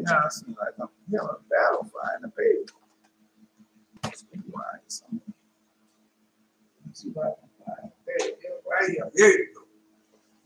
now it seems like I'm having a battle finding a baby. Let's see if I can find a baby. Right here. Here you go.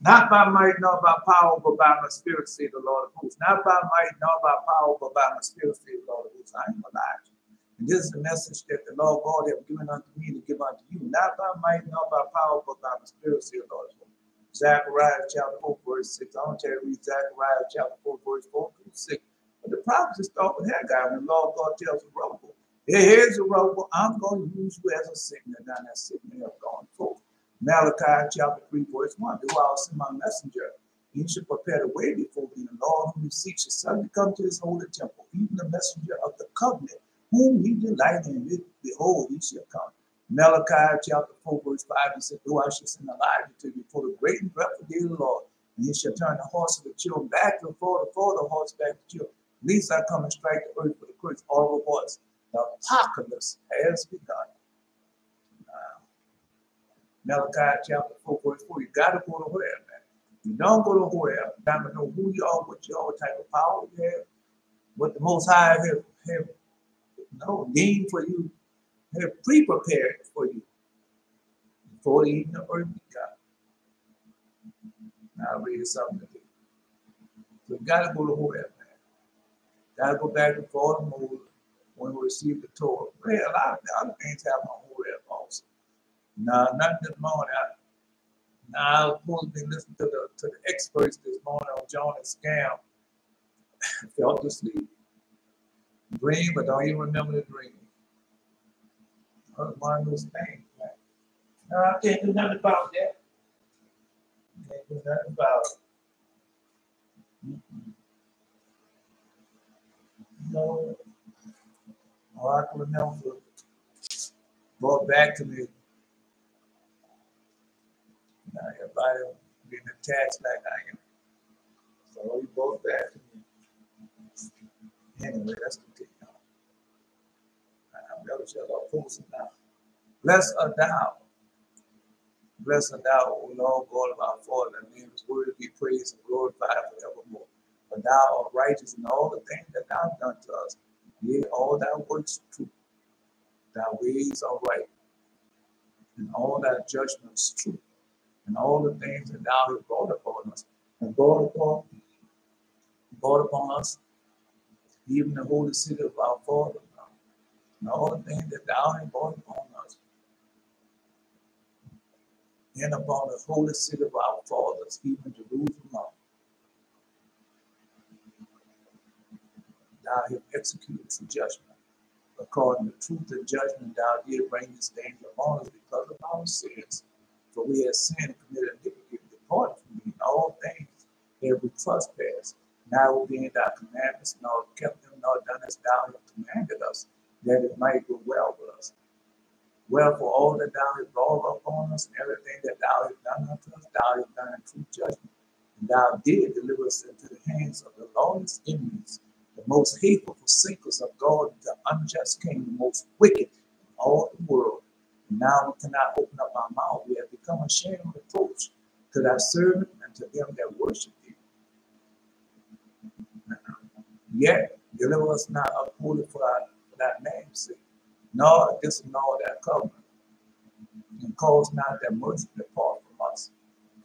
Not by might nor by power, but by my spirit, say the Lord of hosts. Not by might nor by power, but by my spirit, say the Lord of hosts. I ain't gonna lie to you. And this is the message that the Lord God have given unto me to give unto you. Not by might nor by power, but by my spirit, say the Lord of hosts. Zechariah chapter 4, verse 6. I want you to read Zechariah chapter 4, verse 4 through 6. But the prophecy start with Haggai, when the Lord God tells Zerubbabel, here's Zerubbabel, I'm going to use you as a signal. Now that signal have gone forth. Malachi chapter 3, verse 1. Do I send my messenger? He should prepare the way before me. The Lord whom he seeks shall suddenly come to his holy temple, even the messenger of the covenant, whom he delighted in. Behold, he shall come. Malachi chapter 4, verse 5, he said, do I shall send Elijah to you for the great and dreadful day of the Lord, and he shall turn the horse of the children back to the horse back to children. At least I come and strike the earth with a curse, all the voice. The apocalypse has begun. Malachi chapter 4, verse 4. You got to go to Herem, man. You don't go to Herem, you got to know who you are, what you are, what type of power you have, what the Most High have deemed for you, have pre-prepared for you before even the earth begun. Now I'll read something to you. So you got to go to Herem, man. Got to go back to Florida Moses when we received the Torah. Well, a lot of the other things happen on Herem also. No, not this morning. I was supposed to be listening to the experts this morning on Jonah's scam. I fell asleep. Dream, but don't even remember the dream. That was one of those things, man. No, I can't do nothing about that. Can't do nothing about it. No. All I can remember brought back to me. Now everybody being attached like I am. So he brought back to me. Anyway, let's continue on. I'm never sure about posting now. Bless thou, O Lord God of our Father, and name is worthy to be praised and glorified forevermore. For thou art righteous in all the things that thou hast done to us. Yea, all thy works are true. Thy ways are right, and all thy judgments true. And all the things that thou hast brought upon us, and brought upon us, even the holy city of our Father, and all the things that thou hast brought upon us, and upon the holy city of our fathers, even Jerusalem. Thou hast executed true judgment. According to truth and judgment, thou didst bring this danger upon us because of our sins. For we have sinned and committed iniquity, departed from thee in all things, every trespass. Now we be in thy commandments, nor kept them, nor done as thou hast commanded us, that it might go well with us. Wherefore, all that thou hast brought upon us, and everything that thou hast done unto us, thou hast done in true judgment. And thou did deliver us into the hands of the lawless enemies, the most hateful forsakers of God, the unjust king, the most wicked in all the world. And now we cannot open up our mouth. We have become a shame and reproach to thy servant and to them that worship thee. Yet deliver us not up wholly for thy name's sake, nor disannul thy covenant, and cause not that mercy depart from us,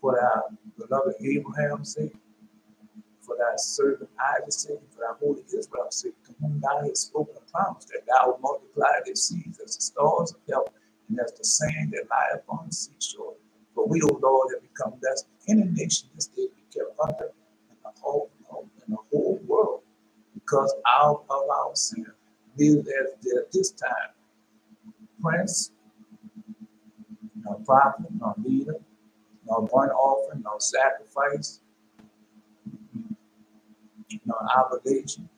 for thy beloved Abraham's sake, for thy servant Isaac's sake, for thy holy Israel's sake, to whom thou hast spoken and promised that thou wilt multiply their seeds as the stars of heaven, and as the sand that lieth upon the seashore. For we, O Lord, have become less than any nation this day be kept under in the whole world, because of our sin. Neither there at this time prince, nor prophet, nor leader, nor burnt offering, nor sacrifice, nor obligation,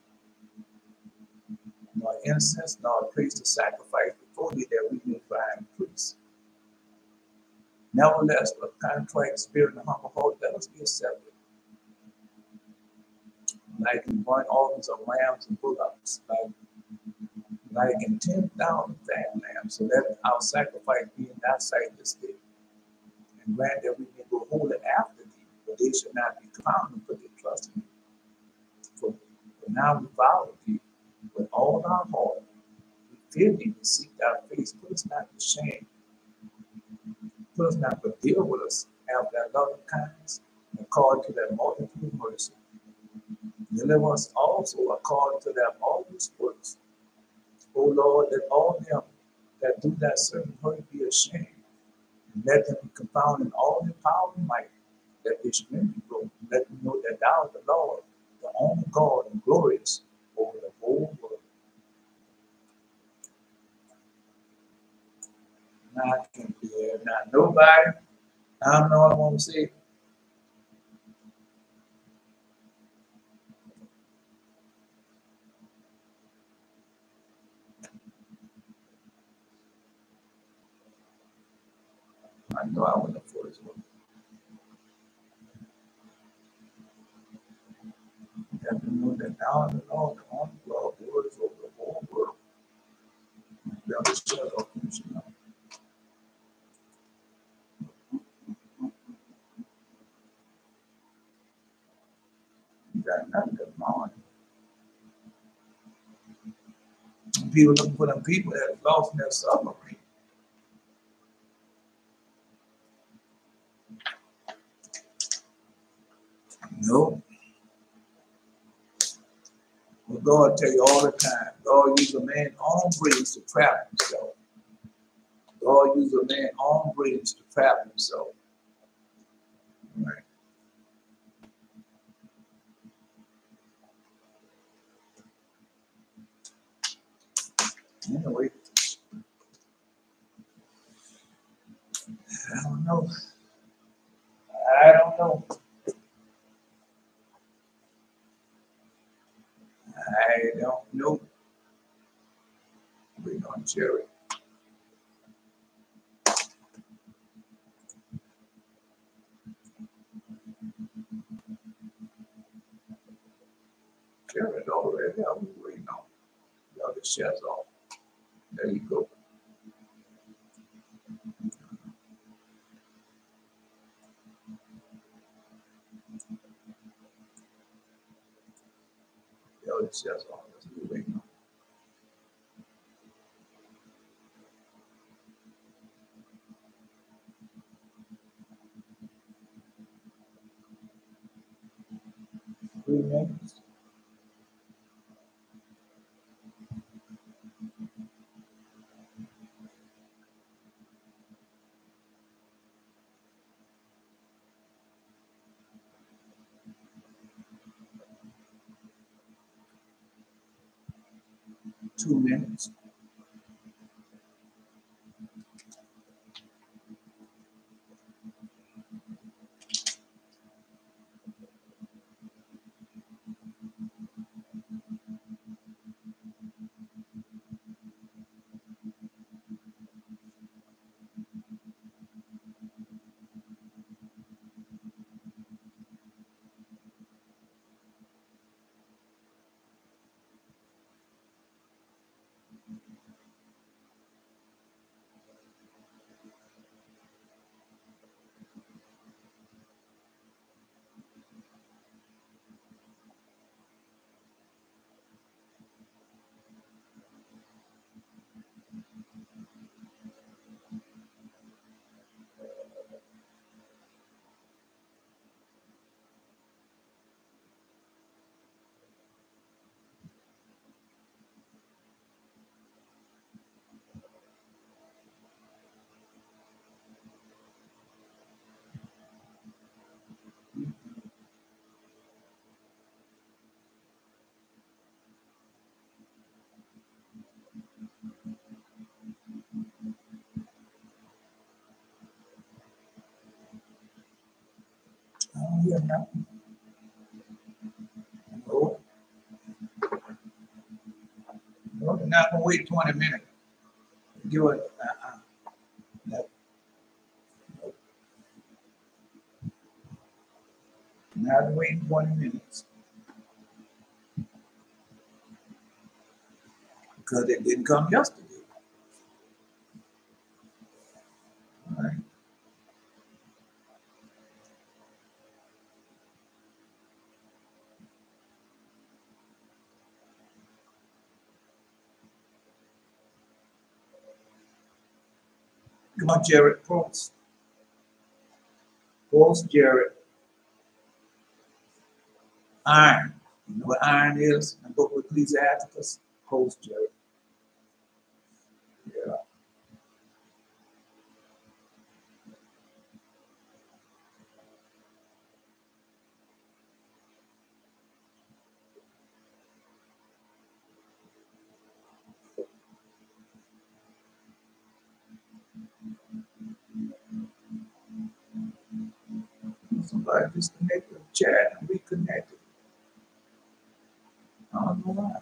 nor incense, nor a place to sacrifice before thee, that we may find priests. Nevertheless, with a contrite spirit and a humble heart, let us be accepted. Like in burnt offerings of lambs and bullocks, like in 10,000 fat lambs, so let our sacrifice be in thy sight this day. And grant that we may go holy after thee, for they shall not be found and put their trust in thee. For But now we follow thee with all our heart. We fear thee, we seek thy face. Put us not to shame. Put us not to deal with us. Have thy loving kindness according to thy multitude of mercy. Deliver us also according to thy marvelous works. O Lord, let all them that do thy servant hurt be ashamed. And let them be confounded in all their power and might. Let their strength be broken. Let them know that thou art the Lord, the only God, and glorious over the whole world. Now I can't be there. Now nobody, I don't know what I want to say. I know I went up for this one. Let them know that thou art the Lord, the only God, glorious over the whole world. Thou shalt not finish it now. You got nothing to mind. People looking for them people that are lost in their submarine. No. Well, God tell you all the time, God used a man's own brilliance to trap himself. God used a man's own brilliance to trap himself. Right. Anyway, I don't know. I don't know. I don't know. We're going to share it. Share it already. I was waiting on the other shares off. There you go. The other shares off. That's what we're waiting on. Three minutes. Two minutes. I don't hear nothing. No. No, they're not going to wait 20 minutes. Do it. No. Not waiting 20 minutes. Because it didn't come yesterday. All right. Come on, Jared, close. Close, Jared. Iron. You know what iron is? In the book of Ecclesiasticus. Close, Jared. Yeah. Somebody disconnected the chat and reconnected. I don't know why.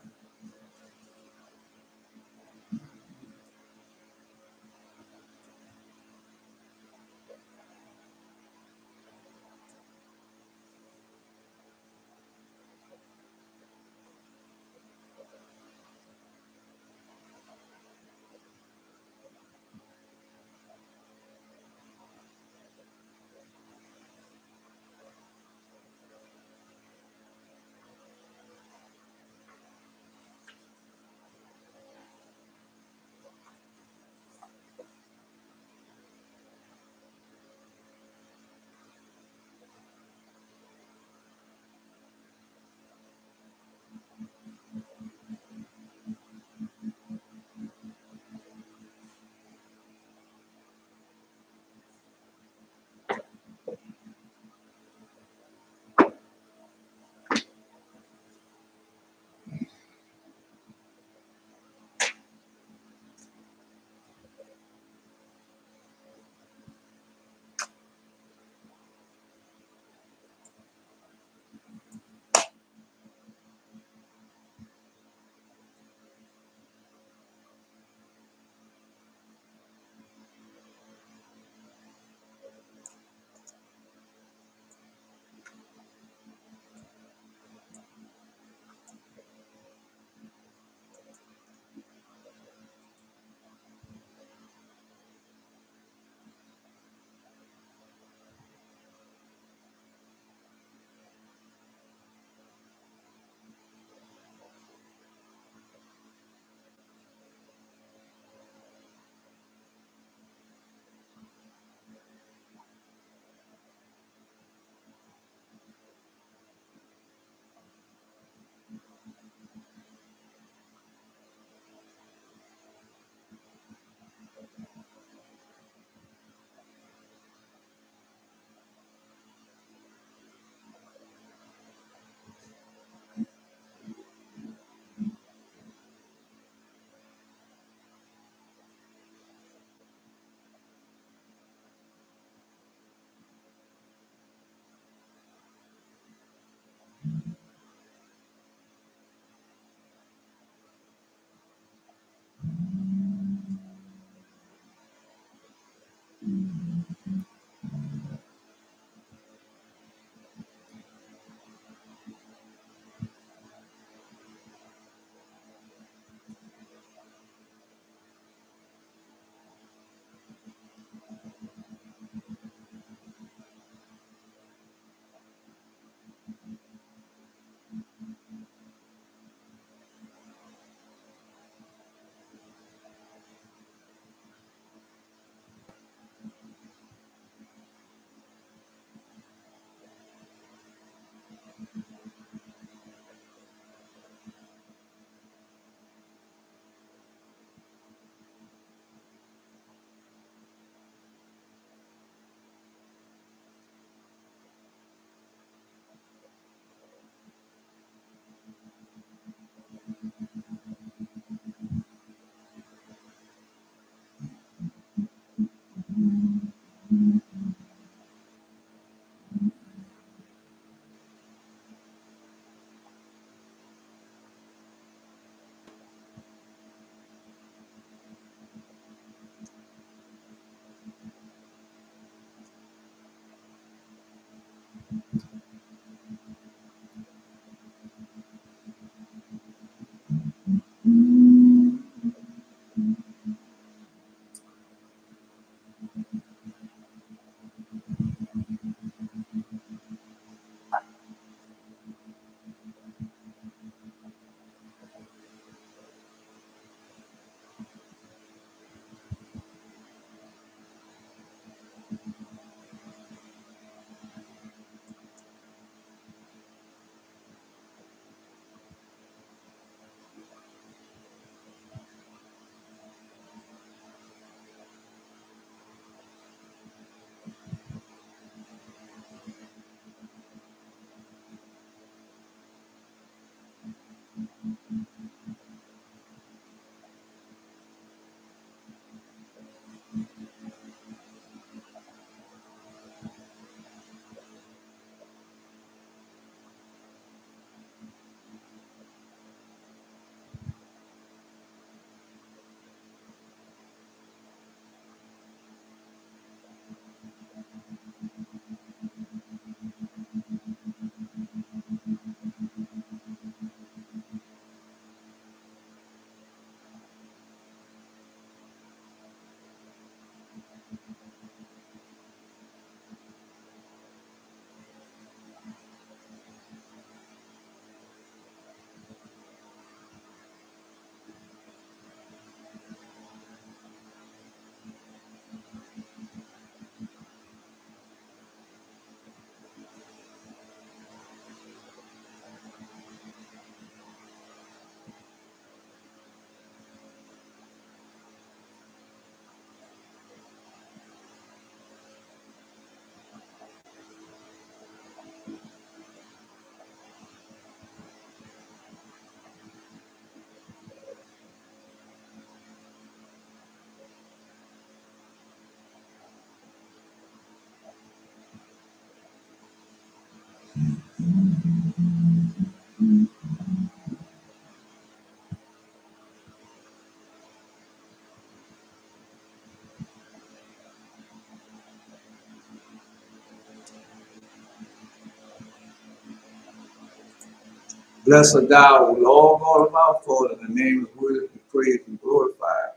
Blessed thou, O Lord God of our Father, in the name is worthy to be praised and glorified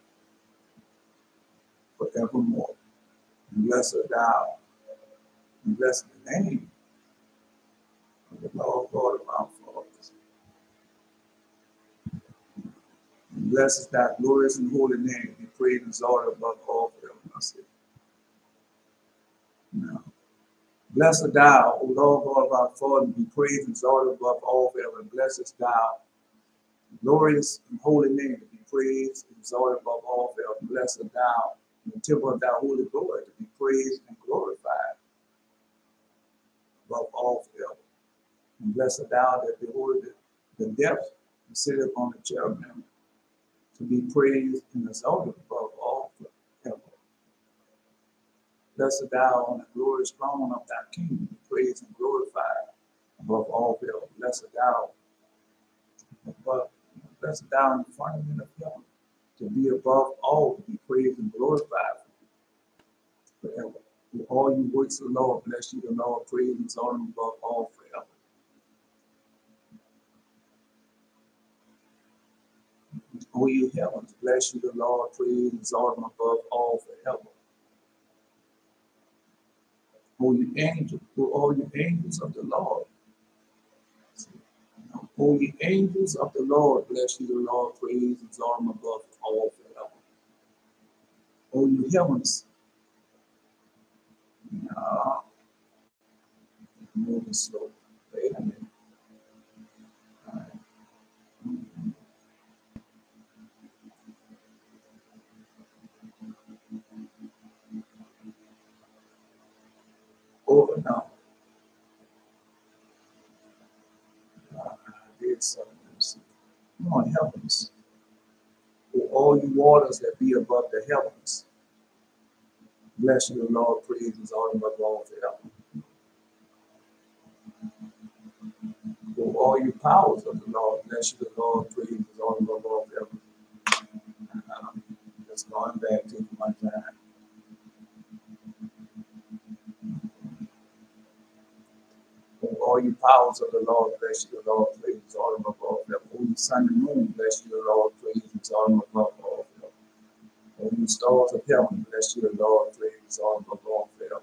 forevermore. And blessed thou, and bless the name of the Lord God of our fathers. And blessed thy glorious and holy name, be praised and exalted above all forever. I say, now, blessed thou, O Lord God of our Father, be praised and exalted above all forever. And blessed thou, glorious and holy name, to be praised and exalted above all forever. And blessed thou, in the temple of thy holy glory, to be praised and glorified above all forever. And blessed thou that beholdest the depths and sitteth on the cherubim, to be praised and exalted above all forever. Blessed thou on the glorious throne of thy kingdom, be praised and glorified above all forever. Blessed thou above, blessed thou in the firmament of heaven, to be above all, to be praised and glorified forever. For all you works of the Lord, bless you the Lord, praise and exalt him above all forever. O you heavens, bless you the Lord, praise and exalt him above all forever. O you angels, O all you angels of the Lord. O you angels of the Lord, bless you the Lord, praise and exalt him above all forever. O you heavens, moving slow. Wait a minute. All right. Over now. I did something. Come on, heavens. For all you waters that be above the heavens, bless you the Lord, praise and exalt him above all forever. For all you powers of the Lord, bless you the Lord, praise and exalt him above all forever. Just going back to my time. For all you powers of the Lord, bless you the Lord, praise and exalt him above all forever. All you sun and moon, bless you the Lord, praise and exalt him above all forever. All you stars of heaven, bless you the Lord, praise and exalt him above all forever.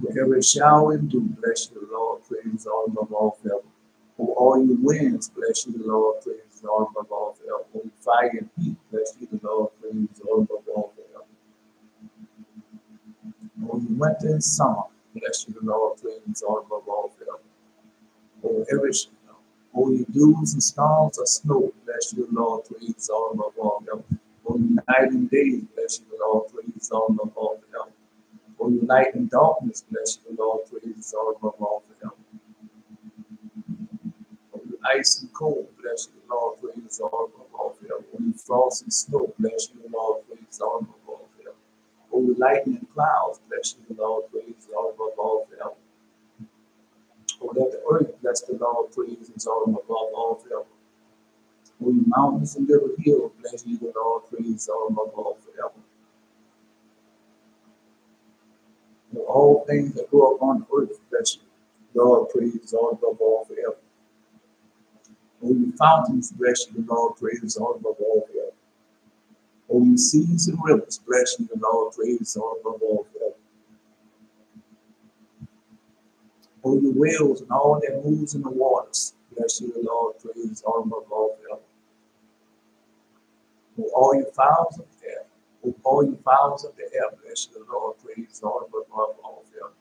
For every shower and dew, bless you the Lord, praise and exalt him above all forever. For all you winds, bless you the Lord, praise and exalt him above all forever. For you fire and heat, bless you the Lord, praise and exalt him above all forever. For you winter and summer, bless you the Lord, praise and exalt him above all forever. For every all you dews and storms of snow, bless you the Lord, praise and exalt him above all forever. For you night and day, bless you the Lord, praise and exalt him above all forever. For you light and darkness, bless you the Lord, praise and exalt him above all forever. For you ice and cold, bless you the Lord, praise and exalt him above all forever. For you frost and snow, bless you the Lord, praise and exalt him above all forever. For you lightning and clouds, bless you the Lord, praise and exalt him above all forever. For let the earth bless the Lord, praise and exalt him above all forever. For you mountains and little hills, bless you the Lord, praise and exalt him above all forever. For all things that grow upon the earth, bless you, Lord, praise and exalt him above all forever. O you fountains, bless you the Lord, praise and exalt him above all forever. O you seas and rivers, bless you the Lord, praise and exalt him above all forever. O you whales and all that moves in the waters, bless you the Lord, praise and exalt him above all forever. O all you fowls of the air, O all you fowls of the air, bless you the Lord, praise and exalt him above all forever.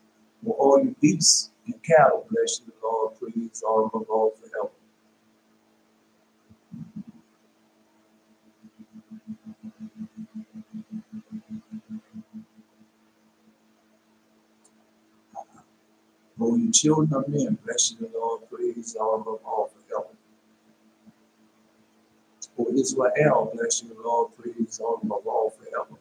O all you beasts and cattle, bless you the Lord, praise and exalt him above all forever. O you children of men, bless you the Lord, praise and exalt him above all forever. O Israel, bless you the Lord, praise and exalt him above all forever.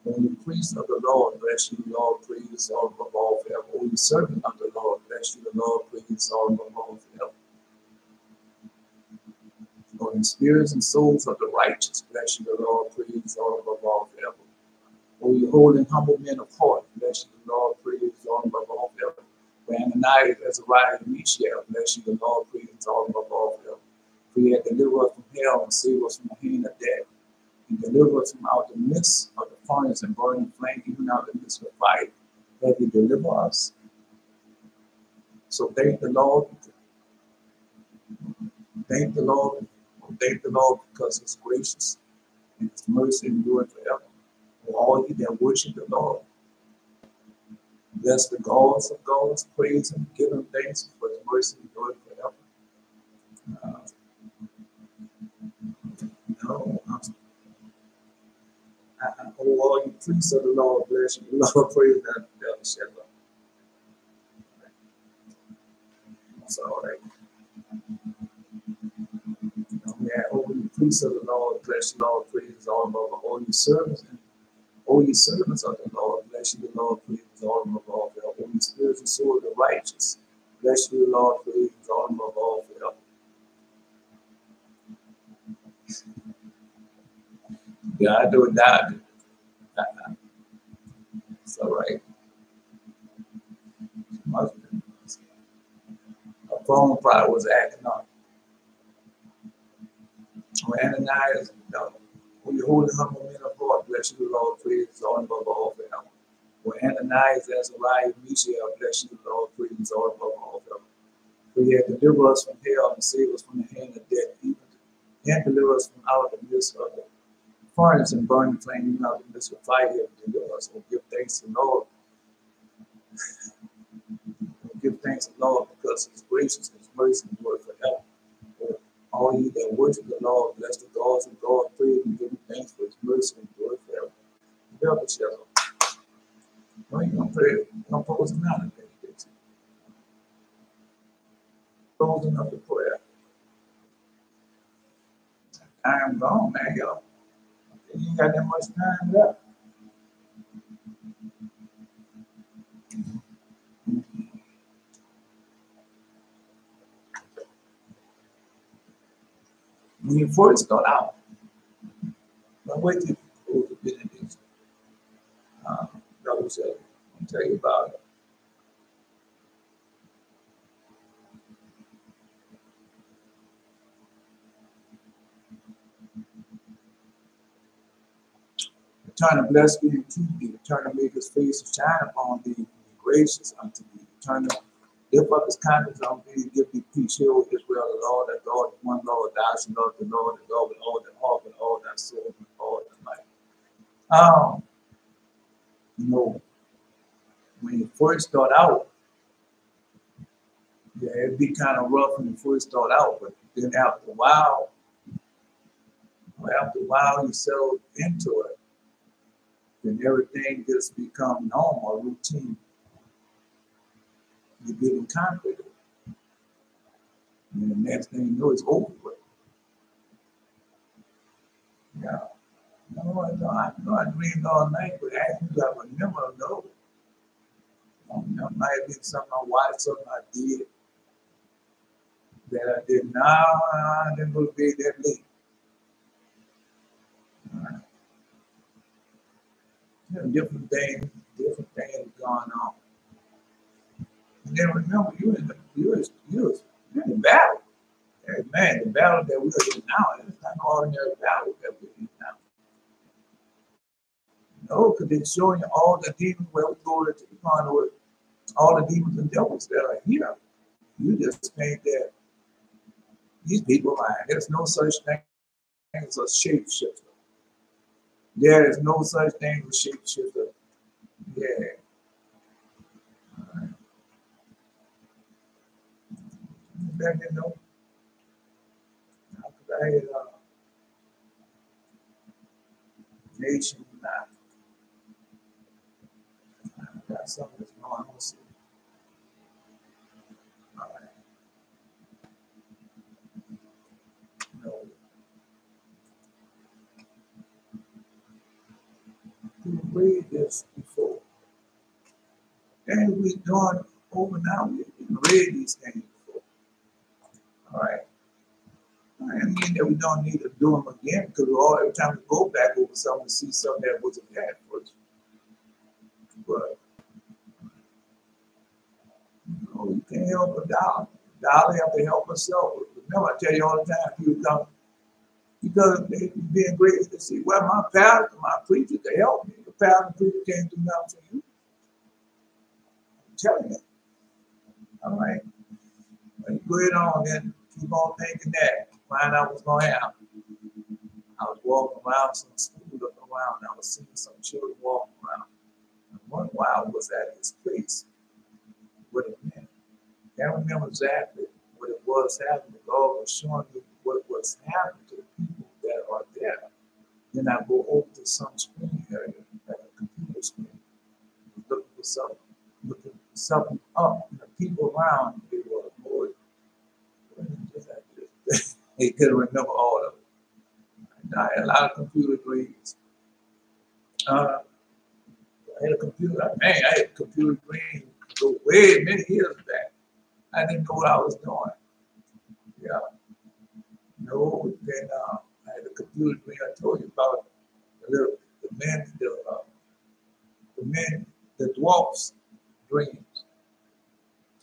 O you priest of the Lord, bless you the Lord, praise and exalt him above all forever. O you servant of the Lord, bless you the Lord, praise and exalt him above all forever. O you spirits and souls of the righteous, bless you the Lord, praise and exalt him above all forever. O you holy and humble men of heart, bless you, the Lord, praise all above all heaven. For Ananias, Azariah, and Mishael, bless you, the Lord, praise all above all heaven. For you have delivered us from hell and saved us from the hand of death, and deliver us from out the midst of the furnace and burning flame, even out of the midst of fire, that He deliver us. So thank the Lord. Thank the Lord. Thank the Lord because He's gracious and His mercy endureth forever. For all ye that worship the Lord, bless the gods of gods, praise Him, give Him thanks for His mercy endureth forever. Oh, all you priests of the Lord, bless you. The Lord, praise that devil shepherd. That's all right. Yeah, all you priests of the Lord, bless you, Lord, praise all over. All you servants and all you servants of the Lord, bless you, the Lord, praise all above all. All you spirits and soul of the righteous, bless you, the Lord, praise all above all. Yeah, I do it now. It's all right. A phone probably was acting up. When Ananias, when you hold the humble men of God, bless you, the Lord, praise all above all for him. When Ananias, Azariah, Mishael, bless you, the Lord, praise all above all for him. For He had delivered us from hell and saved us from the hand of death, even and deliver us from out of the midst of the furnace and burning flame, even out of the midst of fire. He had delivered us. So give thanks to the Lord. Give thanks to the Lord because His gracious and His mercy endure forever. For all ye that worship the Lord, bless the gods of God, praise and give Him thanks for His mercy endure forever. Devil shepherd. No, you don't pray. You don't pose him out. Closing up the prayer. I am gone, man, y'all. You ain't got that much time left. When you first start out, but wait till you go to benediction. Brother said, I'll tell you about it. Return to bless thee and keep thee. Return to make His face to shine upon thee and be gracious unto thee. Return to lift up His countenance on thee and give thee peace. Hear, O Israel, the Lord, that God is one Lord. Thou shalt love the Lord, and God with all thy heart, with all thy soul, and with all thy might. When you first start out, yeah, it'd be kind of rough when you first start out, but then after a while, you settle into it, then everything just become normal, routine. You get in conflict. And the next thing you know, it's over with. Yeah. I dreamed all night, but actually I remember no. It might have been something I watched, something I did that I did not. I didn't go to bed that late. Different things going on. And then remember, you in the battle. Hey, man, the battle that we're in now is not an ordinary battle that we're in now. No, because it's showing you all the demons where we go to the corner with all the demons and devils that are here. You just think that these people are, there's no such thing as a shapeshifter. There is no such thing as a shapeshifter. Yeah. All right. Let me know. I had nation now. I got something that's going on. All right. No. We read this before. And we doing over now, we read these things before. All right. I mean that we don't need to do them again because every time we go back over something, we see something that wasn't bad for us. But you can't help a dollar. Dollar have to help herself. Remember, I tell you all the time, people come because they being great to see, well, my pastor, my preacher can help me. The pastor and preacher can't do nothing for you. I'm telling you. All right. Well, you go ahead on then, keep on thinking that. Find out what's going to happen. I was walking around some school, looking around. I was seeing some children walking around. And one while I was at this place with a man. I can't remember exactly what it was happening. God was showing me what was happening to the people that are there. Then I go over to some screen area, like a computer screen, looking for something up. And the people around, they were bored. They couldn't remember all of it. And I had a lot of computer degrees. I had a computer, man, I had a computer degree go way many years back. I didn't know what I was doing. Yeah. No, then I had a computer degree. I told you about the dwarfs' dreams.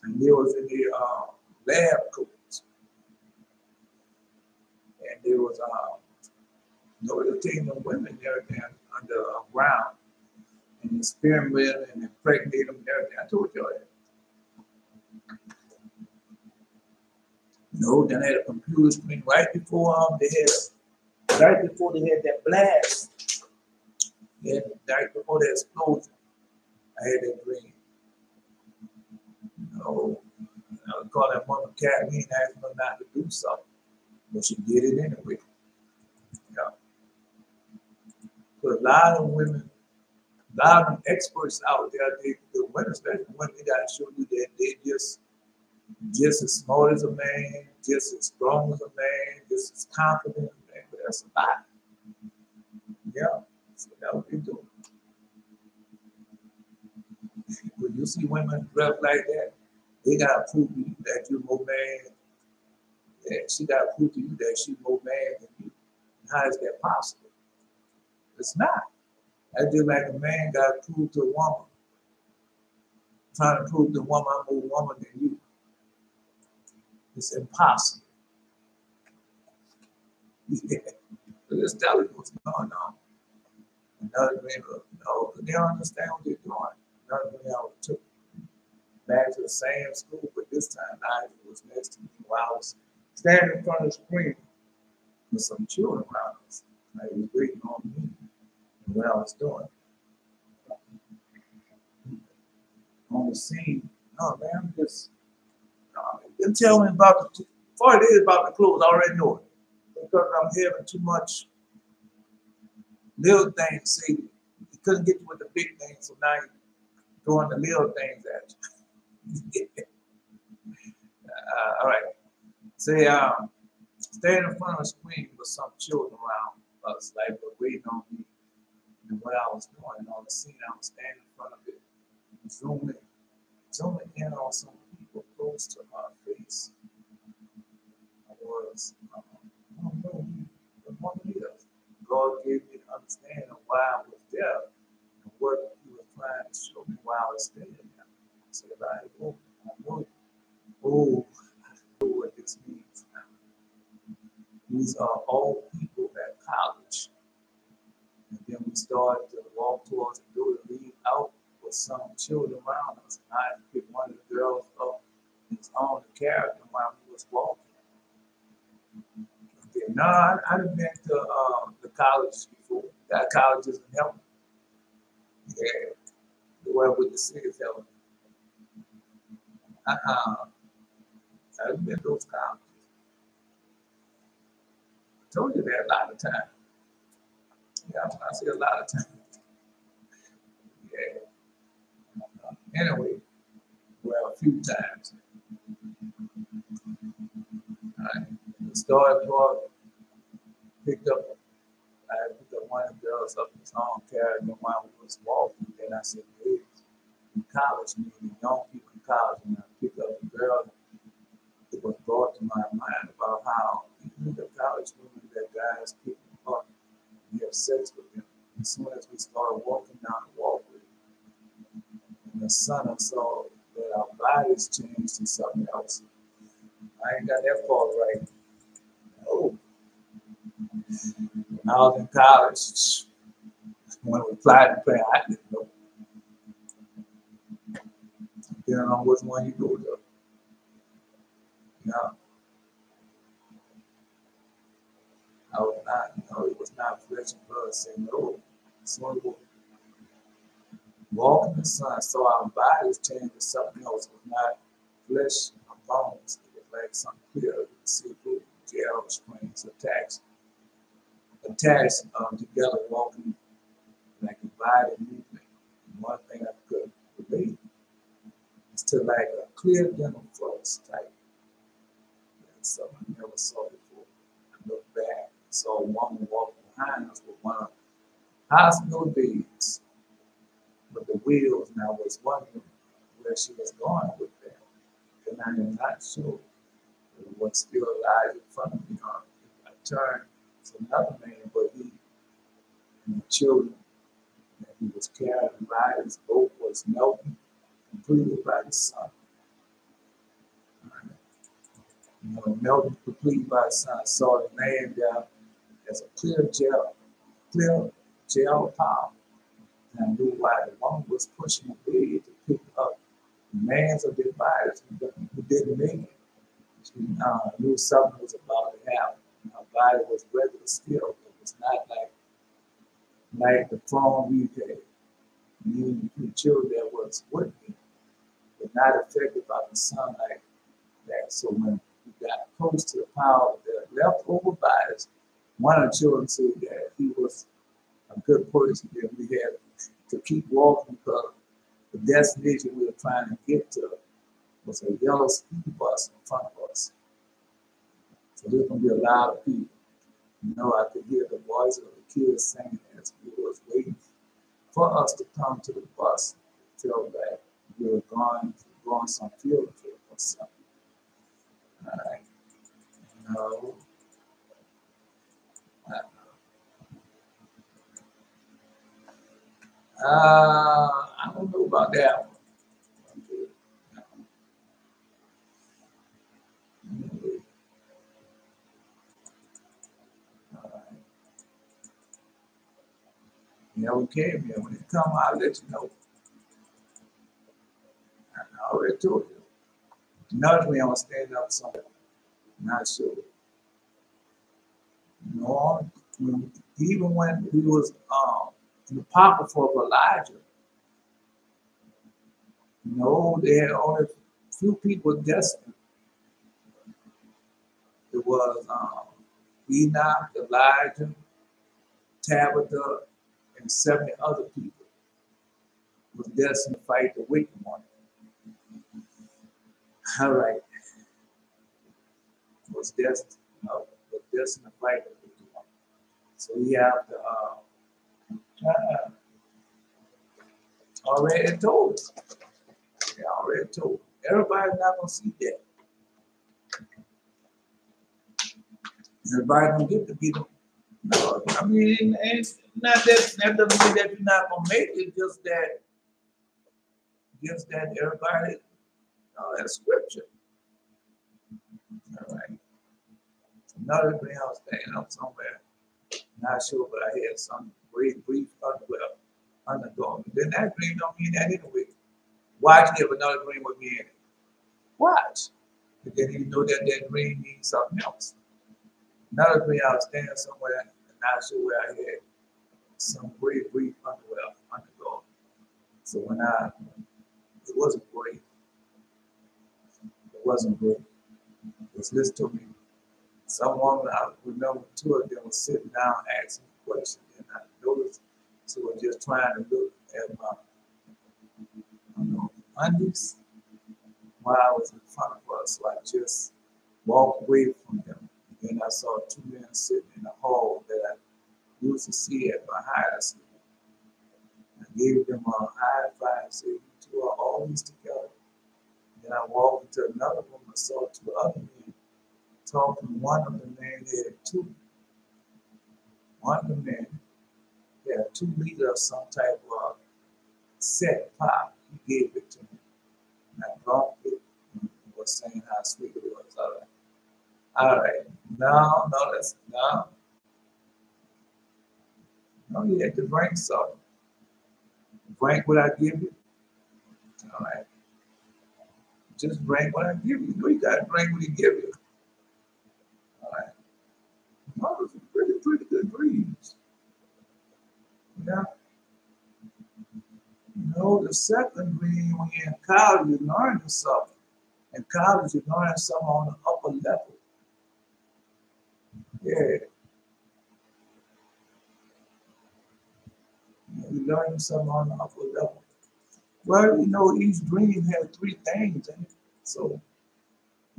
And they was in the lab coats. And there was, they were taking the women there underground and experiment and impregnate them and everything. I told you all that. Then they had a computer screen right before they had that blast. Yeah, right before the explosion, I had that dream. I would call that woman Kathleen, asking her not to do something, but she did it anyway. Yeah. So a lot of women, a lot of them experts out there, the women, especially women, they got to show you that they just as smart as a man, just as strong as a man, just as confident as a man, but that's a lot. Yeah, so that's what they do. When you see women dressed like that, they got to prove to you that you're more man. Yeah, she got to prove to you that she's more man than you. And how is that possible? It's not. That's just like a man got to prove to a woman, trying to prove to a woman I'm more woman than you. It's impossible. Yeah. But it's telling you what's going on. Another dream of, they don't understand what they're doing. Another dream I took back to the same school, but this time I was next to me while I was standing in front of the screen with some children around us. They was waiting on me and what I was doing. On the scene, oh man, I'm just, them tell me about the, before it is about the clothes, I already know it. Because I'm having too much little things, see, you couldn't get you with the big things, so now you're throwing the little things at you. All right. Say, standing in front of a screen with some children around us, like we're waiting on me. And what I was doing on the scene, I was standing in front of it, zooming in on some people close to my face. I was, I don't know, but one of these. God gave me the understanding of why I was there and what He was trying to show me while I was standing there. I said, I know what this means now. These are all people at college. And then we started to walk towards the door to leave out with some children around us. And I picked one of the girls up and was on the character while we was walking. Okay, no, I've been to the colleges before. Got colleges in Herem. Yeah, the one with the city's Herem. I've been to those colleges. I told you that a lot of times. Yeah, I say a lot of times. Yeah. Anyway, well, a few times. I started talking, picked up one of the girls up in his own carriage and while we was walking, and I said, hey, in college, meeting young people in college, and I picked up a girl. It was brought to my mind about how even the college women that guys pick them up and have sex with them. As soon as we started walking down the walkway, the Son, I saw that our bodies changed to something else. I ain't got that part right. Oh, when I was in college, when we applied to play, I didn't know. Depending on which one you go to. Yeah. I was not, it was not flesh and blood saying no. So we walk in the sun, so our bodies changed to something else. It was not flesh or bones. It was like something clear, see through gel springs attached together, walking like a body movement. And one thing I could relate is to like a clear dental floss type. That's something I never saw before. I looked back, saw a woman walking behind us with one of hospital beds, but the wheels, and I was wondering where she was going with that. And I am not sure what still lies in front of me. I turned to another man, but he and the children that he was carrying by his boat was melting completely by the sun. Melting completely by the sun. I saw the man down as a clear gel pile. And I knew why the woman was pushing the bed to pick up the man's of their bodies who didn't make it. She knew something was about to happen. Her body was regular still. It was not like the phone we had. Me and the children that was with me were not affected by the sun like that. So when we got close to the pile of their leftover bodies, one of the children said that he was a good person, that we had to keep walking because the destination we were trying to get to was a yellow speed bus in front of us. So there's going to be a lot of people. I could hear the voice of the kids singing as we was waiting for us to come to the bus. It felt like we were going some field trip or something. All right. I don't know about that one. We came here. When it come, I'll let you know. I already told you. Another way I'm gonna stand up somewhere. Not sure. Even when he was in the pocket for Elijah, they had only a few people destined. It was Enoch, Elijah, Tabitha, and 70 other people was destined to fight the wicked one. All right. Was destined to fight the wicked one. So we have to already told. They already told. Everybody's not gonna see that. Everybody don't get to be them. No, I mean, it's not that doesn't mean that you're not gonna make it. Just that everybody, that's scripture. All right. Another thing, I was staying up somewhere, not sure, but I had some great brief underdog. Then that dream don't mean that anyway. Watch if another dream would be in it. Watch. But then you know that dream means something else. Another dream, I was standing somewhere, not sure where I had some great brief underdog. So when it wasn't great. It wasn't great. Just listen to me. Some woman, I remember two of them were sitting down asking questions, and I noticed she was just trying to look at my undies while I was in front of us. So I just walked away from them. And I saw two men sitting in the hall that I used to see at my high school. I gave them a high five and said, "You two are always together." Then I walked into another room and saw two other men talking. One of the men had two. One of the men had 2 liters of some type of set pop. He gave it to me. And I brought it and was saying how sweet it was. All right. All right. No, no, you had to drink something. Drink what I give you. All right. Just drink what I give you. You know you gotta drink what he give you. All right. No, those are pretty good dreams. Yeah. You know, the second dream when you're in college, you're learning something. In college, you're learning something on the upper level. Yeah. You're learning something on the upper level. Well, you know, each dream has three things in it. So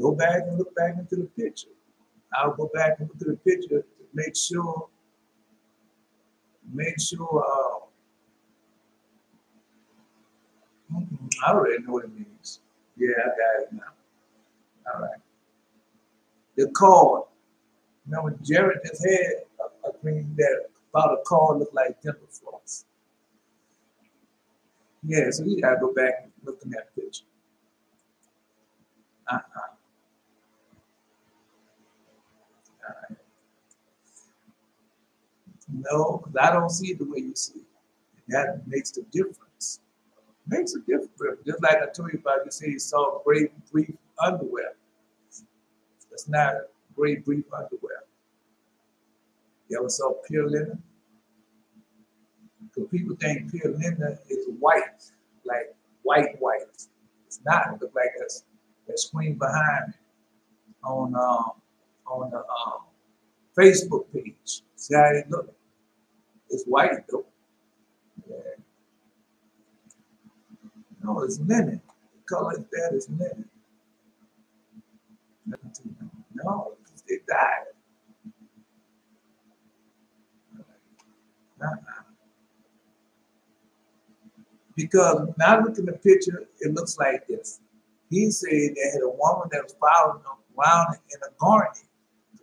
go back and look back into the picture. I'll go back and look at the picture to make sure, I already know what it means. Yeah, I got it now. All right. The cord. Remember, Jared just had a dream that thought a cord looked like dental floss. Yeah, so you gotta go back and look in that picture. All right. No, because I don't see it the way you see it. And that makes the difference. Makes a difference. Just like I told you about, you say you saw gray brief underwear. That's not gray brief underwear. You ever saw pure linen? Because people think pure linen is white, like white. It's not. It looks like that screen behind me on the Facebook page. See how it looks? It's white though. Yeah. No, it's linen. The color like that is linen. No, they died. Because now look at the picture, it looks like this. He said they had a woman that was following them around in a garden.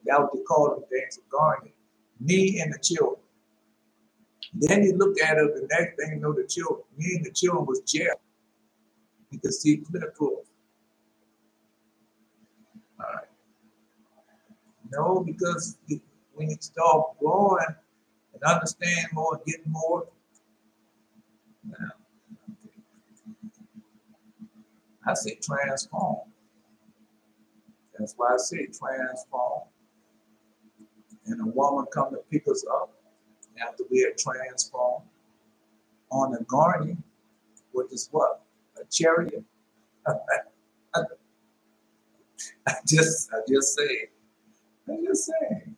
That was what they called them things, a garden. Me and the children. Then he looked at her, the next thing you know, the children, me and the children was jail. You can see clear proof. All right. No, because when you start growing and understand more, get more. Now, I say transform. That's why I say transform. And a woman come to pick us up after we are transformed on a garden, which is what? A chariot. I just say. I'm just saying.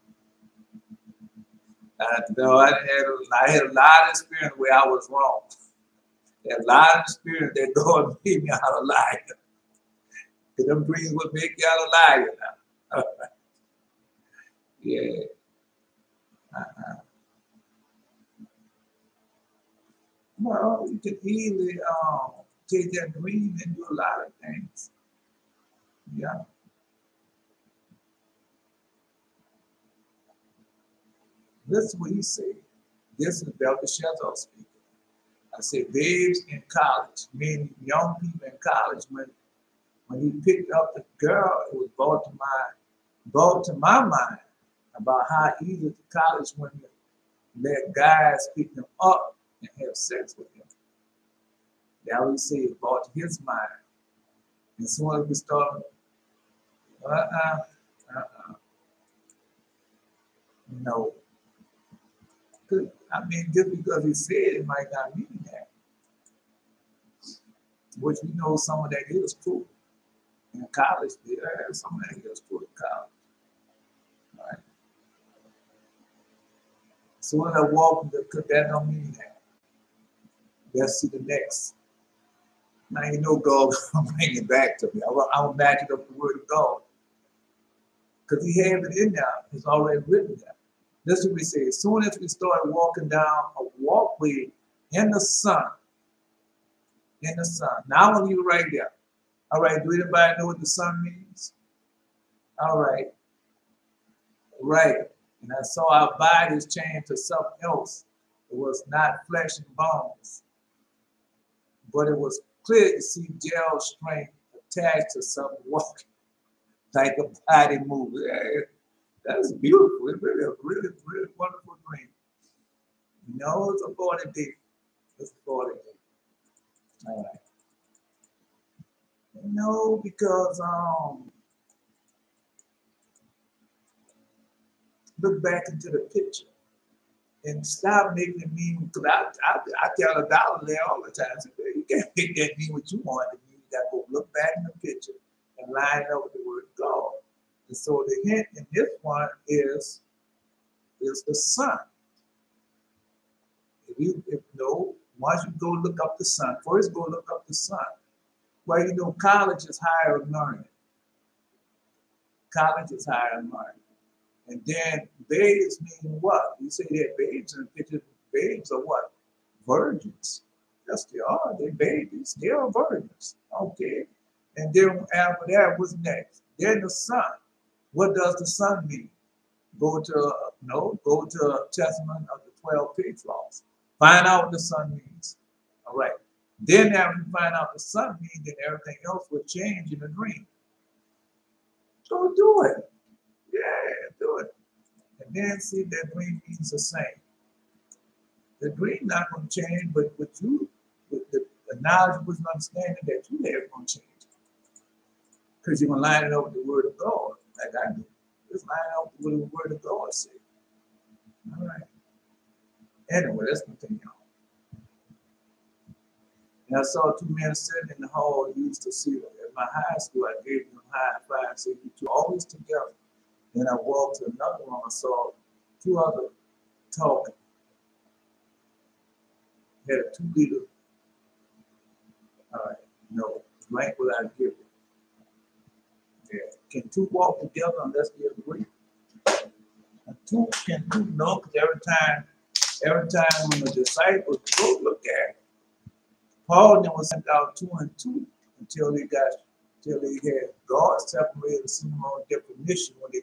No, I had a lot of experience where I was wrong. I had a lot of experience that God made me out a liar. Because them dreams would make you out a liar now. Yeah. Well, you can easily take that dream and do a lot of things. Yeah. Listen what he said. This is Shemhazai speaking. I said, babes in college, meaning young people in college, when he picked up the girl, it was brought to my mind about how easy the college women let guys pick them up and have sex with them. That would say it brought to his mind. And soon as we started, no. I mean, just because he said it might not mean that. Which we know some of that is true. In college, some of that is true in college. All right. So when I walk, that don't mean that. Let's see the next. Now you know God will bring it back to me. I will match it up the word of God. Because he has it in there. It's already written there. This is what we say. As soon as we start walking down a walkway in the sun, Now I want you right there. All right, do anybody know what the sun means? All right. Right. And I saw our bodies change to something else. It was not flesh and bones, but it was clear to see gel string attached to some walking like a body move. Yeah, that's beautiful. It's really a really wonderful dream. No, it's a 40 day. It's a 40 day. All right. No, because look back into the picture and stop making it mean. Because I tell a dollar there all the time. So you can't make that mean what you want it to mean. You got to go look back in the picture and line it up with the word of God. And so the hint in this one is the sun. Once you go look up the sun, first go look up the sun. Well, you know, college is higher learning. College is higher learning. And then babes mean what? You say they're babes in the picture. Babes are what? Virgins. Yes, they are. They're babies. They are virgins. Okay. And then after that, what's next? Then the sun. What does the sun mean? Go to Testament of the 12 patriarchs. Find out what the sun means. All right. Then after you find out the sun means, then everything else will change in the dream. So do it. Yeah, do it. And then see that dream means the same. The dream not going to change, but with the knowledge and understanding that you have going to change. Because you're going to line it up with the word of God, like I do. Just line it up with the word of God says. All right. Anyway, let's continue on. And I saw two men sitting in the hall used to see at my high school. I gave them high five and said, "You two always together." Then I walked to another one. I saw two other talking. Had a 2-liter, drink without giving. Yeah. Can two walk together unless they agree? And can two know? Because every time when the disciples go look at it, Paul then was sent out 2 and 2 until they had God separated some more definition when they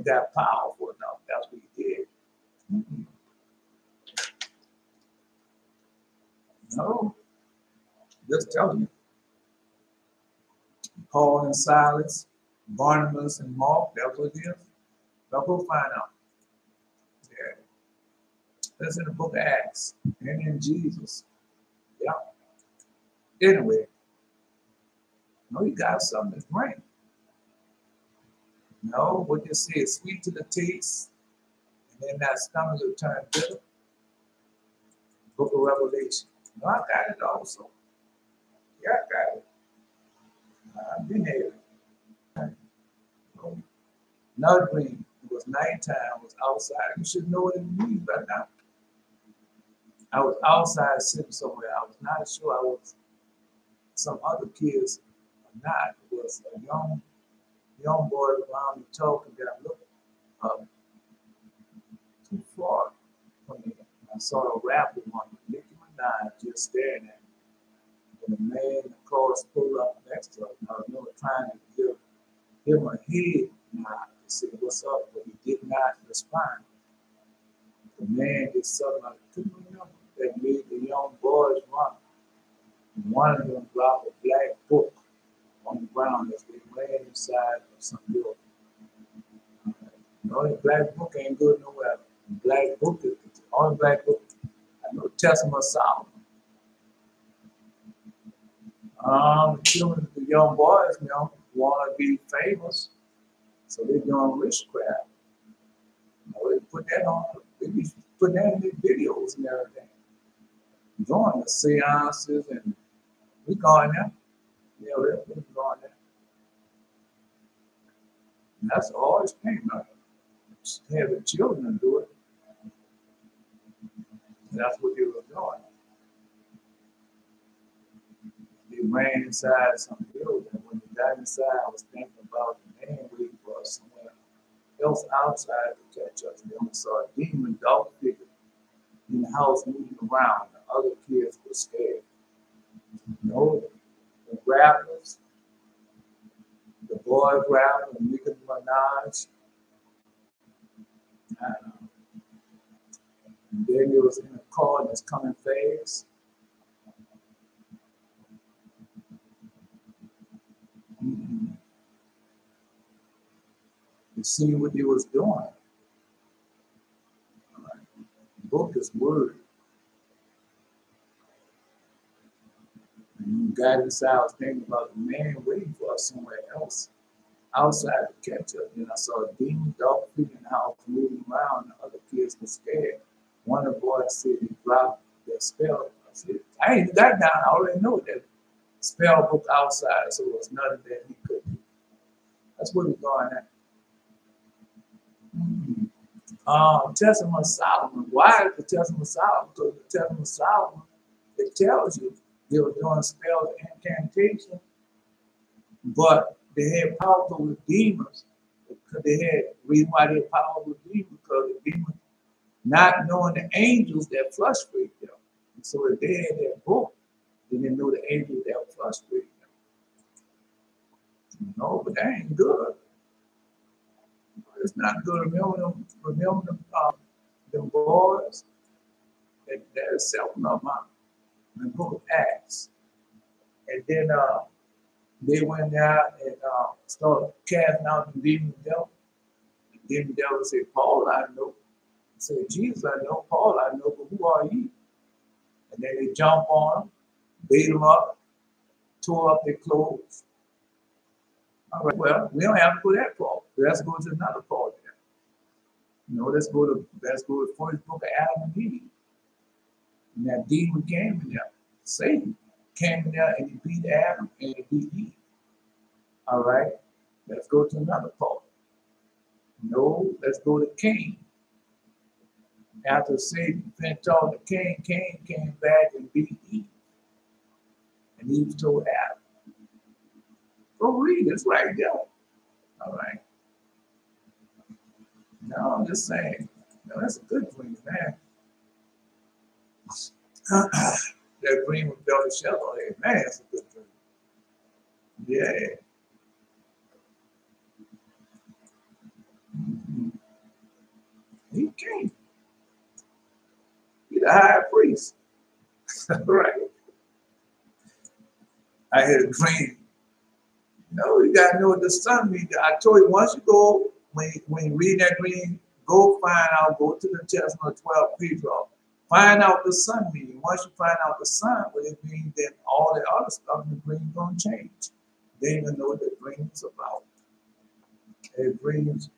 got powerful enough. That's what he did. Mm-hmm. No, just telling you. Paul and Silas, Barnabas and Mark, that's what it is. But we'll find out. Yeah. That's in the book of Acts and in Jesus. Yeah. Anyway, you got something to drink. What you say is sweet to the taste, and then that stomach will turn bitter. Book of Revelation. I got it also. Yeah, I got it. I've been here. Another dream. It was nighttime. I was outside. You should know what it means by now. I was outside sitting somewhere. I was not sure I was some other kids or not. It was a young boy around me talking that I looked up too far from me. I saw a rapper on Nicki Minaj just staring at me. And the man in the cars pulled up next to us. And I remember trying to give him a head nod to say what's up, but he did not respond. The man did something I couldn't remember that made the young boys run. And one of them dropped a black book on the ground as they ran inside of some building. The black book ain't good nowhere. The black book is the only black book. I know Testament of Solomon. The children, the young boys, want to be famous, so they're doing witchcraft. They put that on. They be putting that in their videos and everything. Doing the seances and we going there. Yeah, we're going there. And that's always pain, right? Have the children do it. And that's what they were doing. They ran inside some building. When they got inside, I was thinking about the man waiting for us somewhere else outside to catch us. They only saw a demon dog figure in the house moving around. The other kids were scared. The rappers, the boy rapper, Nicki Minaj. And then there was in a car that's coming fast. to see what they was doing. All right. The book is word. And God inside, I was thinking about the man waiting for us somewhere else, outside to catch us. And I saw a demon dog feet in the house moving around, and the other kids were scared. One of the boys said he dropped their spell. I said, I ain't got down. I already know that spell book outside, so it was nothing that he could do. That's what he's going at. Testament of Solomon. Why is the Testament of Solomon? Because the Testament of Solomon, it tells you they were doing spell incantation, but they had power over demons. Because they had reason why they had power over demons, because the demons, not knowing the angels that frustrate them. And so if they had that book, they didn't know the angels that frustrate them. No, but that ain't good. It's not good. Remember them boys that is selling them out in the book of Acts. And then they went out and started casting out the demon devil. The demon devil said, Paul, I know. He said, Jesus, I know. Paul, I know. But who are you? And then they jump on them, beat them up, tore up their clothes. All right, well, we don't have to go that far. Let's go to another part there. You know, let's go to the first book of Adam and Eve. And that demon came in there. Satan came in there and he beat Adam and he beat Eve. All right, let's go to another part. No, let's go to Cain. After Satan went talking to Cain, Cain came back and beat Eve. And Eve told Adam. Go read it, it's right there. All right. No, I'm just saying. No, that's a good dream, man. That dream with Belly Shell, hey, man, that's a good dream. Yeah. Mm-hmm. He came. He's the high priest. Right. I had a dream. No, you gotta know what the sun means. I told you once you go, when you read that dream, go to the Testament of 12 Pedro. Find out the sun meaning. Once you find out the sun, what it means, then all the other stuff in the dream is gonna change. They even know what the dream is about. I had dreams,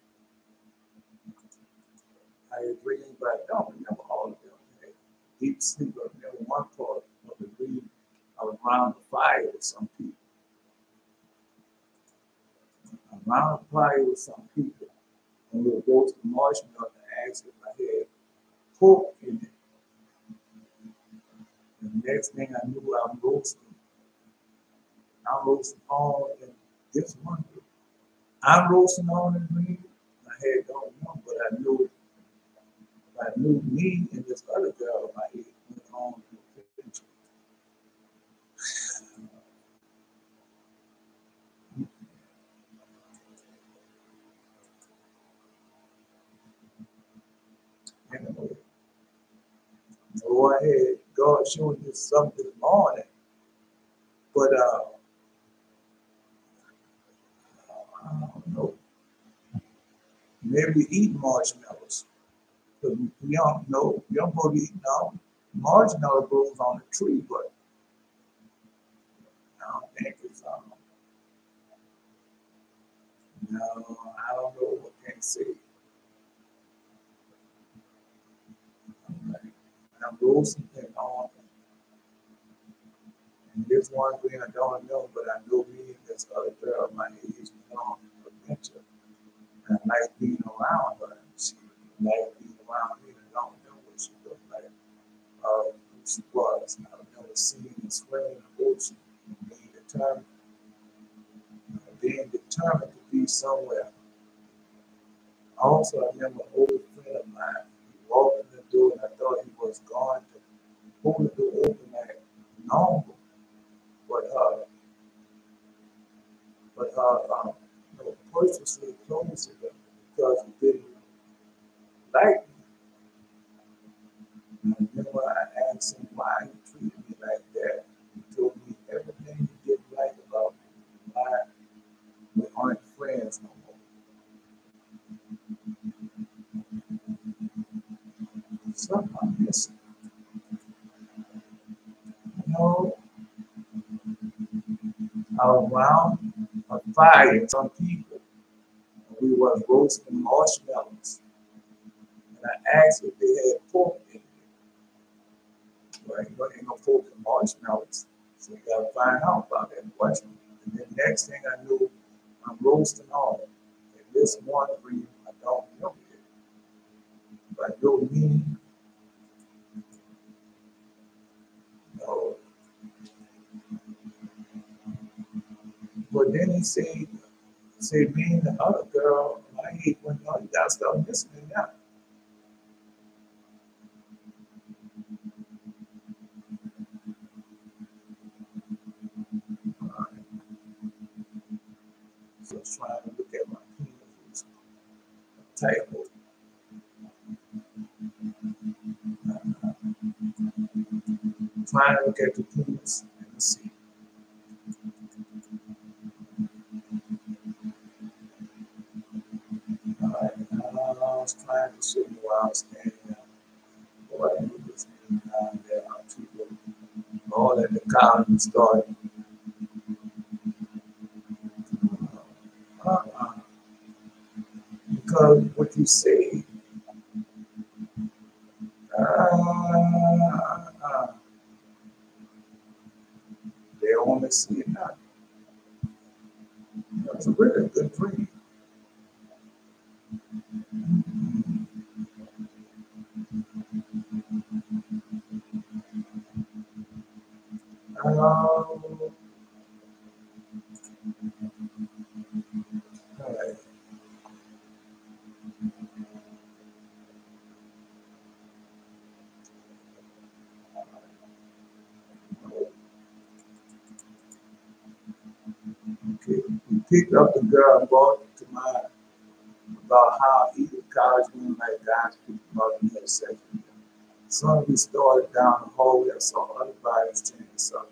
but I don't remember all of them. Deep sleep, I remember one part of the dream. I was around the fire with some people. Around the fire with some people. And we would roast the marshmallow and ask if I had pork in it. And the next thing I knew, I'm roasting on in this one group. I'm roasting on in the dream. My head don't know, but I knew me and this other girl in my head went on to the picture. Anyway, I had God showing me something this morning, but I don't know. Maybe eat marshmallows. But we don't know. We don't go to eat now. Marshmallow grows on a tree, but I don't think it's no, I don't know. I can't say. I'm roasting it on. And this one thing I don't know, but I know me and this other girl my age was on adventure. And I like being around her. She liked being around me. I don't know what she looked like. Who she was. And I remember seeing and swimming in the ocean and being determined to be somewhere. Also, I remember an old friend of mine. He walked in the door and I thought he was going to hold the door open like normal. But purposely closed it because he didn't like me. And remember, I asked him why he treated me like that. He told me everything he didn't like about me. Why we aren't friends no more. missing. You know, I was around a fire, some people. We were roasting marshmallows. And I asked if they had pork in it. Well, ain't no pork in marshmallows. So you gotta find out about that question. And then next thing I knew, I'm roasting all. And this one reason I don't know it. But I know me, no. But then he said me and the other girl, my age, when you gotta start listening now. So I was trying to look at my penis table. Trying to look at the penis and the seat. I was trying to show you where I was standing up. Boy, I knew this thing down there. People all at the car and started. Because what you say, they only see it now. That's a really good dream. All right. Okay. We picked up the girl and brought it to my about how he encouraged me like guys people about me at sex. So we started down the hallway. I saw other bodies change something.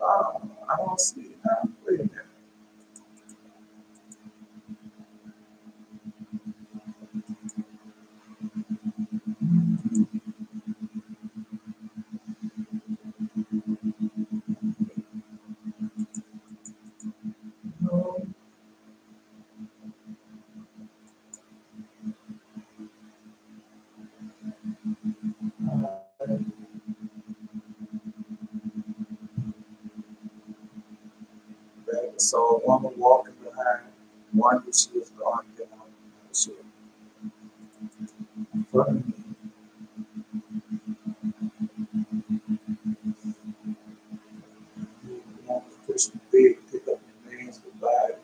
I don't see it now. Wait a minute. No. I saw a woman walking behind one that she was going down. She was in front of me. The woman pushed the bed, pick up the man's body.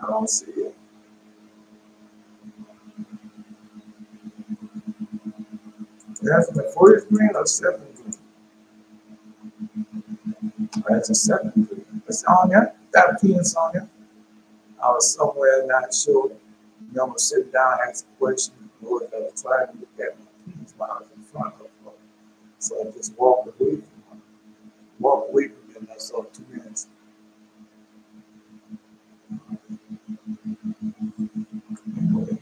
I don't see it. That's the first green or second green? That's a second green. It's on there. Got a penis on there. I was somewhere not sure. You know, I'm sitting down, ask a question, Lord, I was trying to look at my penis while I was in front of her. So I just walked away from her. Walked away from them. I saw 2 minutes. Anyway.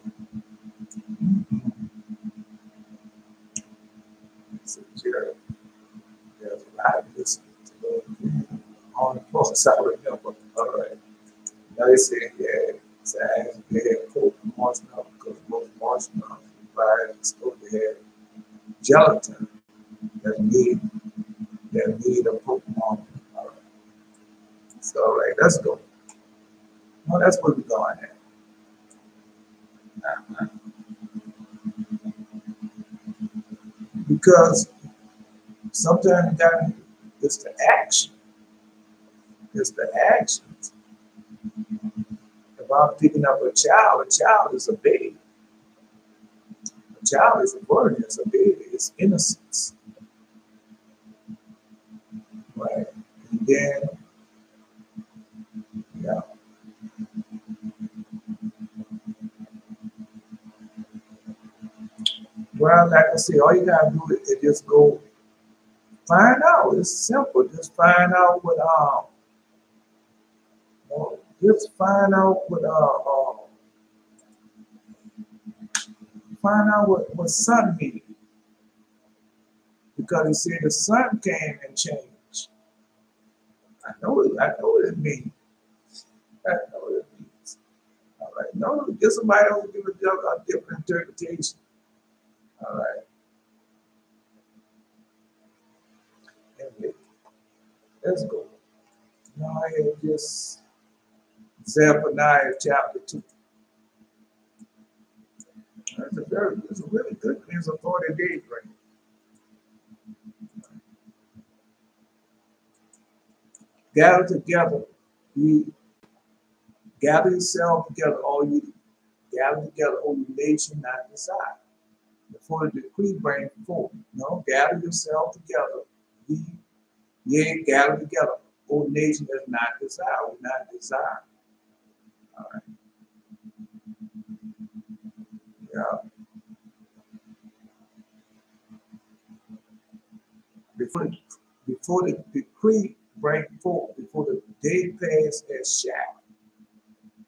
So, Jared, there's a lot of listening to the on the post. I remember. All right. Now they say, yeah, it's an they had pork and marshmallow because most marshmallows required supposed to have gelatin that made a Pokemon. All right. So, all right, let's go. Well, that's where we're going at. Because sometimes it's the action. It's the actions. If I'm picking up a child is a baby. A child is a virgin, it's a baby, it's innocence. Right? And then, yeah. Well, like I say, all you gotta do is just go find out. It's simple. Just find out what Just find out what sun means. Because he said the sun came and changed. I know what it means. I know what it means. All right. No, just somebody else give a different interpretation. All right. Anyway, let's go. Now I have just Zephaniah chapter 2. It's a really good thing. It's a 40-day frame. Gather together, gather yourself together, all you gather together, all you nation not desire. Before the decree bring forth. No, gather yourself together. Yea, gather together. O nation does not desire, will not desire. All right. Yeah. Before the decree bring forth, before the day pass as shall.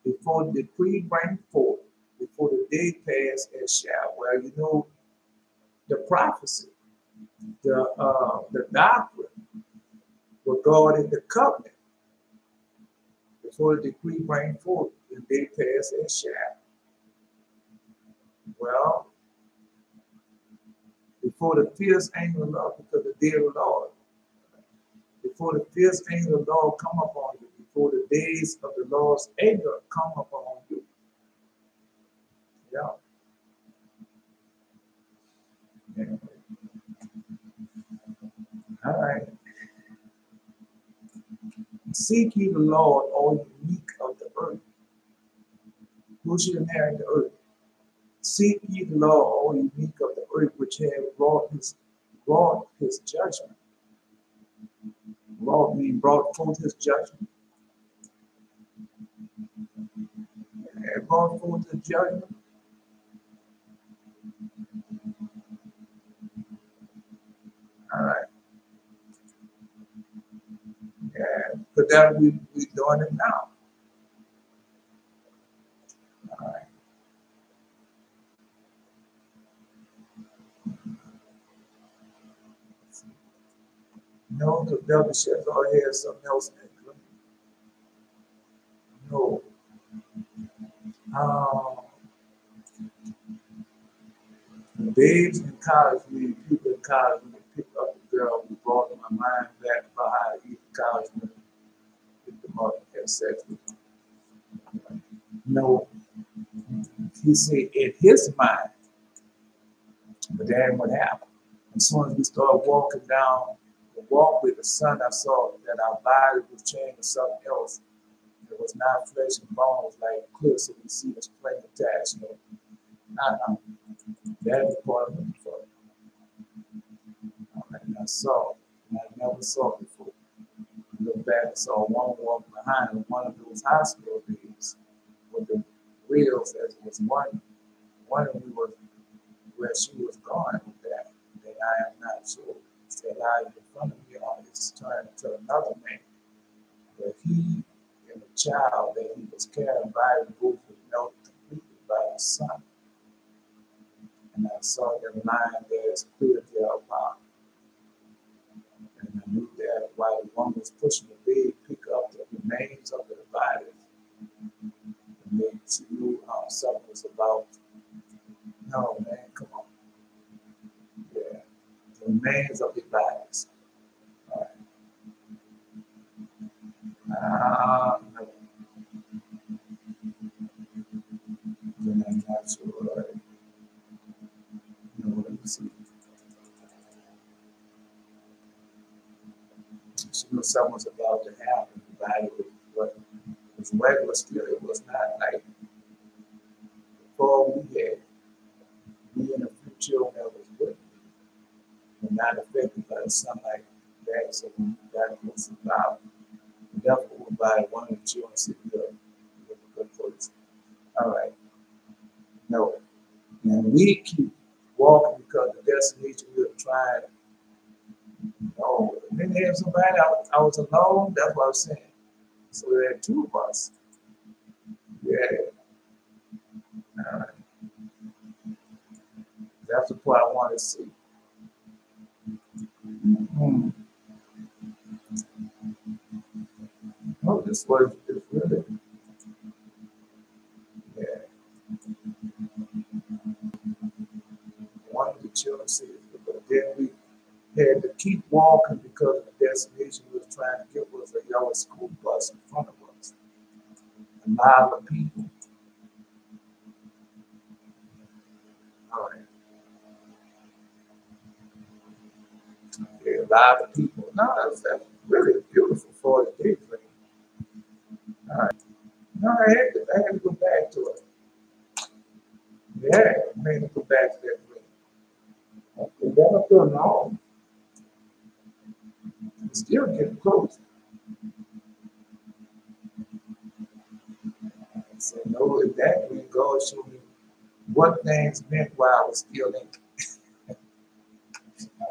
Before the decree bring forth, before the day pass as shall. Well, you know, the prophecy, the doctrine regarding the covenant, before the decree bring forth, the day pass as shall. Well, before the fierce anger of the Lord, because the day of the Lord, before the fierce anger of the Lord come upon you, before the days of the Lord's anger come upon you. Yeah. Anyway. All right. Seek ye the Lord, all you meek of the earth. Who shall inherit the earth? Seek ye the Lord, all you meek of the earth, which have brought his judgment. Lord mean brought forth his judgment. And brought forth his judgment. All right. Yeah, but that we doing it now. All right. No, the devil shall already have something else in it. No. The babes in college, people in college, when they pick up the girl, we brought my mind back about how even college women pick them up and have sex with them. No. He said in his mind, but that ain't what happened. As soon as we started walking down the walkway, the sun, I saw that our body was changed to something else. It was not flesh and bones like clear, so we see this plain attached. You know, that is part of it for. And I saw, and I never saw it before. I looked back and saw one walk behind one of those hospital beds with the wheels as was one of them was where she was going with that. And I am not sure. Said I in front of me on his turn to another man. But he and the child that he was carrying by the roof was melted completely by the sun. And I saw them lying there as clear to our power. And I knew that while the woman was pushing the bed, pick up the remains of their bodies. And then she knew something was about. No, man, come on. Yeah. The remains of their bodies. All right. No. Then I'm not sure. Right? No, let me see. She knew something was about to happen. The body was regular still. It was not like before we had me and a few children that was with me were not affected by something like that. So when that was about, therefore by one of the children said, good place. All right. No. And we keep walking because the destination we're trying. No, and then there's somebody, I was alone, that's what I was saying. So there are two of us. That's the part I want to see. Oh, this was really, yeah. One of the children said, but then we had to keep walking because the destination was trying to give us a yellow school bus in front of us. A lot of people. All right. Yeah, a lot of people. No, that's really beautiful for the daydream. All right. No, I had to go back to it. Yeah, I made to go back to that dream. Okay, that up there now. It's still getting close. So no, if that dream God showed me what things meant while I was still in it.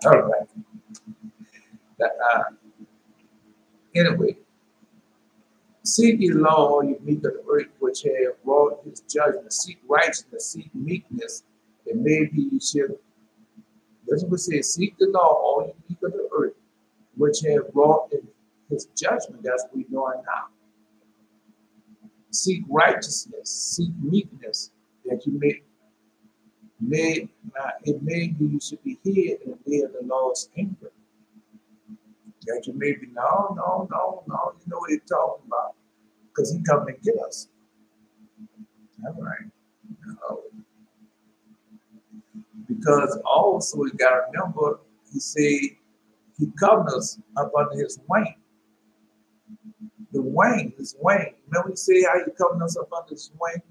All right. That, anyway, seek ye Lord, all you meek of the earth, which have wrought his judgment. Seek righteousness, seek meekness, that maybe you should. That's what it says. Seek the Lord, all you meek of the earth, which have wrought in his judgment. That's what we're doing now. Seek righteousness, seek meekness, that you it may be you should be hid in the day of the Lord's anger. That you may be, no, you know what he's talking about. Because he coming to get us. All right. No. Because also we got to remember, he said he covered us up under his wing. The wing, his wing. Remember he said how he covered us up under his wing?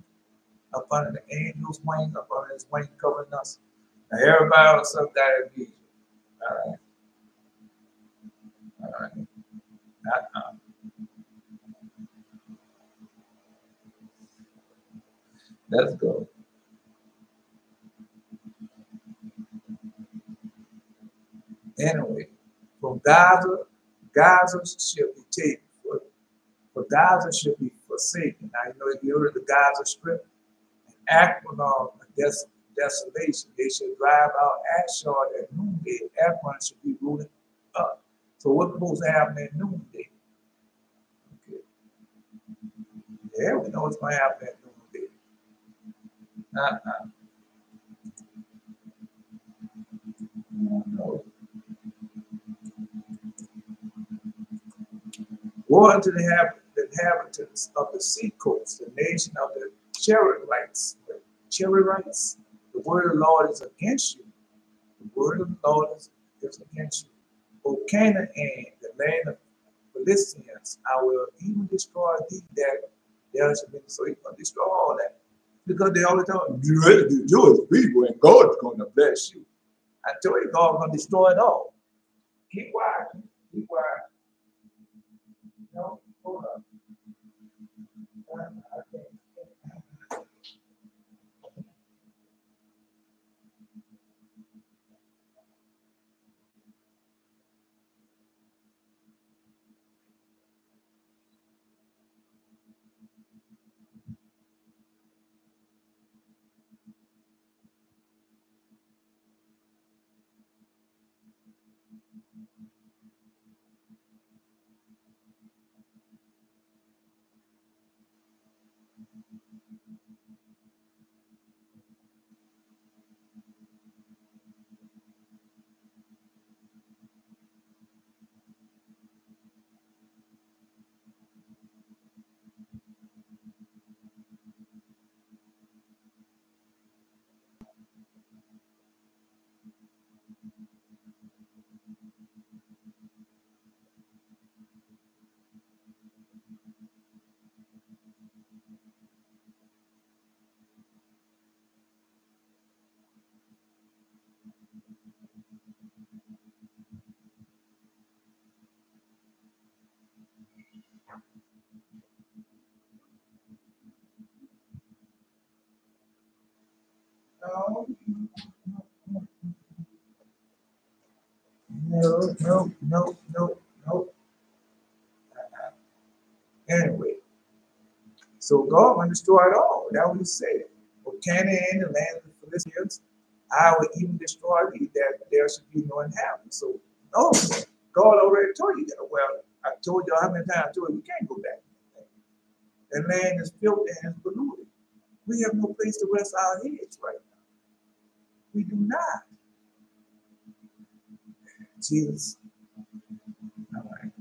Up under the angel's wing, up under his wing covering us. Now everybody else up got to be. All right. All right. Let's go. Anyway, from Gaza shall be taken. For Gaza shall be forsaken. Now, you know, if you heard the Gaza Strip, Akron desolation, they shall drive out Ashar at noonday. Akron should be rooted up. So what's supposed to happen at noonday? Okay. Yeah, we know what's going to happen at noonday. No. Woe unto the inhabitants of the seacoast, the nation of the Cherethites. Cherethites, the word of the Lord is against you. The word of the Lord is against you. O Canaan, the land of Philistines, I will even destroy thee that there has been. So he's going to destroy all that. Because they always tell me, you ready to do it, people, and God's going to bless you. I told you, God's going to destroy it all. Keep quiet. Keep quiet. No, hold up. No. Anyway, so God will destroy it all. That what he said. O Canaan, the land of the Philistines, I will even destroy thee, that there should be no inhabitant. So, no, God already told you that. Well, I told you how many times I told you, we can't go back. That land is filthy and it's polluted. We have no place to rest our heads right now. We do not. Jesus. All right.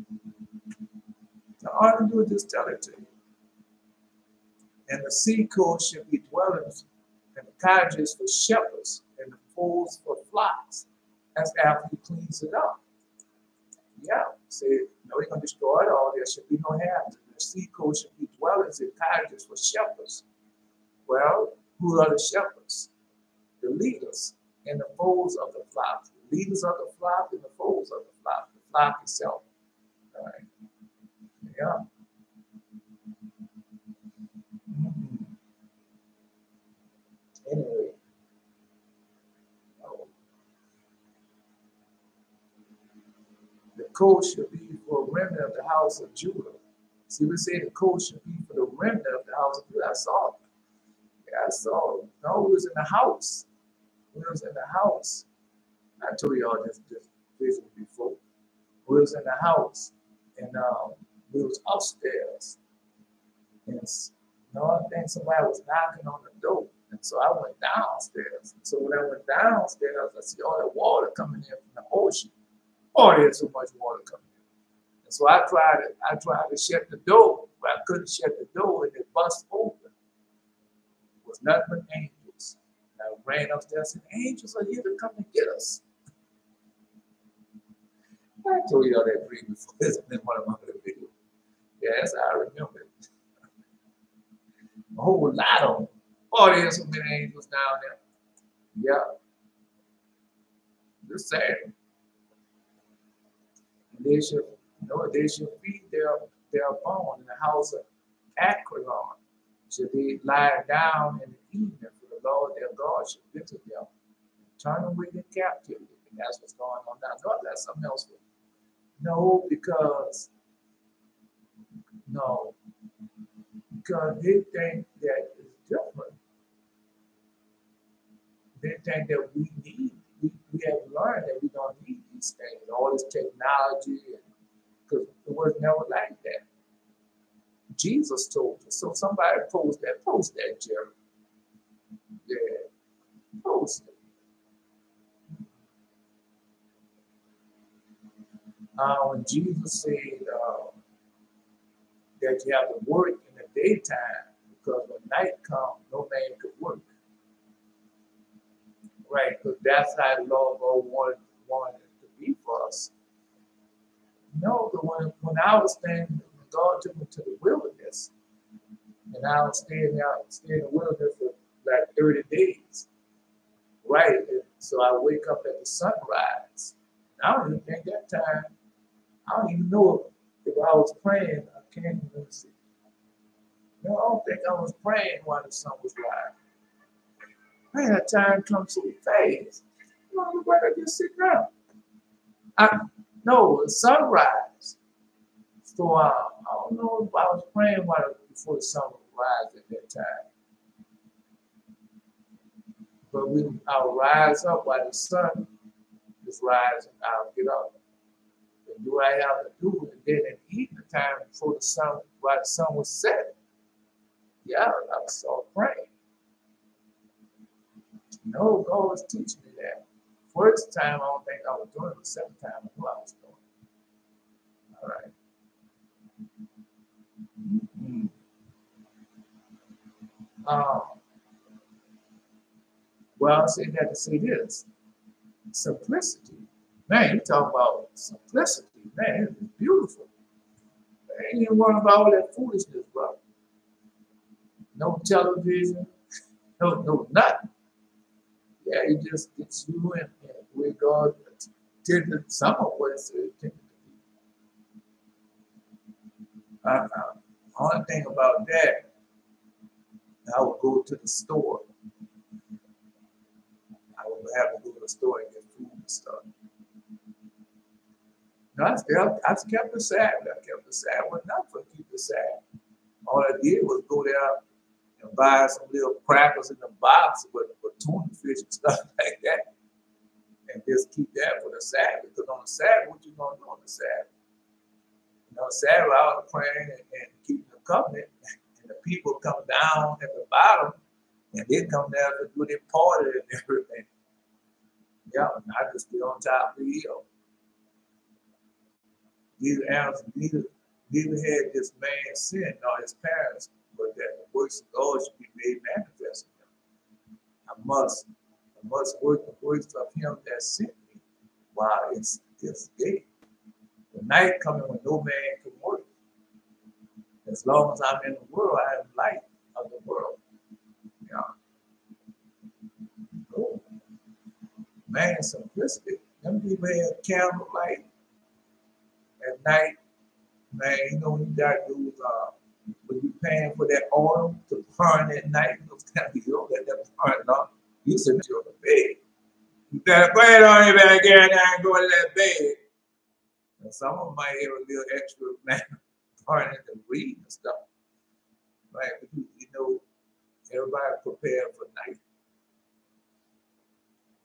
So all I do is just tell it to you. And the sea coast should be dwellings, and the cottages for shepherds, and the folds for flocks. That's after he cleans it up. Yeah, say, no, he's going to destroy it all. There should be no habit. The sea coast should be dwellings and cottages for shepherds. Well, who are the shepherds? The leaders and the folds of the flock. The leaders of the flock and the folds of the flock. The flock itself. All right. Yeah. Anyway. The coast should be for a remnant of the house of Judah. See, we say the coast should be for the remnant of the house of Judah. I saw it. Yeah, I saw it. No, we was in the house. We was in the house. I told you all this vision before. We was in the house, and we was upstairs. And I think somebody was knocking on the door. And so I went downstairs. And so when I went downstairs, I see all that water coming in from the ocean. Oh, there's so much water coming in. And so I tried to shut the door, but I couldn't shut the door, and it bust open. It was nothing but angels. And I ran upstairs and said, angels are here to come and get us. I told you all that dream before. This is in one of my other videos. Yes, I remember it. A whole lot of them. Oh, there's so many angels down there. Yeah. Just saying. And they should feed their bone in the house of Akron. Should they lie down in the evening, for the Lord their God should visit them and turn away their captivity. And that's what's going on now. God, that's something else. No, because they think that it's different. They think that we have learned that we don't need these things, all this technology, because it was never like that. Jesus told us. So somebody post that, Jerry. Yeah, post it. When Jesus said that you have to work in the daytime, because when night comes, no man could work. Right, because that's how the Lord wanted it to be for us. No, but when I was standing, God took me to the wilderness, and I was staying in the wilderness for like 30 days. Right, and so I wake up at the sunrise. And I don't even think that time, I don't even know if I was praying. I can't even see. No, I don't think I was praying while the sun was rising. Man, that time comes so fast. Look where I just sit down. No, it's sunrise. So I don't know if I was praying before the sun would rise at that time. But I'll rise up while the sun is rising. I'll get up. And do I have to do it? And then in the evening time while the sun was setting, yeah, I was all praying. No, God was teaching me that. First time, I don't think I was doing it. The second time, I knew I was doing it. All right. Well, I say that to say this. Simplicity. Man, you talk about simplicity. Man, it's beautiful. I ain't even worrying about all that foolishness, bro. No television, no nothing. Yeah, it's you and where God intended some of what it's intended to be. Only thing about that, I would go to the store. I would have to go to the store and get food and stuff. No, I kept it sad. Well, not for keep it sad. All I did was go there and buy some little crackers in the box with tuna fish and stuff like that. And just keep that for the Sabbath. Because on the Sabbath, what you going to do on the Sabbath? You know, Sabbath, I was praying and keeping the covenant. And the people come down at the bottom, and they come down to do their party and everything. Yeah, and I just get on top of the hill. These animals, neither had this man sin nor his parents, but that the works of God should be made manifest in him. I must work the works of him that sent me while it's day. The night coming when no man can work. As long as I'm in the world, I am light of the world. Yeah. Oh. Man, simplicity. Them people had candlelight at night. Man, you know when you got those, when you paying for that oil to burn at night, those kind of people that burn up. You sit on the bed. You better go ahead on your back here and go to that bed. And some of them might have a little extra man burning and reading and stuff. Right? But you know, everybody prepared for night.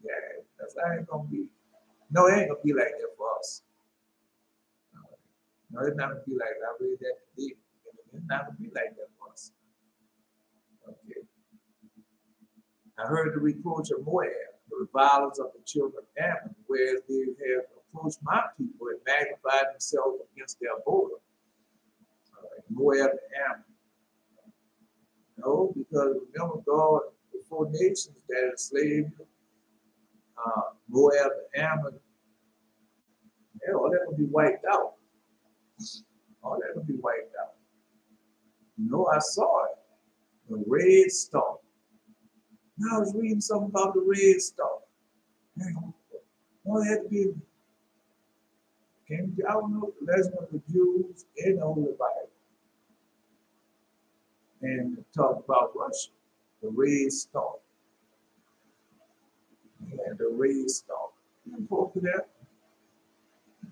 Yeah, that's how it's gonna be. No, it ain't gonna be like that for us. No, it's not gonna be like that. I read that today. It's not gonna be like that for us. Okay. I heard the reproach of Moab, the revilers of the children of Ammon, whereas they have approached my people and magnified themselves against their border. Moab and Ammon. No, because remember God, the 4 nations that enslaved you, Moab and Ammon, all that will be wiped out. All that will be wiped out. You know, I saw it. The red star. Now I was reading something about the red star. All it had to be. I don't know the legend of the Jews in the Holy Bible. And talk about Russia, the red star. Yeah, the red star. You can poke that.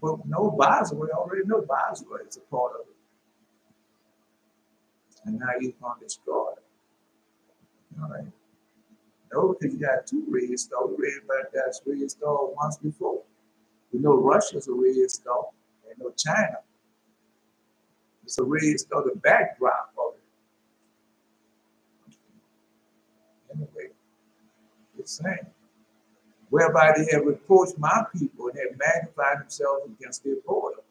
But no Basra, we already know Basra is a part of it. And now you're going to destroy it. All right. No, because you got 2 red stars. We read about that red star once before. We know Russia's a red star. And know China. It's a red star, the backdrop of it. Anyway, it's saying, whereby they have reproached my people and have magnified themselves against their border.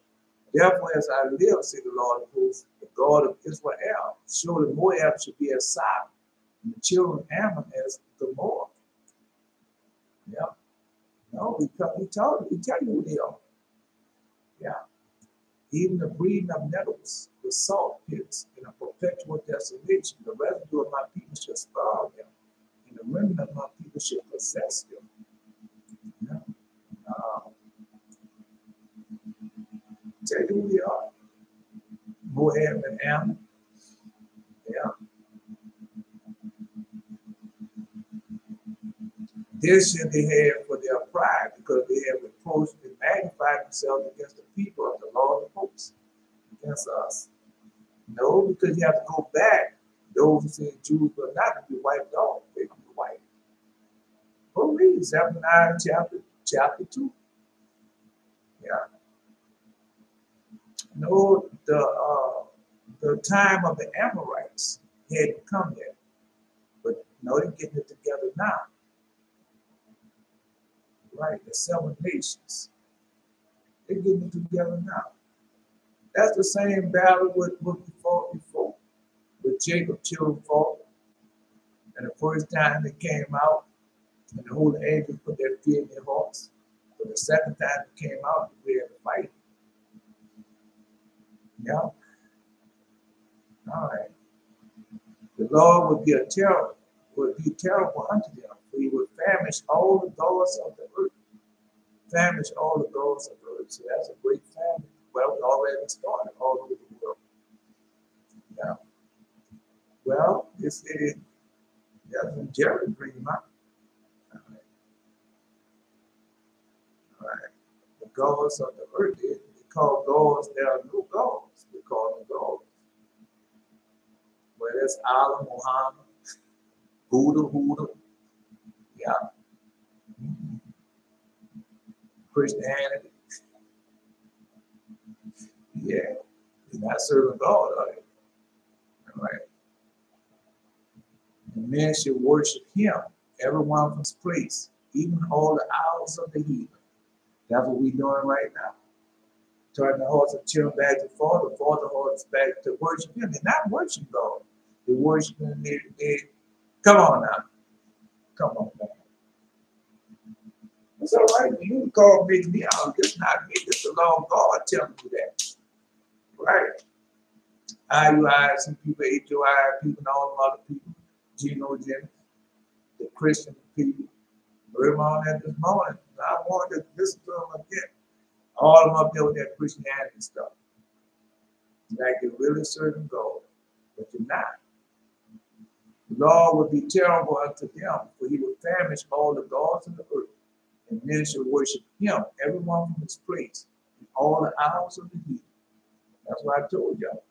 Therefore, as I live, say the Lord of hosts, the God of Israel, surely Moab should be as Sodom, and the children of Ammon as Gomorrah. Yeah. No, he tell you who they are. Yeah. Even the breeding of nettles, the salt pits, in a perpetual desolation, the residue of my people shall spoil them, and the remnant of my people shall possess them. Yeah. Tell you who they are. Moab and Ammon. Yeah. This shall they have for their pride, because they have reproached and magnified themselves against the people of the Lord of hosts, against us. No, because you have to go back. Those who say Jews will not be wiped off. They're going to be wiped. Go read Zephaniah chapter 2. Yeah. No, the time of the Amorites hadn't come yet. But no, they're getting it together now. Right, the 7 nations. They're getting it together now. That's the same battle with what we fought before. With Jacob, children fought. And the first time they came out, and the holy angels put their fear in their hearts. But the second time they came out, we had to fight. Yeah. All right. The Lord would be terrible unto them, for he would famish all the gods of the earth. Famish all the gods of the earth. So that's a great famine. Well, we already started all over the world. Yeah. Well, this is that's when Jared bring him out. All right. All right. The gods of the earth, they call gods, there are no gods. They call them gods. Well, that's Allah, Muhammad, Buddha, Christianity. Yeah, you're not serving God, are you? All right. And men should worship him, everyone from his place, even all the hours of the heathen. That's what we're doing right now. Turning the hearts of children back to Father the hearts back to worship him. They're not worshiping God. They're worshiping come on now. Come on now. It's all right. You can call me out. This not me. This is the Lord God telling you that. Right. IUI, some people, HOI, people, and all them other people, Geno Jennings, the Christian people. We're on that this morning. I wanted to listen to them again. All of them up there with that Christianity stuff. Like you're really serving God, but you're not. The Lord would be terrible unto them, for he would famish all the gods of the earth, and men shall worship him, everyone from his place, in all the hours of the heat. That's what I told y'all.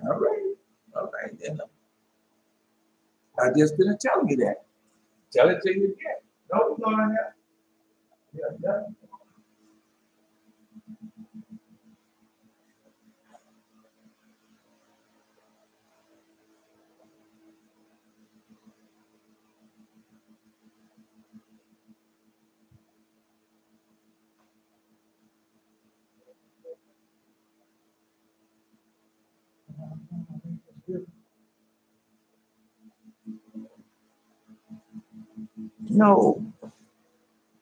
All right, then. I just didn't tell you that. Tell it to you again. No, we're going there. Yeah. No.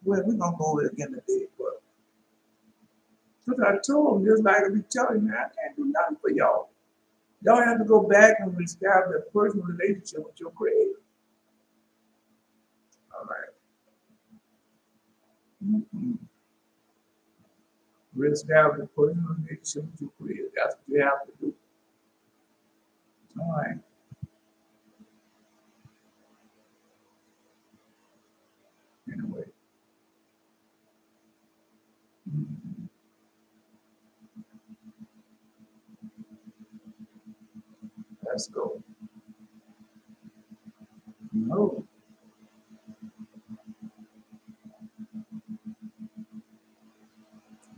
Well, we're going to go over it again today, but because I told them, just like I be telling you, I can't do nothing for y'all. Y'all have to go back and establish a personal relationship with your Creator. All right. Reestablish a personal relationship with your Creator. That's what you have to do. All right. Anyway. Let's go. No.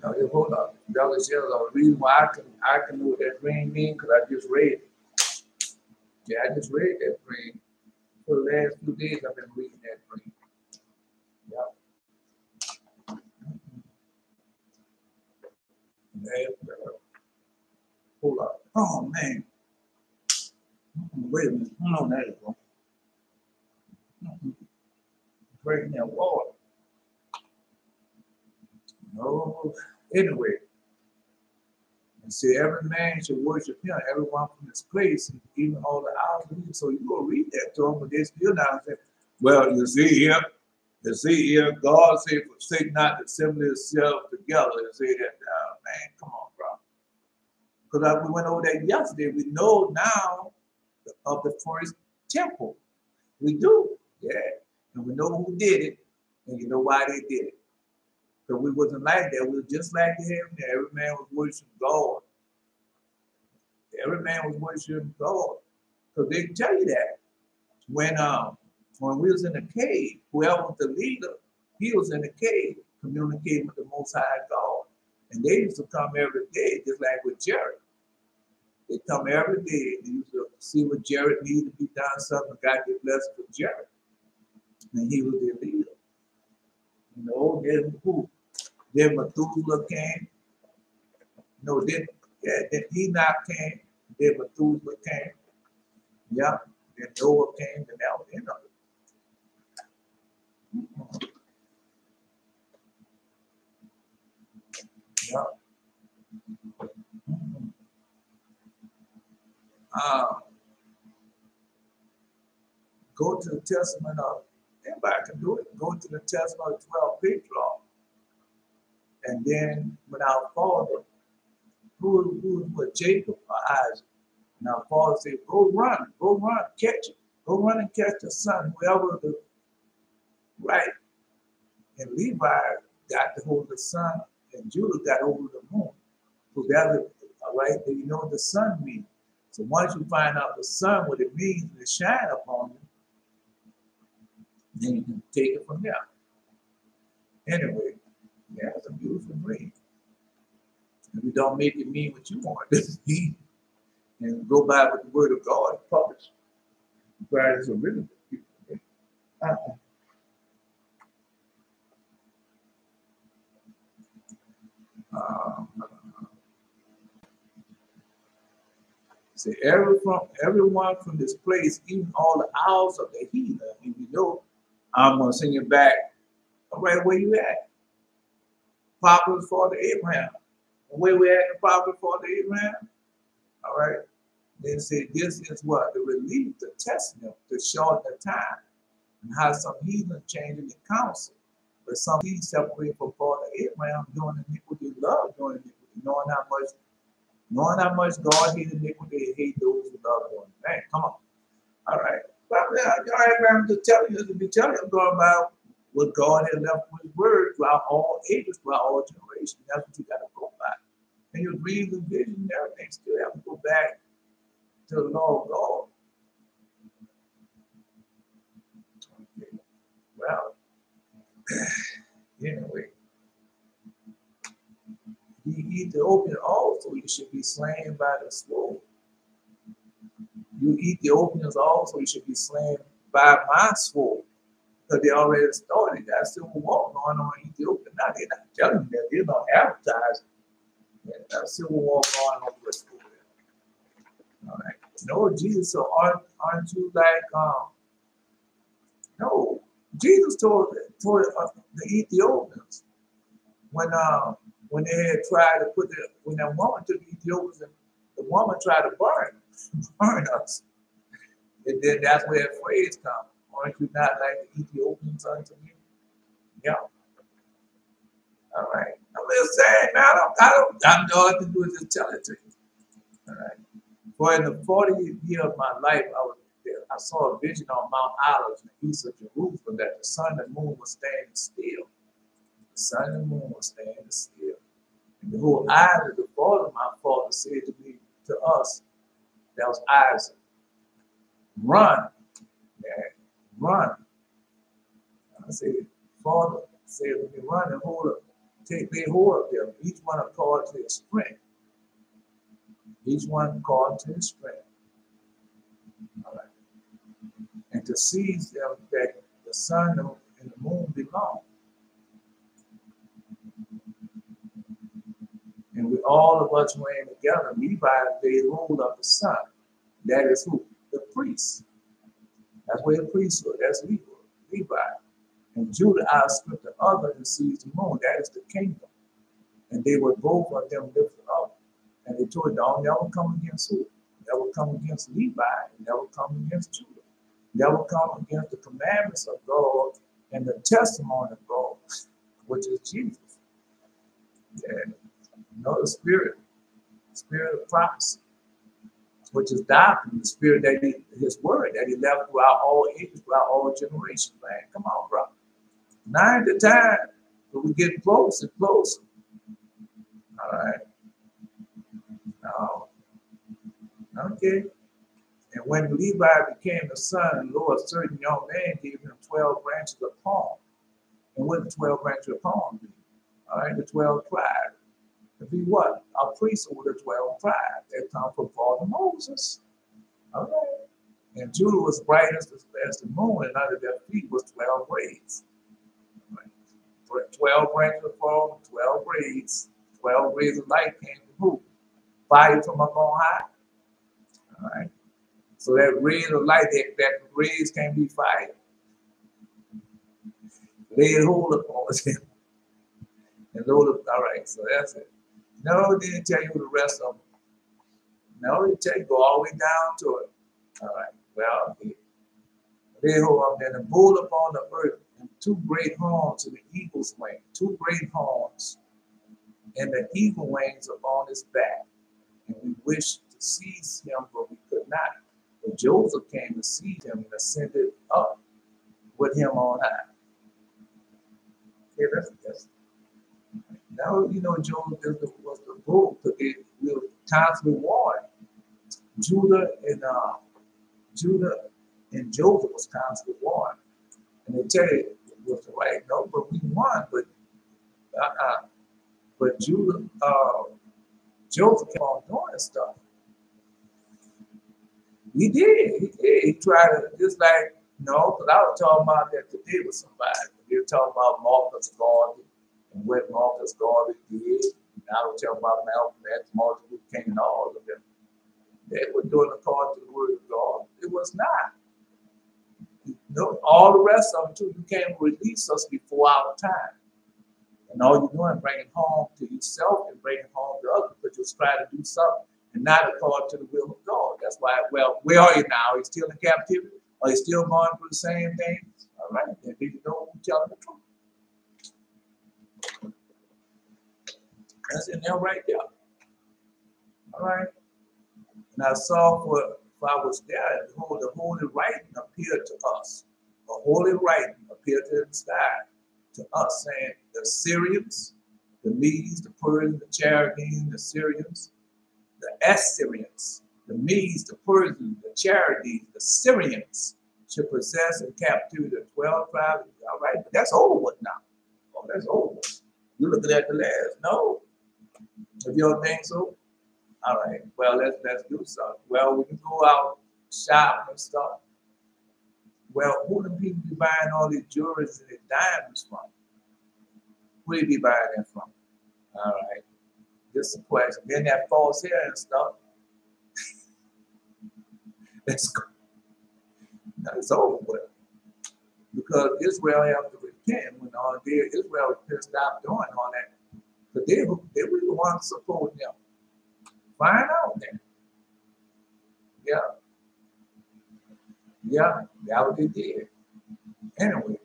Now, just hold up. Dallas says the reason why I can know what that dream means because I just read it. Yeah, I just read that dream. For the last few days, I've been reading that dream. Yep. Hold up. Oh, man. Wait a minute. Hold on, there you go. Breaking that water. No. Anyway. And see, every man should worship him, everyone from his place, even all the hours. So you go read that to them, but they still not saying, well, you see here, God said, forsake not to assemble yourselves together. And say that, man, come on, bro. Because we went over that yesterday. We know now of the first temple. We do, yeah. And we know who did it, and you know why they did it. Because we wasn't like that. We were just like him. Every man was worshiping God. Every man was worshiping God. Because they tell you that. When we was in the cave, whoever was the leader, he was in the cave communicating with the Most High God. And they used to come every day, just like with Jared. They come every day. They used to see what Jared needed to be done, something got their blessing for Jared. And he was their leader. You know, then who? Then Methuselah came. No, then Enoch came. Then Methuselah came. Yeah. Then Noah came, and that was the end of it. Yeah. Go to the Testament of, anybody can do it. Go to the Testament of 12 patriarchs. And then when our father, who was Jacob or Isaac, and our father said, go run, catch it. Go run and catch the son, whoever the right. And Levi got the hold of the sun, and Judah got hold of the moon. So that's all right. Then you know what the sun means. So once you find out the sun, what it means, and it shine upon you, And you can take it from there. Anyway, yeah, it's a beautiful dream. If you don't make it mean what you want it to mean, and go by with the word of God published, where it's a really beautiful dream. See, everyone from this place, even all the owls of the heathen, if you know, I'm going to sing it back. All right, where you at? Prophets for the Abraham. Where we at the prophet for the Abraham? All right. Then say this is what? The relief, the testament, to shorten the time. And how some heathen changing the counsel. But some heathen separate from Father Abraham, doing iniquity, love doing iniquity, knowing how much God hated iniquity and hate those who love doing it. Man, come on. All right. Well, I'm just telling you, I'm going about what God has left with his word throughout all ages, throughout all generations. That's what you got to go by. And your dreams and visions and everything still have to go back to the law of God. Okay. Well, anyway. You eat the opium also, you should be slain by the sword. You eat the opiums also, you should be slain by my sword. Because they already started that civil war going on in Ethiopia. Now they're not telling you that, they're not advertising. That civil war going on with school. All right. No, Jesus, so aren't you like, no. Jesus told the Ethiopians when they had tried to when that woman took the Ethiopians, and the woman tried to burn us. And then that's where that phrase comes. Aren't you not like the Ethiopians unto me? Yeah. All right. I'm just saying, man, I'm all I can do is just tell it to you. All right. For in the 40th year of my life, I saw a vision on Mount Olives in the east of Jerusalem that the sun and moon were standing still. The sun and moon were standing still. And the whole Isaac, the father of my father, said to us, that was Isaac, run, man, run. I said, Father said to me, run and hold up, lay hold of them, each one according to his strength. Each one according to his strength. All right. And to seize them that the sun and the moon belong. And we all of us ran together. Levi laid hold of the sun. That is who? The priest. That's where the priest was. That's Levi. And Judah outstripped the other and seized the moon. That is the kingdom. And they were both of them lifted up. And they told them, never come against who? Never come against Levi. Never come against Judah. Never come against the commandments of God and the testimony of God, which is Jesus. And you know, the spirit of prophecy, which is doctrine, the spirit that his word that he left throughout all ages, throughout all generations, man. Come on, bro. Now at the time, but we get closer and closer. All right. Okay. And when Levi became the son-in-law, a certain young man gave him 12 branches of palm. And what the 12 branches of palm be? All right, the 12 tribes. To be what? A priest over the 12 tribes. That come from Father Moses. All right. And Judah was bright as the moon, and under their feet was 12 rays. Right. 12 branches of palm, 12 rays. 12 rays of light came from who? Fire from up on high. All right. So that rays of light, that rays can be fired. Lay hold upon him. And load up. All right, so that's it. No, it didn't tell you the rest of them. No, it tell you go all the way down to it. All right, well, lay hold of them and bull upon the earth, and 2 great horns in the eagle's wing. 2 great horns, and the eagle wings upon his back. And we wished to seize him, but we could not. But Joseph came to seize him and ascended up with him on high. Okay, that's now, you know, Joseph was the bull, because we were constantly warring. Judah and Joseph was constantly warring. And they tell you it was the right, no, but we won, but but Judah, Joseph kept on doing stuff. He did. He tried to, just like, no, because I was talking about that today with somebody. They were talking about Marcus Garvey and what Marcus Garvey did. And I was talking about Malcolm X, Martin Luther King, and all of them. They were doing according to the word of God. It was not. You know, all the rest of them, too, you can't release us before our time. And all you're doing is bringing home to yourself and bringing home to others, but you're trying to do something and not according to the will of God. That's why, well, where are you now? Are you still in captivity? Are you still going through the same things? All right, then you know who's telling the truth. That's in there right there. All right. And I saw what if I was there, and behold, the holy writing appeared to us. A holy writing appeared to the sky, to us, saying, the Syrians, the Medes, the Persians, the Chaldeans, the Syrians, the Assyrians, the Medes, the Persians, the Chaldeans, the Syrians should possess in captivity the 12 tribes. All right, but that's over with now. Oh, that's over. You looking at the last? No. If you don't think so, all right. Well, let's do something. Well, we can go out shopping and stuff. Well, who do people be buying all these jewelries and these diamonds from? Who they be buying them from? All right. This is a question. Then that false hair and stuff. That's over with. Because Israel have to repent when all there. Israel stop doing all that. But they were the ones supporting them. Find out then. Yeah. Yeah, that's what they did. Anyway.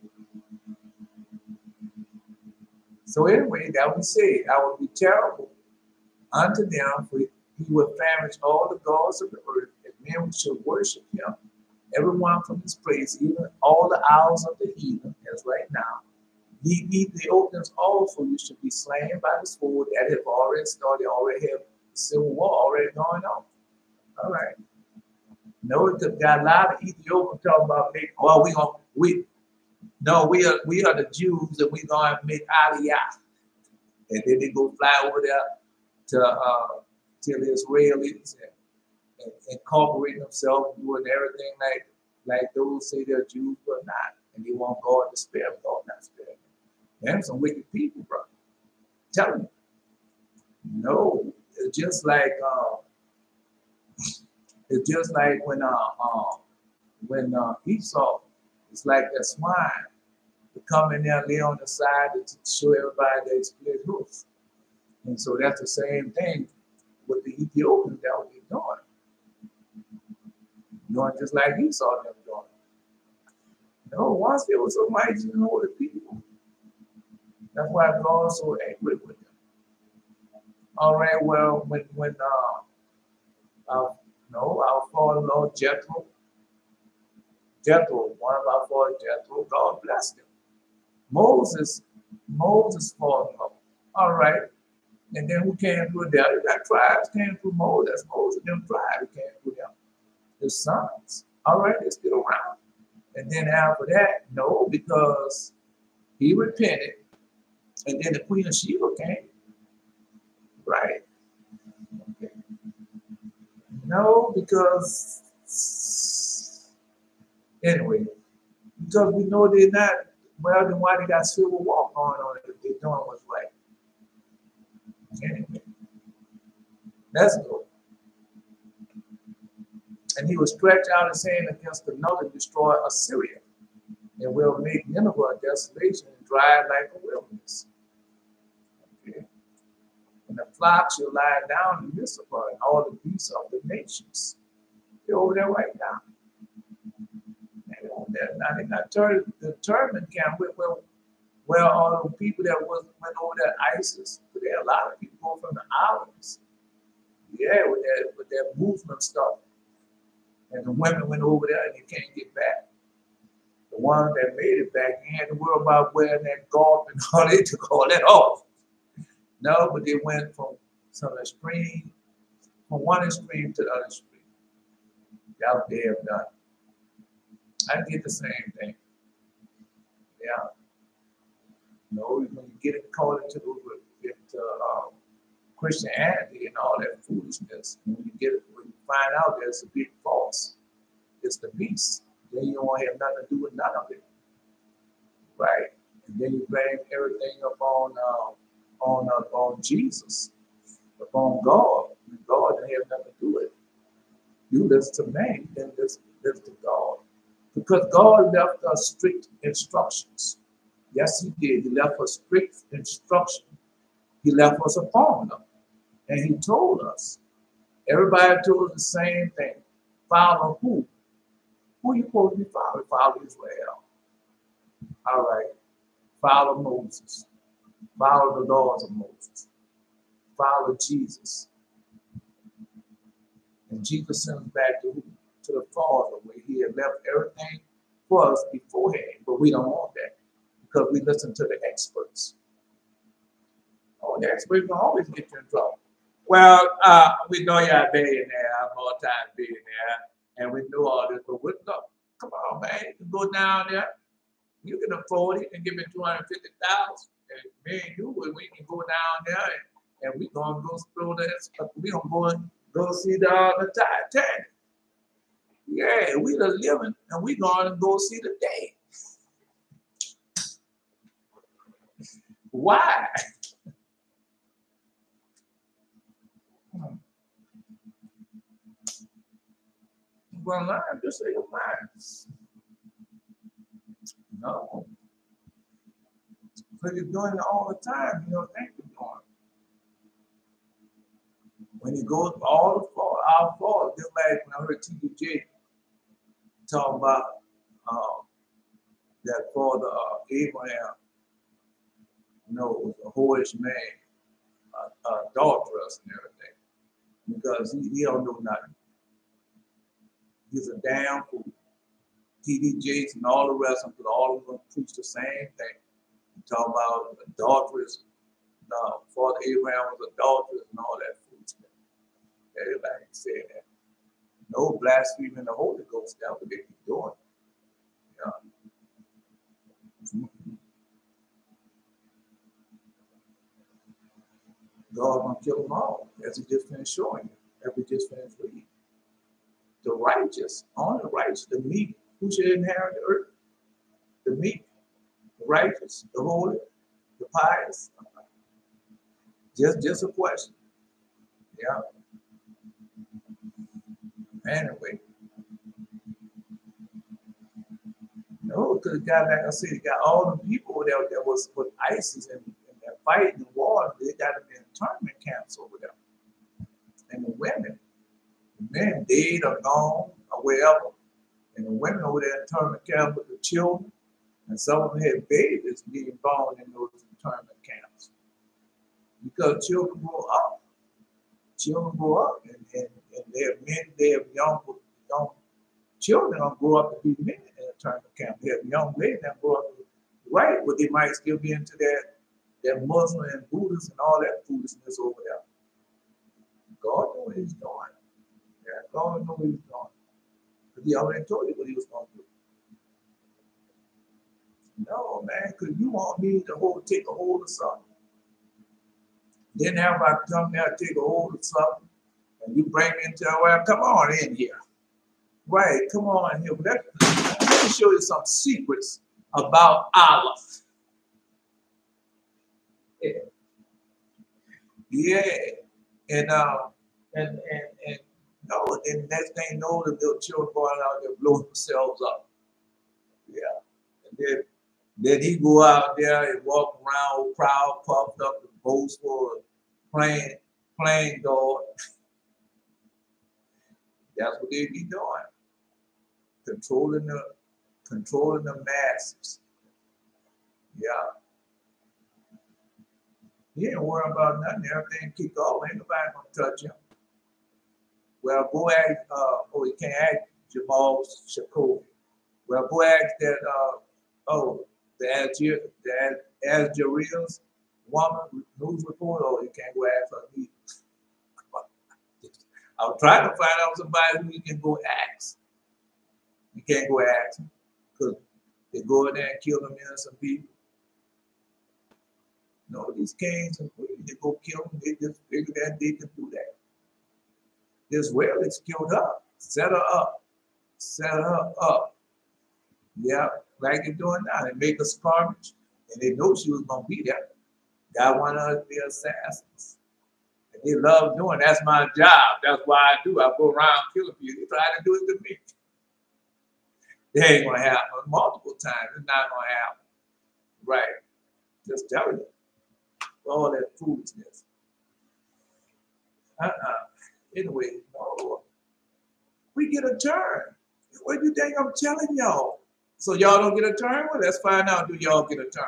So anyway, that we said, I would be terrible unto them, for he would famish all the gods of the earth, and men should worship him, everyone from his place, even all the isles of the heathen, as right now. Ye eat the openings also, you should be slain by the sword. That have already started, already have the civil war already going on. All right. Notice that got a lot of Ethiopians talking about making, well, we are the Jews and we're gonna make Aliyah. And then they go fly over there to the Israelis and incorporate themselves doing everything like those say they're Jews but not. And they want God to spare them, God not spare them. Them some wicked people, bro. Tell me. No, it's just like when Esau, it's like that swine to come in there and lay on the side to show everybody they split hoofs. And so that's the same thing with the Ethiopians that what they're doing. Doing just like Esau them doing. No, once there was so mighty and holy people. That's why God's so angry with them. All right, well, when our father-in-law Jethro, one of our fathers, Jethro, God blessed him. Moses father-in-law. All right. And then who came through there? That tribes came through Moses. Moses them tribes came through them. His sons. All right, they're still around. And then after that, no, because he repented. And then the Queen of Sheba came. Right. Okay. No, because anyway, because we know they're not, well, then why they got civil war going on if they're doing what's right? Anyway, let's go. And he will stretch out his hand against another and destroy Assyria, and will make Nineveh a desolation and dry like a wilderness. Okay. And the flock shall lie down in Mizpah, and all the beasts of the nations. They're over there right now. They're over there. Now they're not determined camp where all the people that went over there, ISIS. But there are a lot of people go from the islands. Yeah, with that movement stuff. And the women went over there and you can't get back. The ones that made it back, you had to worry about wearing that garb and all they took all that off. No, but they went from some extreme, from one extreme to the other extreme. That's what they have done. I did the same thing. Yeah. No, when you get it caught into Christianity and all that foolishness, when you find out there's a big false, it's the beast. Then you don't have nothing to do with none of it, right? And then you blame everything on Jesus, upon God. And God didn't have nothing to do with it. You listen to man, then listen to God, because God left us strict instructions. Yes, He did. He left us strict instruction. He left us a formula, and He told us. Everybody told us the same thing. Follow who? Who you supposed to be following? Follow Israel. All right. Follow Moses. Follow the laws of Moses. Follow Jesus. And Jesus sent us back to who? To the Father, where He had left everything for us beforehand. But we don't want that because we listen to the experts. Oh, the experts will always get you in trouble. Well, we know you're a billionaire, a multi-billionaire, and we know all this, but look, come on, man, you can go down there, you can afford it, and give me $250,000, and me and you, we can go down there, and we're going to go through this, we're going to go see the Titanic. Yeah, we the living, and we're going to go see the dead. Why? Well, learn to say your mind. No. Because you're doing it all the time. You don't think you're doing it. When you go all the fault, our fault, just like when I heard TDJ talk about that father Abraham, was a whorish man, adulterous and everything, because he don't know nothing. He's a damn fool. TD Jakes and all the rest of them, all of them preach the same thing. Talk about adulterers. No, Father Abraham was adulterous and all that foolishness. Everybody said that. No blaspheming the Holy Ghost, that's what they be doing. God gonna kill them all, as He just finished showing you, as we just finished reading. The righteous, only the righteous, the meek, who should inherit the earth? The meek, the righteous, the holy, the pious. Just a question. Yeah. Anyway. No, because God, like I said, he got all the people that was with ISIS and that fighting and war, they got them in internment camps over there. And the women, the men dead or gone or wherever. And the women over there in internment camps with the children. And some of them had babies being born in those internment camps. Because children grow up. Children grow up and they have men, they have young children don't grow up to be men in a internment camp. They have young ladies that grow up right, but they might still be into that Muslim and Buddhist and all that foolishness over there. God knows what He's doing. Yeah, God knows what He's doing. Because He already told you what He was going to do. No, man, because you want me to take a hold of something. Then have I come there and take a hold of something, and you bring me into, well, come on in here. Right, come on here. Let me show you some secrets about Allah. Yeah. And no, then next thing you know, the little children going out there blowing themselves up. Yeah. And then he go out there and walk around proud, puffed up, and boastful, playing God. That's what they be doing. Controlling the masses. Yeah. He ain't worrying about nothing. Everything kick off. Ain't nobody gonna touch him. Well, go ask, you can't ask Jamal Shakur. Well, go ask that, the Algerians woman news reporter, you can't go ask her either. I'm trying to find out somebody who you can go ask. You can't go ask him because They go in there and kill them innocent people. No, these kings and queens, they go kill them. They just figure that they can do that. This well is killed up, set her up, set her up. Yeah, like they're doing now. They make us garbage, and they know she was gonna be there. God wanted us to be assassins. And they love doing. That's my job. That's why I do. I go around killing people. They try to do it to me. They ain't gonna happen multiple times. It's not gonna happen. Right? Just tell you. All that foolishness. Anyway, no. We get a turn. What do you think I'm telling y'all? So y'all don't get a turn? Well, let's find out, do y'all get a turn?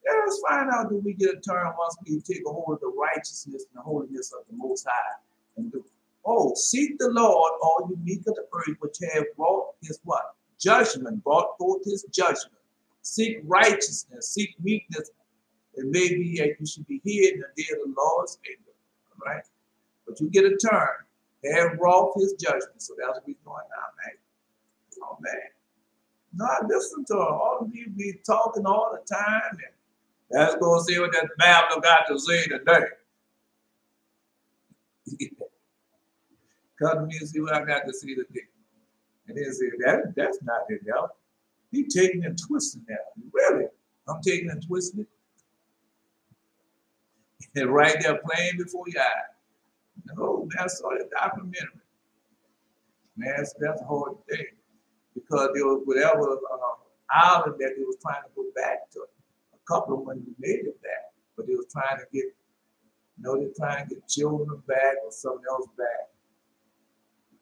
Yeah, let's find out, do we get a turn once we take a hold of the righteousness and the holiness of the Most High? And do, oh, seek the Lord, all you meek of the earth, which have brought his what? Judgment, brought forth his judgment. Seek righteousness, seek meekness. It may be that you should be here in the day of the Lord's anger, right? But you get a turn. Have wrought his judgment. So that's what we're doing now, man. Oh, man. No, I listen to her. All of you be talking all the time. And let's go see what that Bible got to say today. Come to me and see what I got to say today. And then say, that's not it, y'all. He taking and twisting that. Really? I'm taking and twisting it? And right there playing before your eyes. No, that's all the documentary. Man, that's a hard thing. Because there was whatever island that they was trying to go back to. A couple of them made it back. But they was trying to get, they're trying to get children back or something else back.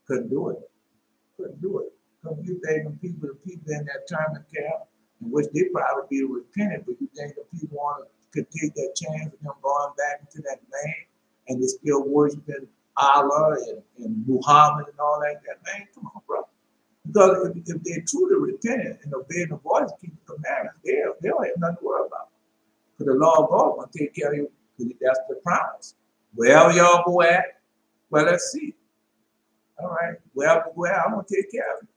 Couldn't do it. Couldn't do it. Because you think the people in that internment camp, in which they probably be repentant, but you think the people could take that chance of them going back into that land and they still worshiping Allah and Muhammad and all that, man, come on, bro. Because if they're truly repentant and obeying the voice, keep the commandments, they don't have nothing to worry about. Because the law of God will take care of you, because that's the promise. Wherever y'all go at, well, let's see. All right, wherever we go at, I'm going to take care of you.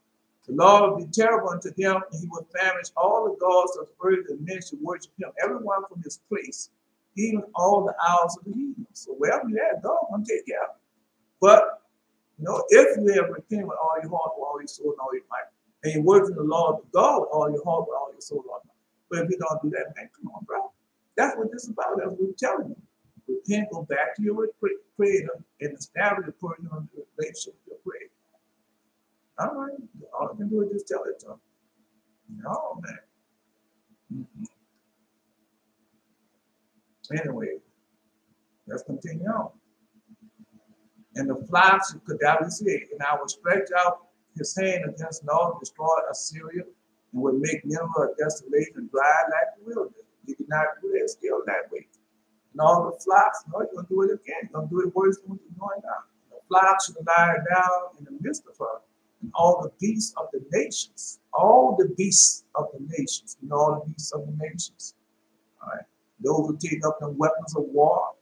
The Lord will be terrible unto them, and he will famish all the gods of the earth, and men should worship him, everyone from his place, even all the isles of the heathen. So wherever you at, God will take care of you. But if you have repented with all your heart, with all your soul, and all your might, and you work in the law of God with all your heart, with all your soul, and all your might. But if you don't do that, man, come on, bro. That's what this is about. That's what we're telling you. Repent, go back to your Creator, and establish a personal relationship with your Creator. All right. All I can do is just tell it to them. No, man. Anyway, let's continue on. And the flocks could that we say, and I will stretch out his hand against North, destroy Assyria, and would make Nineveh a desolation, dry like the wilderness. You did not do that, still that way. And all the flocks, you're going to do it again. You're going to do it worse than what you're doing now. The flocks should lie down in the midst of her, and all the beasts of the nations, all the beasts of the nations, all the beasts of the nations. All right. Those who take up the weapons of war,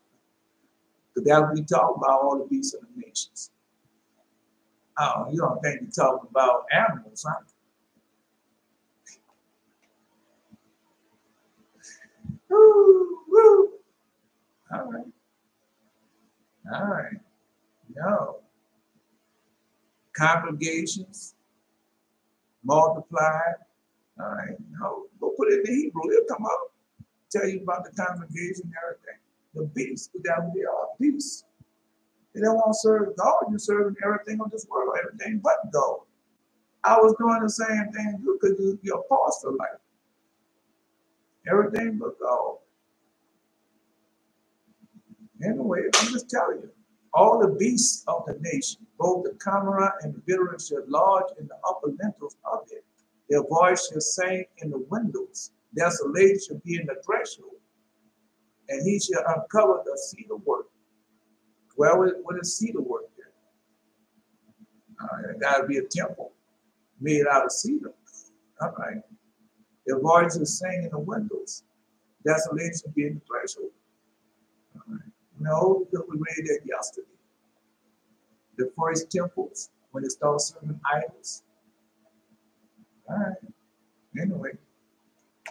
because that would be talking about all the beasts of the nations. You don't think you're talking about animals, huh? Woo, woo. All right. All right. No. Congregations, multiplied. All right. No. Go put it in the Hebrew. It'll come up. Tell you about the congregation and everything. The beasts, that they are beasts. They don't want to serve God. You're serving everything of this world, everything but God. I was doing the same thing because you're apostle like everything but God. Anyway, I'm just telling you, all the beasts of the nation, both the camera and the bitterness shall lodge in the upper lintels of it. Their voice shall sing in the windows. Desolation shall be in the threshold. And he shall uncover the cedar work. Well, what is cedar work there? It got to be a temple made out of cedar. All right. Their voices sing in the windows. Desolation be in the threshold. All right. No, because we read that yesterday. The first temples, when they start serving idols. All right. Anyway,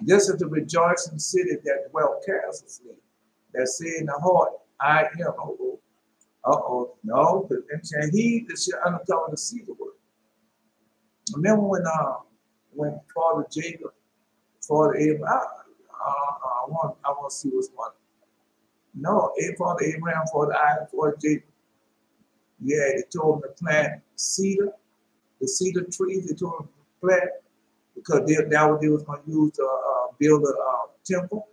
this is the rejoicing city that dwelt carelessly, that said in the heart, I am. No, and he that shall uncover the cedar wood. Remember when Father Jacob, Father Abraham, I want to see what's one. No, Father Abraham, Father Isaac, Father Jacob. Yeah, they told him to plant cedar, the cedar trees. They told him to plant because that what they was going to use to build a temple.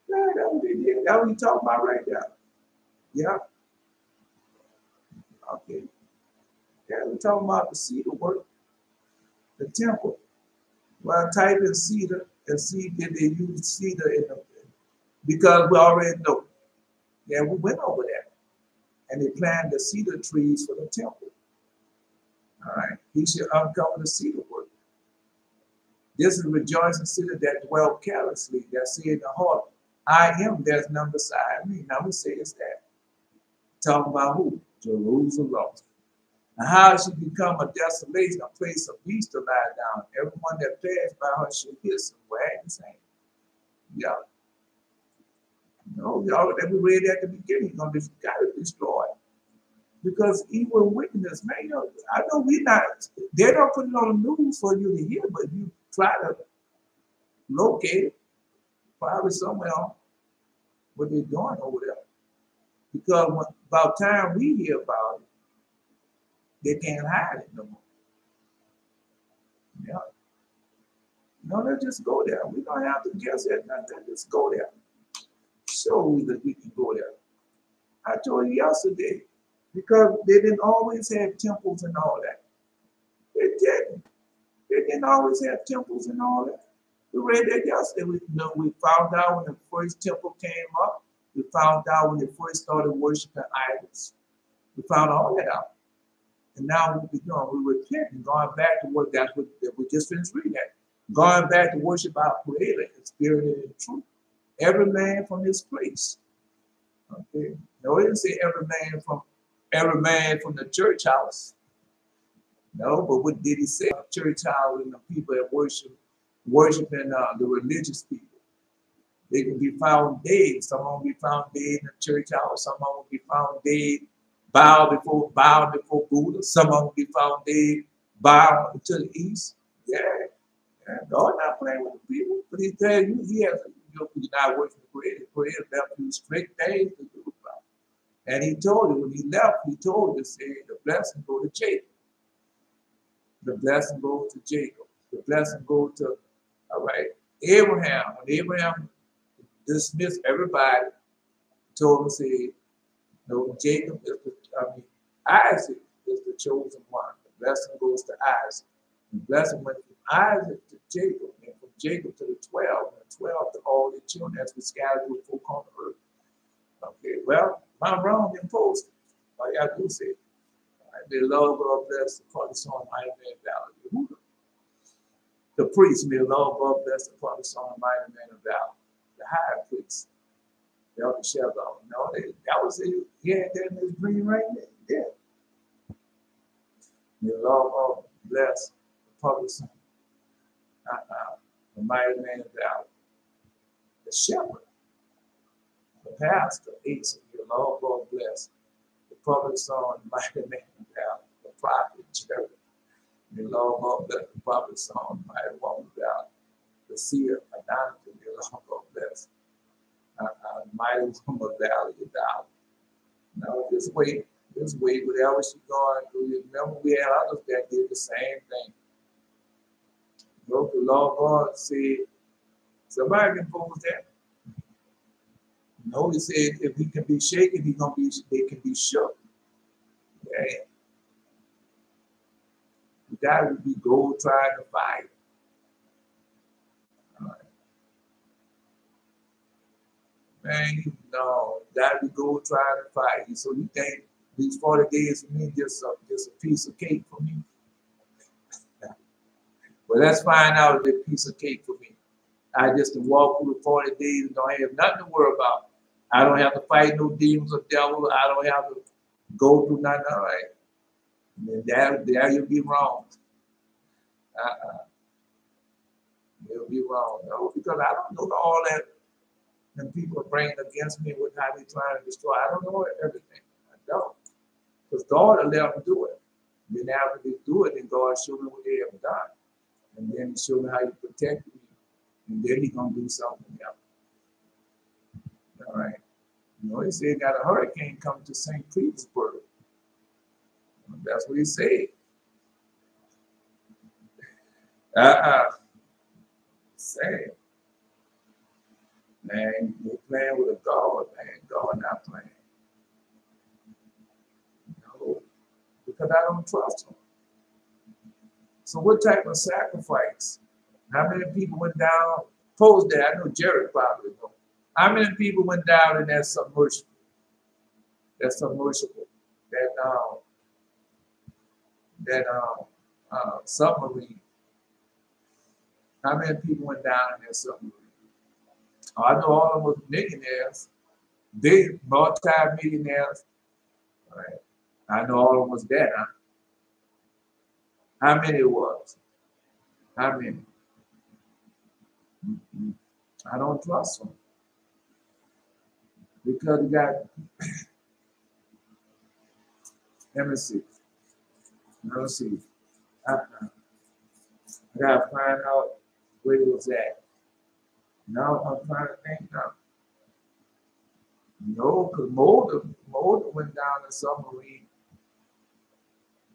Yeah, that's what they did. That's what he talking about right there. Yeah. Okay. Yeah, we're talking about the cedar work, the temple. Well, type in cedar and see did they use cedar in the, because we already know. Yeah, we went over that. And they planted the cedar trees for the temple. All right. He should uncover the cedar work. This is rejoicing city that dwell carelessly, that say in the heart, I am, there's none beside me. Now we say it's that. Talking about who? Jerusalem. And how it should become a desolation, a place of beasts to lie down. Everyone that passed by her should hiss and wag his hand. Yeah. No, y'all, that we read at the beginning, got to destroy it. Because evil and wickedness, man, you know, I know they're not putting it on the news for you to hear, but you try to locate it, probably somewhere on what they're doing over there. Because about time we hear about it, they can't hide it no more. Yeah. No, let's just go there. We don't have to guess at nothing. Just go there. Show me that we can go there. I told you yesterday, because they didn't always have temples and all that. They didn't. They didn't always have temples and all that. We read that yesterday. We found out when the first temple came up. We found out when they first started worshiping idols. We found all that out. And now what we're doing, we repent and going back to what that's what we just finished reading that. Going back to worship our Creator in spirit and in truth. Every man from his place. Okay. No, it didn't say every man from the church house. No, but what did he say? Church house and the people that worshiping the religious people. They can be found dead. Some of them be found dead in the church house. Some of them will be found dead, bowed before Buddha. Some of them will be found dead, bowed to the east. Yeah. God not playing with the people, but he tell you he has you're not working the Creator. The Creator left you strict things to do about it. And he told you when he left, he told you, say the blessing go to Jacob. The blessing goes to Jacob. The blessing goes to, all right, Abraham. When Abraham dismissed everybody, told him, say, no, Jacob is Isaac is the chosen one. The blessing goes to Isaac. The blessing went from Isaac to Jacob, and from Jacob to the 12, and the 12 to all the children as we scattered with folk on the earth. Okay, well, I'm wrong in posting. All you have to do is say, may the Lord God bless the Father, Son, Mighty Man, Valor. The priest, may the Lord God bless the Father, Son, Mighty Man, and Valor. The high priest, the Elder Shemhazai. No, that was it. He had that in his dream right there. Yeah. May the Lord God bless the Father, Son, the Mighty Man, and Valor. The shepherd, the pastor, Asa, may the Lord God bless the prophet, son, mighty man, and valor, the prophet, Jerry. May the Lord God bless the prophet, son, mighty woman, valor, the seer, anathema. May the Lord God bless mighty woman, valor, the valor. No, just wait, whatever she's going through. Remember, we had others that did the same thing. Look, the Lord God said, somebody can pose that. No, he said if he can be shaken, they can be shook. Yeah. You gotta be gold trying to fight. All right. Man, no, you gotta be gold trying to fight. So you think these 40 days for me just a piece of cake for me? Well, let's find out if it's a piece of cake for me. I just can walk through the 40 days and don't have nothing to worry about. I don't have to fight no demons or devils. I don't have to go through nothing. All right. And there you'll be wrong. It'll be wrong. No, because I don't know all that and people bring against me with how they trying to destroy. I don't know everything. I don't. Because God will let them do it. Then after they do it, then God show me what they have done. And then he show me how he protected me. And then he's going to do something else. All right. You know, he said got a hurricane coming to St. Petersburg. That's what he said. Say, man, you're playing with a God, man. God not playing. No, because I don't trust him. So what type of sacrifice? How many people went down? Post that. I know Jared probably know. How many people went down in that submersible? That submersible. That submarine. How many people went down in that submarine? Oh, I know all of them was millionaires, big multi-millionaires. All right. I know all of them was dead, huh? How many it was? How many? I don't trust them. Because you got, let me see. I gotta find out where it was at. Now I'm trying to think now. No, because Mulder went down the submarine.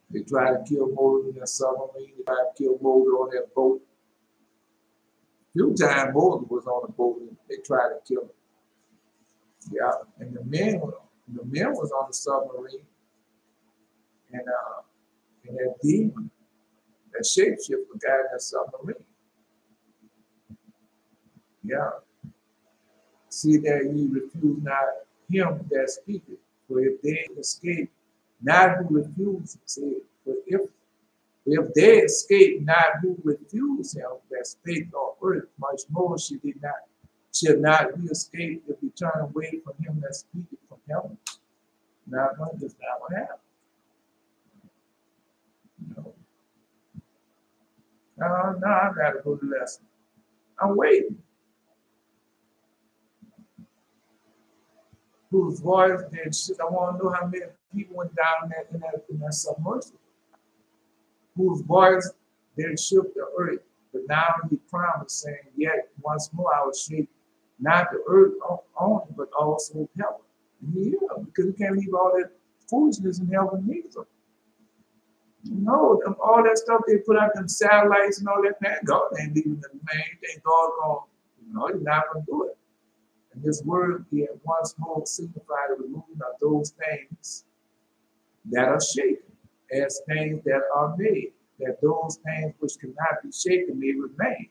They tried to kill Mulder in the submarine. They tried to kill Mulder on that boat. A few times Mulder was on the boat and they tried to kill him. Yeah, and the men was on the submarine, and that demon, that shapeshifter guy in that submarine. Yeah. See that ye refuse not him that speaketh. For if they escape not who refuse, see, for if they escape not who refuse him that spake on earth, much more shall not we escape if we turn away from him that speaketh from heaven. Now, that's not what happened. No. No, I gotta go to lesson. I'm waiting. Whose voice did shit. I want to know how many people went down in that submersible. Whose voice did shook the earth. But now he promised, saying, yet once more I will shake not the earth only, but also heaven. Yeah, because you can't leave all that foolishness in heaven neither. No, all that stuff they put out, them satellites and all that, man, God ain't leaving them, man. You think God going, he's not going to do it. And this word here once more signified the removing of those things that are shaken, as things that are made, that those things which cannot be shaken may remain.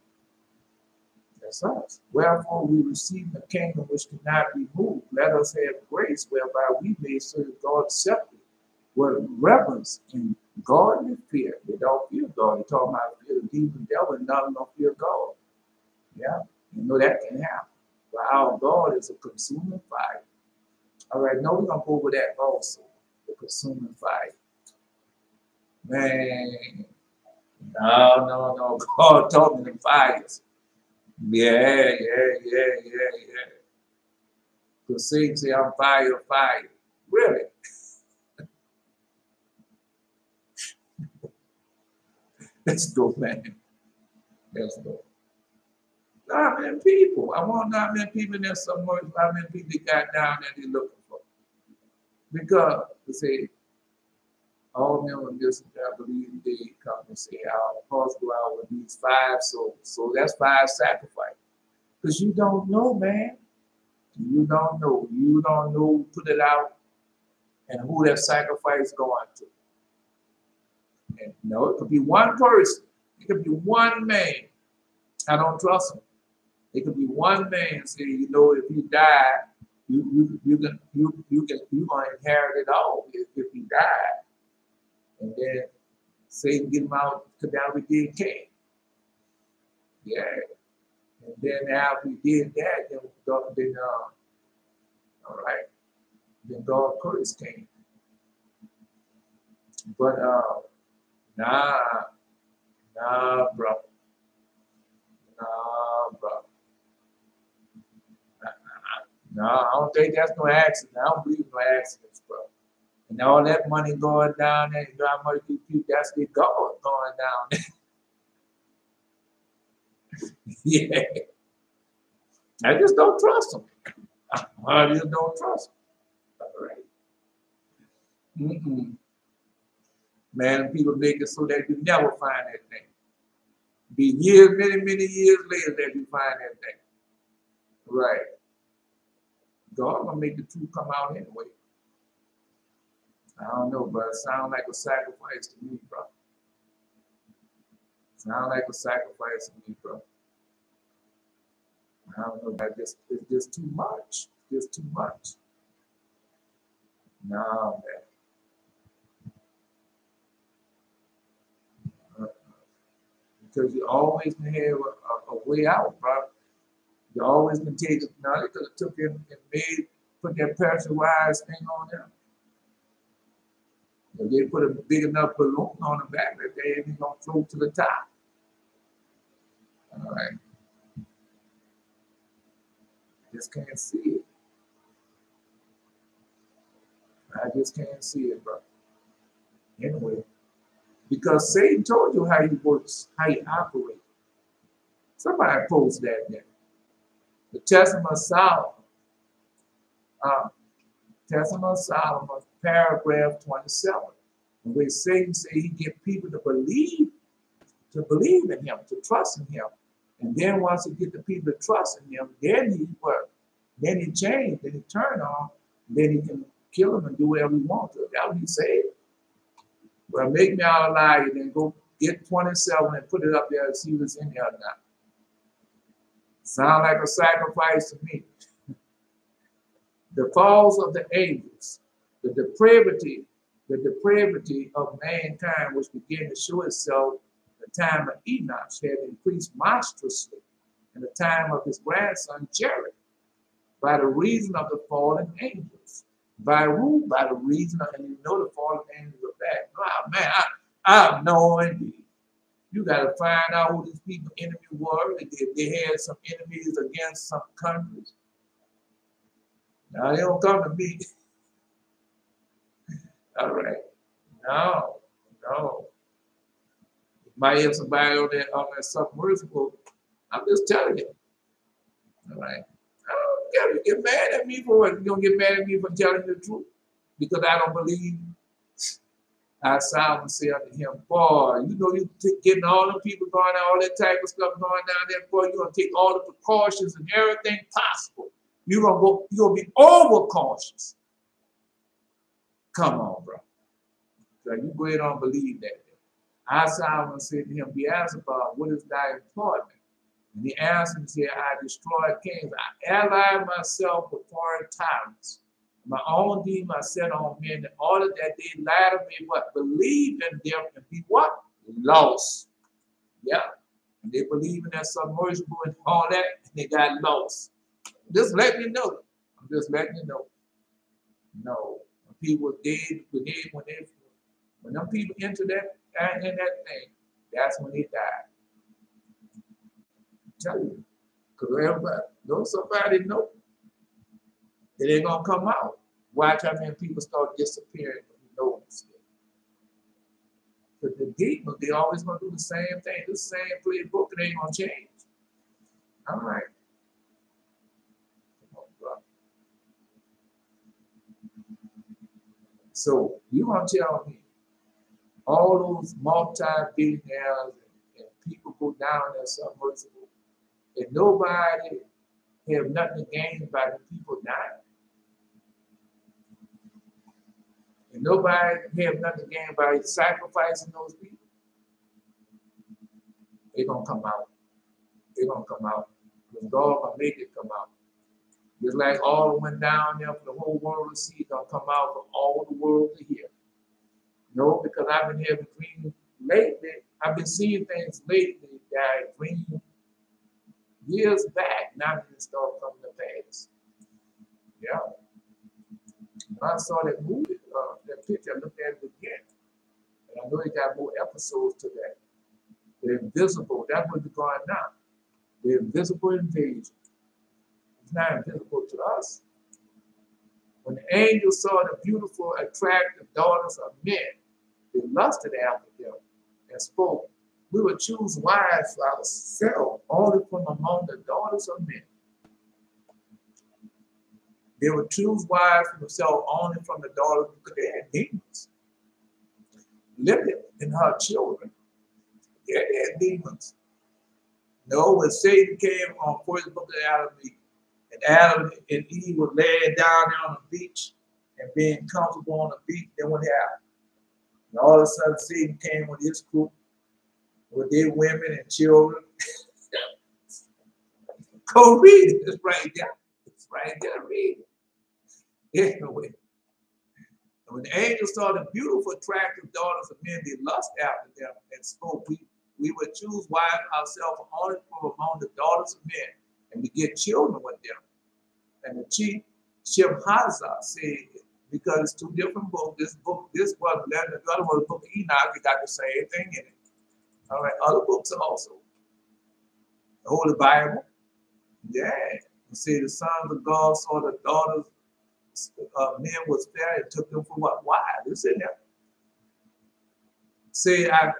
That's us. Wherefore we receive the kingdom which cannot be moved. Let us have grace whereby we may serve God accepted with reverence and godly fear. They don't fear God. They're talking about fear the demon, devil, and none of them fear God. Yeah, you know that can happen. But our God is a consuming fire. All right, now we're going to go over that also. The consuming fire. Man, no. God taught me the fires. Yeah. Because Satan say, I'm fire. Really? Let's go, man. Let's go. Not many people. I want not many people in there somewhere. Not many people got down there they're looking for. Because they say, all men will listen to I believe they come and say, our hearts go out with these 5 souls. So that's 5 sacrifices. Because you don't know, man. You don't know. You don't know who put it out and who that sacrifice going to. And no, it could be one person. It could be one man. I don't trust him. It could be one man say, if he died, you're gonna inherit it all if he died. And then Satan get him out to down we did Cain. Yeah. And then after we did that, then all right, then God cursed Cain. But nah, bro. Nah, don't think that's no accident. I don't believe in no accidents, bro. And all that money going down there, you know how much these people, that's their God going down there. Yeah. I just don't trust them. I just don't trust them. All right. Man, people make it so that you never find that thing. Be years, many, many years later that you find that thing. Right. God gonna make the truth come out anyway. I don't know, but it sounds like a sacrifice to me, bro. Sound like a sacrifice to me, bro. I don't know, that it's just too much. Just too much. No, man. Because you always can have a way out, bro. You always can take it. Now they could have took it and put that pressurized thing on them. If they put a big enough balloon on the back, that they ain't gonna float to the top. All right. Just can't see it. I just can't see it, bro. Anyway, because Satan told you how he works, how he operates. Somebody posted that there. The Testament of Solomon. Testament of Solomon, paragraph 27. Where Satan said he get people to believe in him, to trust in him. And then once he get the people to trust in him, then he changed, then he turned on, then he can kill them and do whatever he wants to. That's what he said. Well, make me out a liar, then go get 27 and put it up there and see what's in there or not. Sound like a sacrifice to me. The falls of the angels, the depravity of mankind, which began to show itself in the time of Enosh, had increased monstrously in the time of his grandson Jared, by the reason of the fallen angels. By who? By the reason of, and you know the fallen angels are back. Oh, man, I have no idea. You got to find out who these people enemy were. If they had some enemies against some countries. Now, they don't come to me. All right. No. Might have somebody on that submersible. I'm just telling you. All right. I don't care if you get mad at me for what. You don't get mad at me for telling the truth. Because I don't believe. I Solomon say unto him, boy, you know you getting all the people going on, all that type of stuff going down there, boy, you're going to take all the precautions and everything possible. You're gonna be overcautious. Come on, bro. So you go ahead and believe that. I Solomon said to him, be asked about what is thy employment? And he answered and said, I destroyed kings. I allied myself with foreign tyrants. My own deed I set on men in order that they lie to me, but believe in them and be what? Lost. Yeah. And they believe in that submersible and all that, and they got lost. Just let me know. I'm just letting you know. No. When people did, when them people enter that in that thing, that's when they died. I'm telling you. Because everybody knows somebody know. It ain't gonna come out. Watch how many people start disappearing when you know it's here. But the demons, they always gonna do the same thing, the same playbook, and they ain't gonna change. All right. So you gonna tell me all those multi-billionaires and people go down there submersible, and nobody have nothing to gain by the people dying? And nobody have nothing to gain by sacrificing those people? They're going to come out. They're going to come out. Because God going to make it come out. Just like all went down there for the whole world to see, going to come out for all the world to hear. No, because I've been having dreams lately. I've been seeing things lately that I dreamed years back. Now they start coming to pass. Yeah. When I saw that movie, that picture, I looked at it again. And I know they got more episodes to that. The invisible, that's what's going on. The invisible invasion. It's not invisible to us. When the angels saw the beautiful, attractive daughters of men, they lusted after them and spoke, we will choose wives for ourselves only from among the daughters of men. They would choose wives for themselves only from the daughters because they had demons. Lilith and her children, they had demons. No, when Satan came on first book of Adam, and Adam and Eve were laying down on the beach and being comfortable on the beach, then what happened? And all of a sudden, Satan came with his group, with their women and children. Go read it. It's right there. It's right there. Read it. Anyway, when the angels saw the beautiful, attractive daughters of men, they lust after them and spoke, we would choose wives ourselves only from among the daughters of men and beget children with them. And the chief Shemhazai said, because it's two different books, this was the other one, the book of Enoch, it got the same thing in it. All right, other books also. The Holy Bible. Yeah. You see, the sons of God saw the daughters of men was fair and took them for what? Why? It's in there. Say, I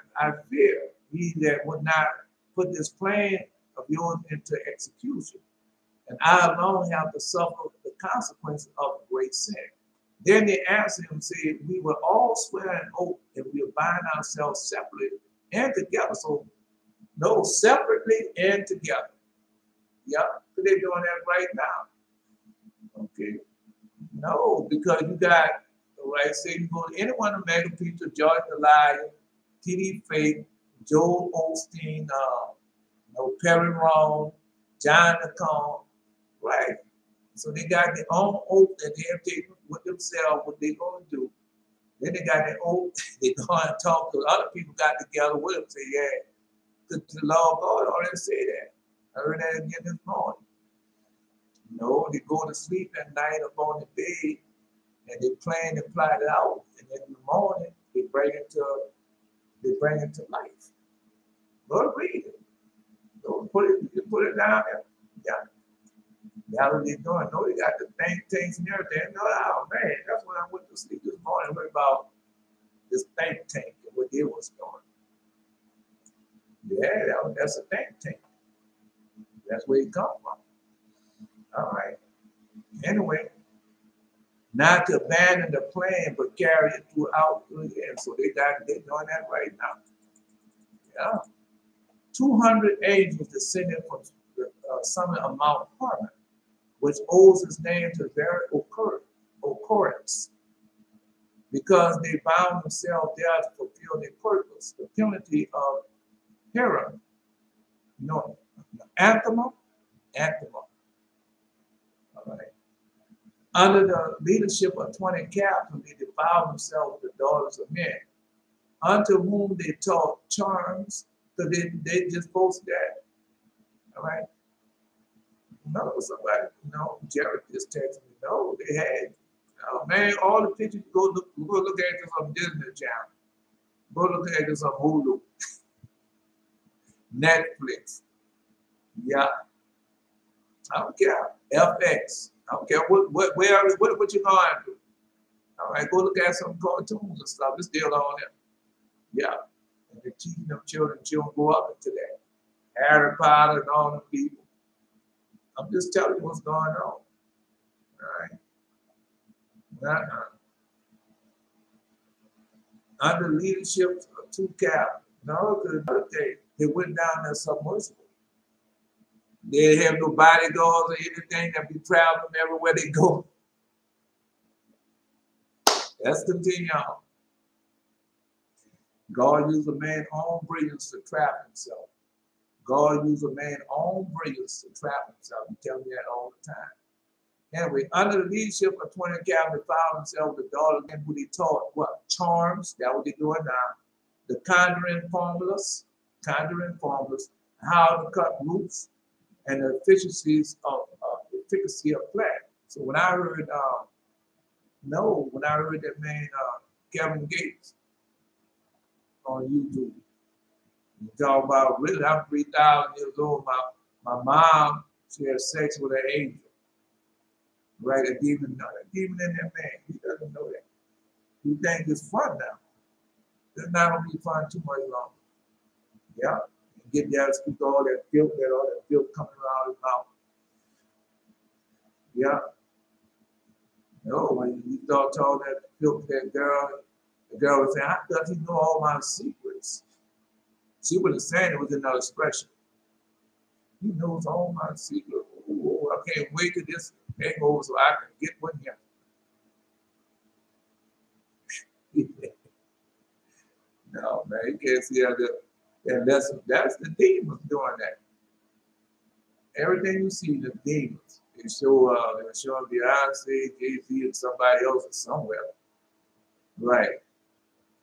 fear he that would not put this plan of yours into execution, and I alone have to suffer the consequences of great sin. Then they answered him, saying, we will all swear an oath and we'll bind ourselves separately and together. So, no, separately and together. Yeah, so they're doing that right now. Okay. No, because you got, right, say you go to any one of the mega people, George the Liar, T.D. Faith, Joel Osteen, Perry Rowan, John the Con, right? So they got their own oath that they have taken with themselves, what they're going to do. Then they got their oath, they go and talk to other people, got together with them, say, yeah, the law of God already say that. I heard that again this morning. No, they go to sleep at night up on the bed and they plan to plot it out. And then in the morning, they bring it to life. Go read it. Go put it down there. Yeah. That's what they're doing. No, they got the things and everything. No, oh man, that's when I went to sleep this morning. I heard about this think tank and what they was doing. Yeah, that's a think tank. That's where it come from. All right. Anyway, not to abandon the plan, but carry it throughout to the end. So they're doing that right now. Yeah. 200 angels descended from the summit of Mount Hermon, which owes its name to very occurrence, because they bound themselves there to fulfill their purpose. The penalty of Herem, anathema. All right. Under the leadership of 20 captains, they defiled themselves with the daughters of men, unto whom they taught charms, because they just posted that. All right. No, somebody, Jared just texted me. No, they had, man, all the pictures, go look at this on Disney Channel. Go look at this on Hulu. Netflix. Yeah. I don't care. FX. I don't care what you going to do. All right, go look at some cartoons and stuff. It's still on there. Yeah. And they're teaching them children go up into that. Harry Potter and all them people. I'm just telling you what's going on. All right. Under leadership of 2 captains. No, because they went down there submersible. They didn't have no bodyguards or anything that be traveling everywhere they go. Let's continue on. God used a man's own brilliance to trap himself. God used a man's own brilliance to trap himself. He tells me that all the time. Anyway, under the leadership of 20 captains, they found themselves the daughters and who they taught what? Charms. That's what they're doing now. The conjuring formulas, how to cut roots, and the efficacy of plant. So when I heard, that man Kevin Gates on YouTube, he talk about really, I'm 3,000 years old. My mom, she had sex with an angel. Right? A demon, not a demon in that man. He doesn't know that. He thinks it's fun now. It's not gonna be fun too much longer. Yeah. And get there and speak all that filth coming around his mouth. Yeah. No, when you start talking that filth to that girl, the girl was saying, how does he know all my secrets? She wasn't saying it was another expression. He knows all my secrets. Oh, I can't wait till this thing over so I can get with him. No, man, you can't see how that's the demons doing that. Everything you see, the demons. They show Beyonce, Jay-Z, and somebody else somewhere. Right.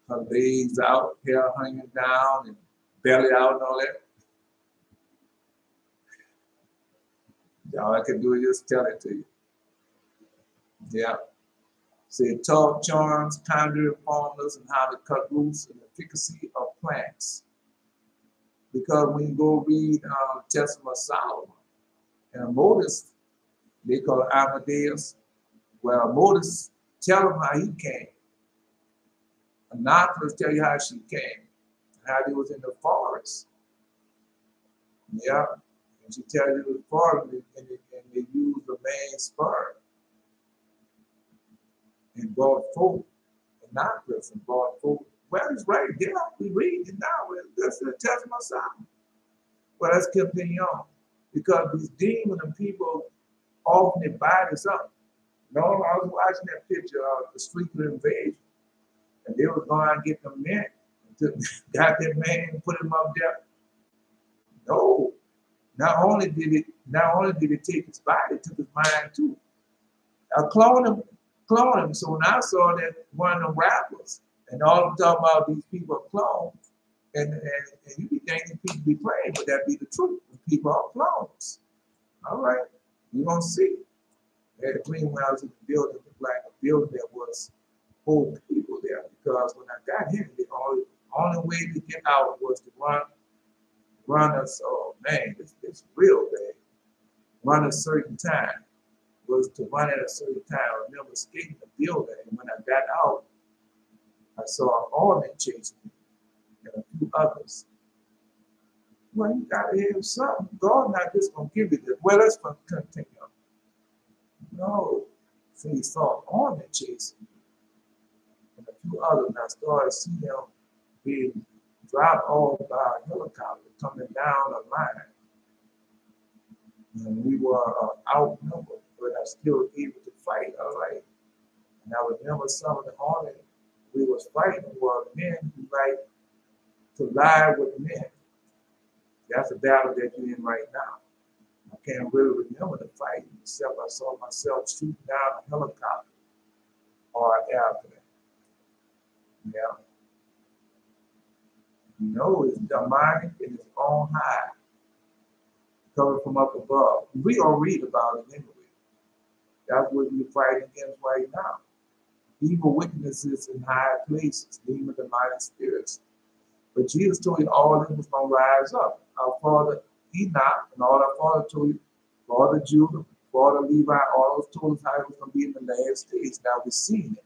Her legs out, hair hanging down, and belly out and all that. All I can do is just tell it to you. Yeah. Say talk charms, conjuring formulas, and how to cut roots and efficacy of plants. Because when you go read Testament of Solomon, and a modist, they call it Amadeus. Well, a modist tell him how he came. A novelist tell you how she came, how he was in the forest. Yeah. And she tells you the forest, and they use the man's sperm. And brought forth, and not this, and brought forth. Well, it's right there. We read it now. That's the Testament of Solomon. Well, let's continue on. Because these demons and people often divide us up. No, I was watching that picture of the street invasion, and they were going to get them men. Got that man and put him up there. No. Not only did it take his body, it took his mind too. I cloned him. So when I saw that one of the rappers, and all of them talking about these people are clones, and you be thinking people be playing, but that be the truth. People are clones. All right, you gonna see. At the Queen, when I was in the building, it looked like a building that was whole people there. Because when I got here, the only way to get out was to run us. Oh man, it's real bad. Run a certain time. Was to run at a certain time. I remember escaping the building, and when I got out, I saw an ornament chasing me and a few others. Well, you gotta have something. God not just gonna give you this. Well, let's continue. No. So he saw an ornament chasing me and a few others, and I started seeing them being dropped off by a helicopter coming down a line. And we were outnumbered, but I still able to fight, all right. And I remember some of the army we was fighting were men who like to lie with men. That's the battle that you're in right now. I can't really remember the fight, except I saw myself shooting down a helicopter or an airplane. Yeah. You know, it's demonic and it's on high, coming from up above. We don't read about it anyway. That's what we're fighting against right now. Evil witnesses in high places, demon demonic spirits. But Jesus told you all of them was going to rise up. Our father Enoch and all our father told you, Father Judah, Father Levi, all those told us how it was going to be in the last days. Now we're seeing it.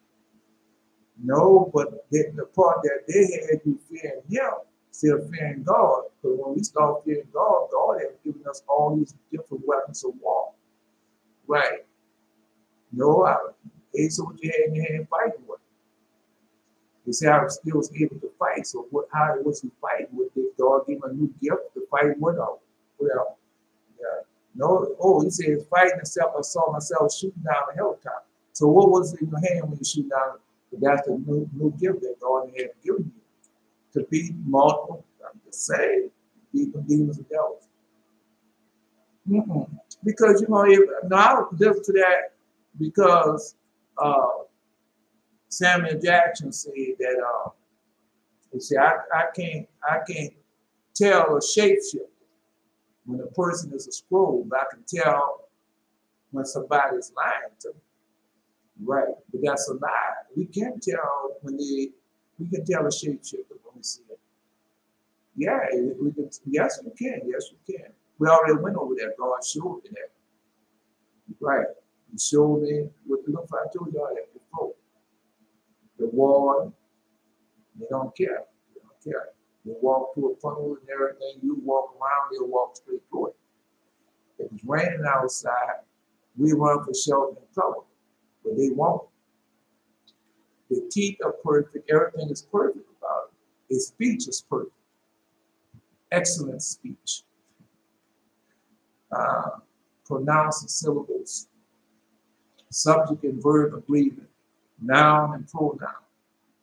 No, but the part that they had you fearing him, still fearing God. Because when we start fearing God, God has given us all these different weapons of war. Right. No, it's what you had in your hand fighting with. You see, I still was able to fight. So how was he fighting with? Did God give him a new gift to fight with? Well, yeah. No, he says fighting himself. I saw myself shooting down a helicopter. So what was in your hand when you shoot down? That's the new gift that God had given you to beat multiple. I'm just saying, beat the demons and devils. Because now just to that, because Samuel Jackson said that he said I can't tell a shapeshifter when a person is a scroll, but I can tell when somebody is lying to me. Right, but that's a lie. We can tell we can tell a shapeshifter when we see it. Yeah, we can. Yes, you can. Yes, you can. We already went over that. God showed me that. Right. He showed me what it looks like. I told y'all that before. The water, they don't care. They don't care. They walk through a funnel and everything. You walk around, they'll walk straight through it. If it's raining outside, we run for shelter and cover, but they won't. The teeth are perfect. Everything is perfect about it. His speech is perfect. Excellent speech. Pronouncing syllables. Subject and verb agreement. Noun and pronoun.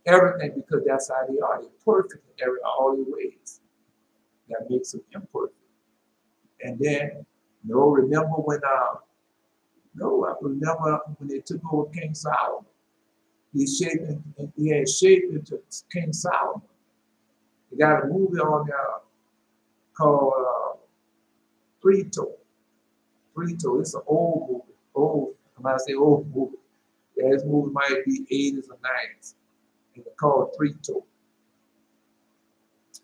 Everything, because that's how they are. They're perfect in all their ways. That makes them imperfect. And then, remember when I remember when they took over King Solomon. He had shaped into King Solomon. He got a movie on there called Three Toe. It's an old movie. Old. When I say old movie, yeah, this movie might be 80s or 90s. And it's called Three Toe.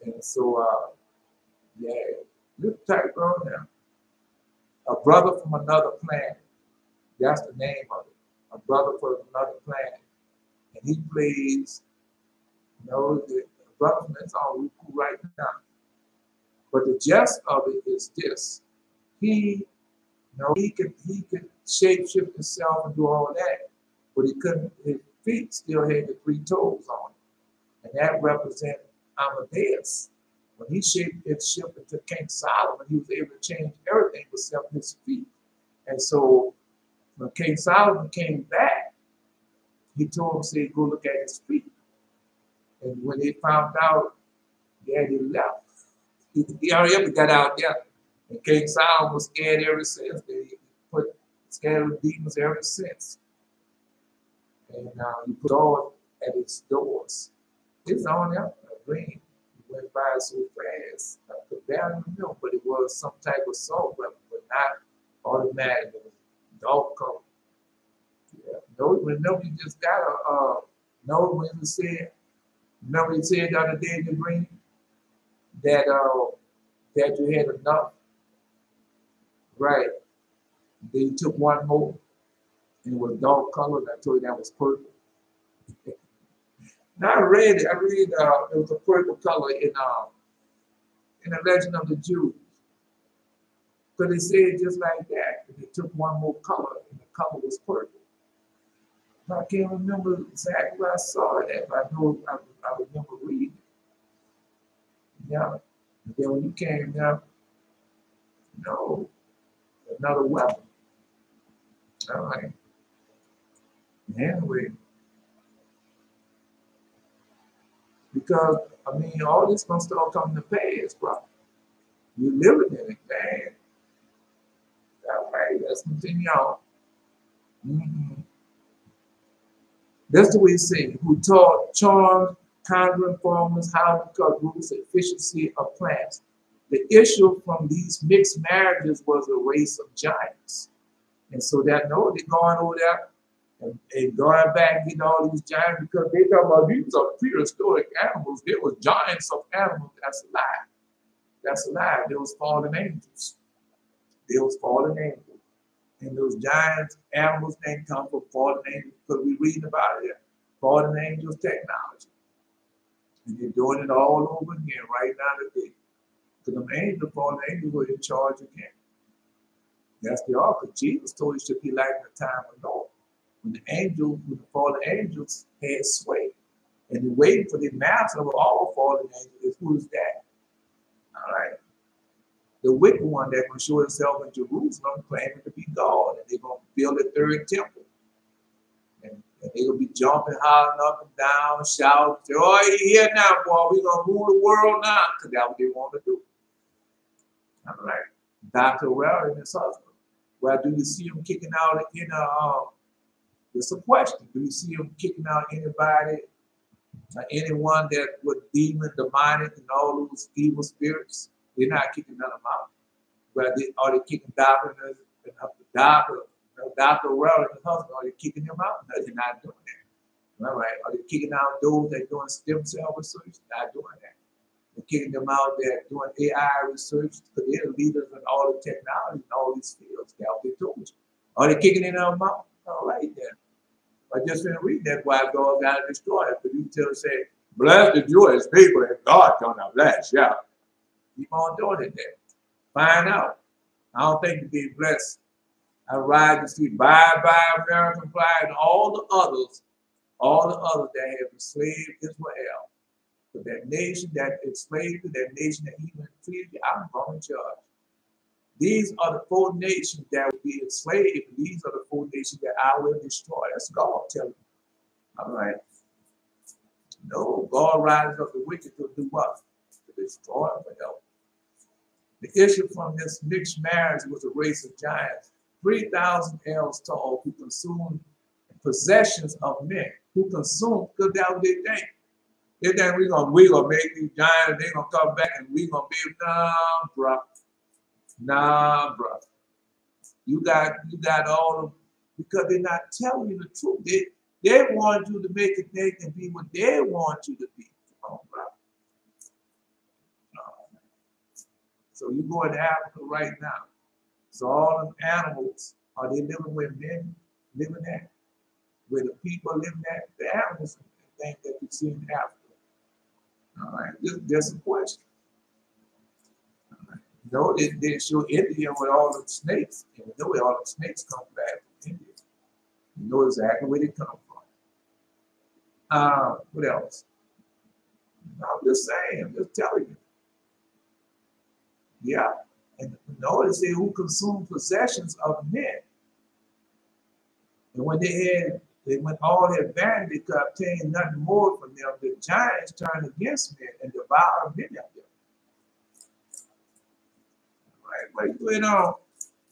And so, yeah, little tight girl now. A brother from another planet. That's the name of it. A brother from another planet. And he plays, the brother from that's all we cool right now. But the gist of it is this. He could shape shift himself and do all that, but he couldn't, his feet still had the 3 toes on it. And that represented Amadeus. When he shaped his shift into King Solomon, he was able to change everything except his feet. And so when King Solomon came back, he told him, say, go look at his feet. And when they found out, yeah, he left. He already got out there. And King Solomon was scared ever since. He put scared of demons ever since. And he put all at his doors. It's on there, a green. It went by so fast. I could barely know, but it was some type of salt weapon, but not automatic. It was dark color. Yeah. Remember you just got when you said, remember you said the other day in the dream that you had enough. Right. Then you took one more and it was dark color, and I told you that was purple. Now I read it. It was a purple color in the Legend of the Jews. Because they said just like that. And they took one more color and the color was purple. I can't remember exactly where I saw it, but I know I remember reading it. Yeah. And then when you came down, another weapon. All right. Anyway, because all this gonna start coming to pass, bro. You're living in it, man. All right, let's continue on. That's the way he said, who taught charms, conjuring formulas, how to cut roots, efficiency of plants. The issue from these mixed marriages was a race of giants. And so they're going over there and going back getting all these giants because they talk about these are prehistoric animals. There was giants of animals. That's a lie. That's a lie. There was fallen angels. And those giant animals didn't come from fallen angels because we're reading about it. Fallen angels technology. And they're doing it all over again right now today. Because the fallen angels were in charge again. That's the ark. Jesus told it should be like in the time of Noah. When the fallen angels had sway. And they're waiting for the master of all fallen angels. Who is that? All right. The wicked one that's going to show himself in Jerusalem claiming to be God. And they're going to build a third temple. And they're going to be jumping, hollering up and down, shouting, oh, you're here now, boy. We're going to rule the world now. Because that's what they want to do. All right. Dr. Well and his husband. Well, do you see him kicking out it's a question. Do you see him kicking out anybody, anyone that was demon, demonic, and all those evil spirits? They're not kicking none of them out. But are they kicking Dr. Well and his husband? Are they kicking them out? No, they're not doing that. All right. Are they kicking out those that are doing stem cell research? Not doing that. They're kicking them out there doing AI research because they're leaders in all the technology and all these fields. That's what they told you. Are they kicking in our mouth? All right then. I just didn't read that why God got to destroy it. But you tell say, bless the Jewish people and God gonna bless. Yeah. Keep on doing it then. Find out. I don't think to be blessed. I ride to see bye American Pride and all the others that have enslaved Israel. But that nation that enslaved you, that nation that even freed you, I'm going to judge. These are the 4 nations that will be enslaved. These are the 4 nations that I will destroy. That's God telling me. All right. No, God rises up the wicked to do what? To destroy them forever. The issue from this mixed marriage was a race of giants, 3,000 ells tall, who consumed possessions of men, who consumed, because that was their thing. They think we gonna make these giants, they're gonna come back and we gonna be, nah, bruh. You got all of, because they're not telling you the truth. They want you to make it think and be what they want you to be. Come on, bruh. So you go into Africa right now. So all the animals, are they living where men living at? Where the people are living at? The animals, the things that you see in Africa. All right, just a question. No, they show India with all the snakes. And we know where all the snakes come back from India. You know exactly where they come from. What else? I'm just saying, I'm just telling you. Yeah. And notice they who consumed possessions of men. And when when all had vanity could obtain nothing more from them, the giants turned against men and devoured many of them. Right, what's going on?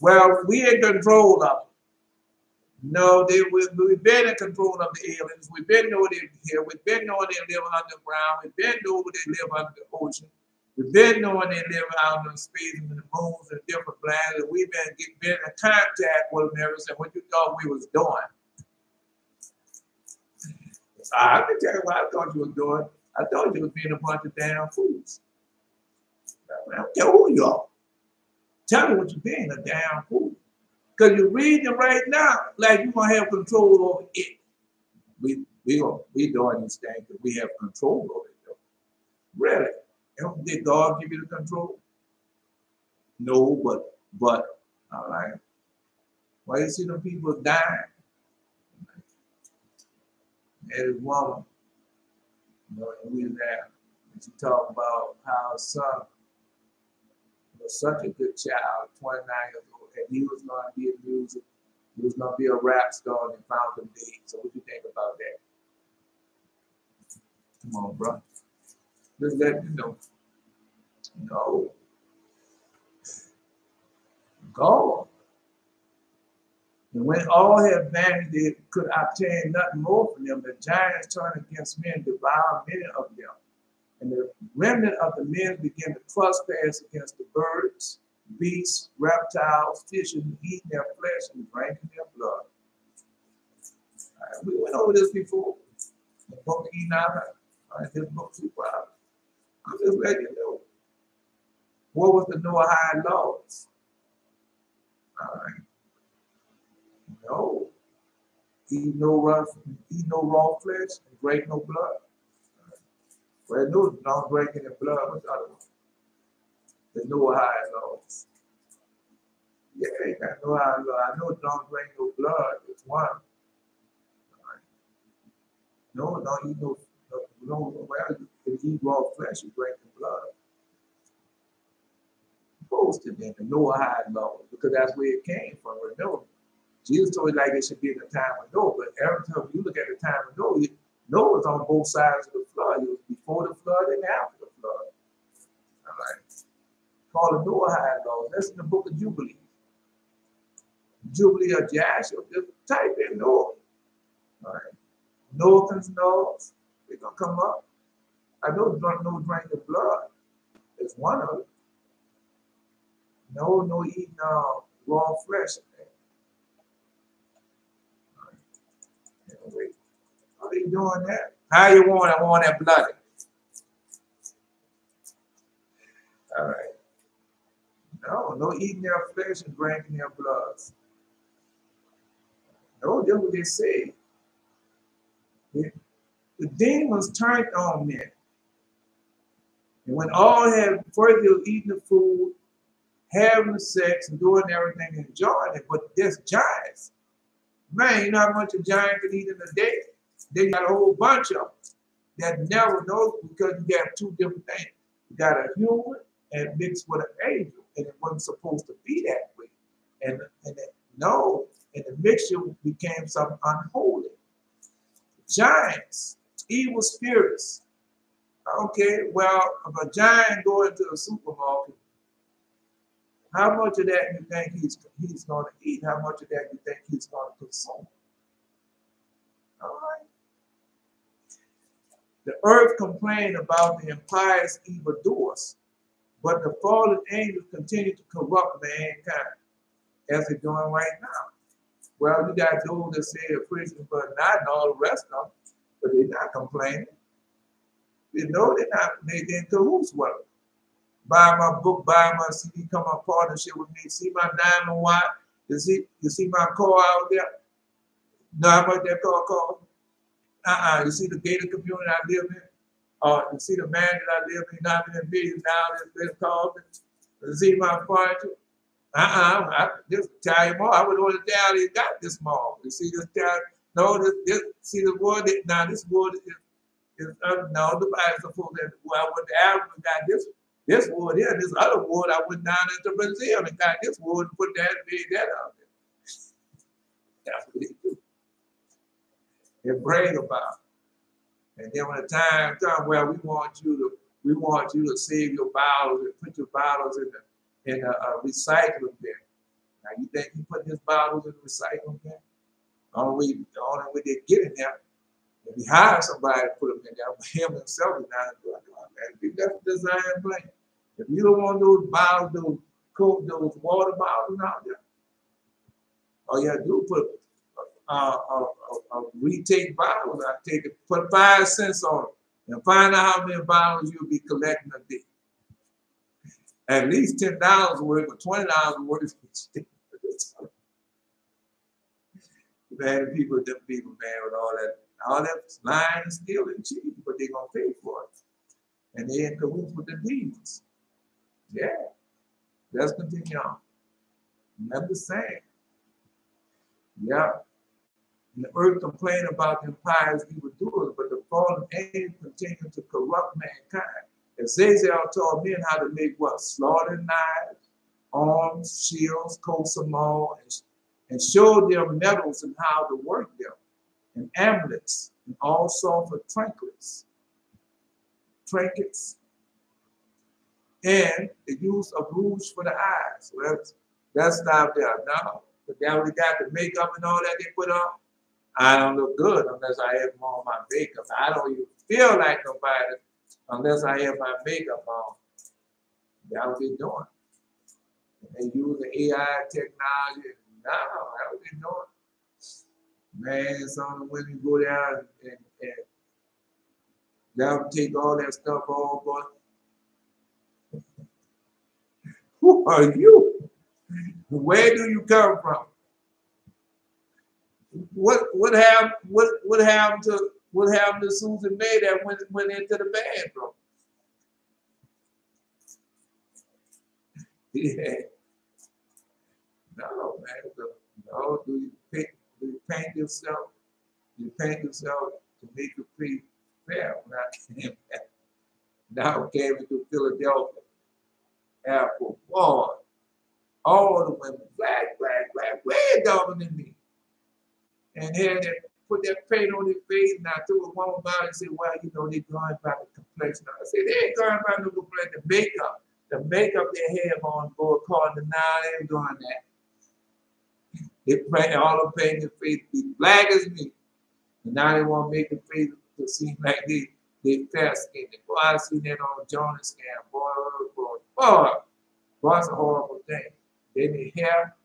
Well, we in control of them. No, we've been in control of the aliens. We've been knowing they're here. We've been knowing they live underground. We've been knowing they live under the ocean. We've been knowing they live out in space and the moons and different planets. And we've been in contact with them ever since. What you thought we was doing? I can tell you what I thought you was doing. I thought you was being a bunch of damn fools. I don't care who you are. Tell me what you're being, a damn fool. Because you're reading it right now like you're going to have control over it. We doing these things that we have control over it, though. Really? Did God give you the control? No, but, all right. Why you see them people dying? There's woman, and we there. And she talked about how her son was such a good child, 29 years old, and he was going to be a music, he was going to be a rap star, and found him dead. So what do you think about that? Come on, bro. Just let you know. No. God. And when all had vanity, they could obtain nothing more from them. The giants turned against men, devoured many of them. And the remnant of the men began to trespass against the birds, beasts, reptiles, fish, and eating their flesh and drinking their blood. Right, we went over this before. The book of Enosh, this book too proud. I'm just letting you know. What was the Noahide laws? All right. No. Eat no raw flesh and drink no blood. Well, no, don't drink any blood. What's the other one? The Noahide laws. Yeah, you got Noahide law. I know don't drink no blood. It's one. Right. No, don't eat no. Well, if you eat raw flesh, you drink the blood. Posted in the Noahide law because that's where it came from. Remember, Jesus told you like it should be in the time of Noah, but every time you look at the time of Noah, Noah was on both sides of the flood. It was before the flood and after the flood. All right. Called the Noahide laws. That's in the book of Jubilee. Jubilee of Joshua. Just type in Noah. All right. Noah's laws. They're gonna come up. I know no drink of blood. It's one of them. No eating raw flesh. All right. Anyway, how are you doing that? How you want it? I want that bloody. All right. No eating their flesh and drinking their blood. Oh, that's what they say. The demons turned on men. And when all had first they were eating the food, having the sex, and doing everything, and enjoying it, but there's giants. Man, you know how much a giant can eat in a day? They got a whole bunch of them that never know, because you got two different things. You got a human and mixed with an angel, and it wasn't supposed to be that way. And the mixture became something unholy. Giants, evil spirits. Okay, well, if a giant go into a supermarket, how much of that you think he's going to eat? How much of that you think he's going to consume? All right. The earth complained about the impious evildoers, but the fallen angels continue to corrupt mankind, as they're doing right now. Well, you got those that say they're Christians, but not, and all the rest of them, but they're not complaining. You know they're in cahoots with them. Buy my book, buy my CD, come on partnership with me. See my diamond watch? You see my car out there? Know how much that car costs? You see the gated community I live in? You see the man that I live in, not in millions now that's called? You see my furniture? This Italian mall, I would order down, they got this mall. You see this Italian, no, see the wood, now this wood is no, nobody's supposed to, well, when the African got this wood here, this other wood, I went down into Brazil and got this wood and put that and made that out there. That's what they do. They brag about it. And then when the time comes, well, we want you to save your bottles and put your bottles in a recycling bin. Now you think you put these bottles in the recycling bin? The only way they get in there, if you hire somebody to put them in there, but him himself is not doing it. That's the design plan. If you don't want those bottles, those water bottles out there, all you have to do is put a retake bottle. I take it, put 5 cents on it, and find out how many bottles you'll be collecting a day. At least $10 worth or $20 worth. Man, them people, man, with all that lying and stealing and cheating, but they're gonna pay for it. And they in cahoots with the demons. Yeah. Let's continue on. Never the same. Yeah. And the earth complained about the impious evildoers, but the fallen angels continue to corrupt mankind. Azazel taught men how to make what? Slaughtering knives, arms, shields, coats of maul, and showed them metals and how to work them, and amulets, and all sorts of trinkets, and the use of rouge for the eyes. Well, that's not there now. But now we got the makeup and all that they put on. I don't look good unless I have on my makeup. I don't even feel like nobody unless I have my makeup on. That's what they're doing. They use the AI technology. No, that's what they're doing. Man, some of the women go down and they'll take all that stuff off. But who are you? Where do you come from? What happened to Susan May that went into the bathroom? Yeah. No, man. No, do you paint yourself? You paint yourself to make your face fair. When I came back. Now I came into Philadelphia. Apple, boy, all the women, black, way dumber than me. And had that, put that paint on their face, and I threw a woman about it and said, well, you know, they're going by the complexion. I said, they ain't going by no complexion, the makeup. The makeup they have on board according to now, they ain't doing that. They paint all the paint their face to be black as me. And now they want to make the face to seem like they fair skinned. Boy, I seen that on Jonas scam. Boy, that's a horrible thing. Then the hair,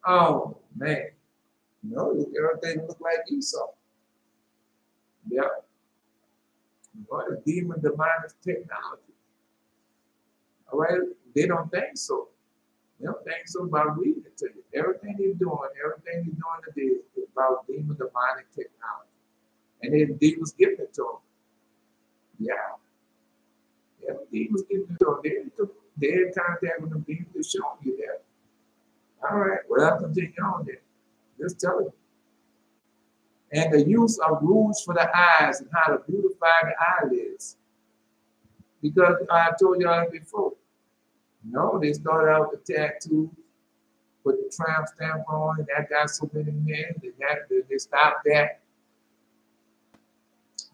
oh man. You know, everything look like Esau. Yeah. What a demon demonic technology. All right, they don't think so. Them things so about reading it to you. Everything they're doing today is about demon demonic technology. And then demons giving it to them. Yeah. Yeah, demons giving it to them. They're contacting them demons to show you that. All right, well, I'll continue on there. Just tell you. And the use of rouge for the eyes and how to beautify the eyelids. Because I told y'all before. No, they started out with the tattoo, put the tramp stamp on, and that got so many men, they stopped that.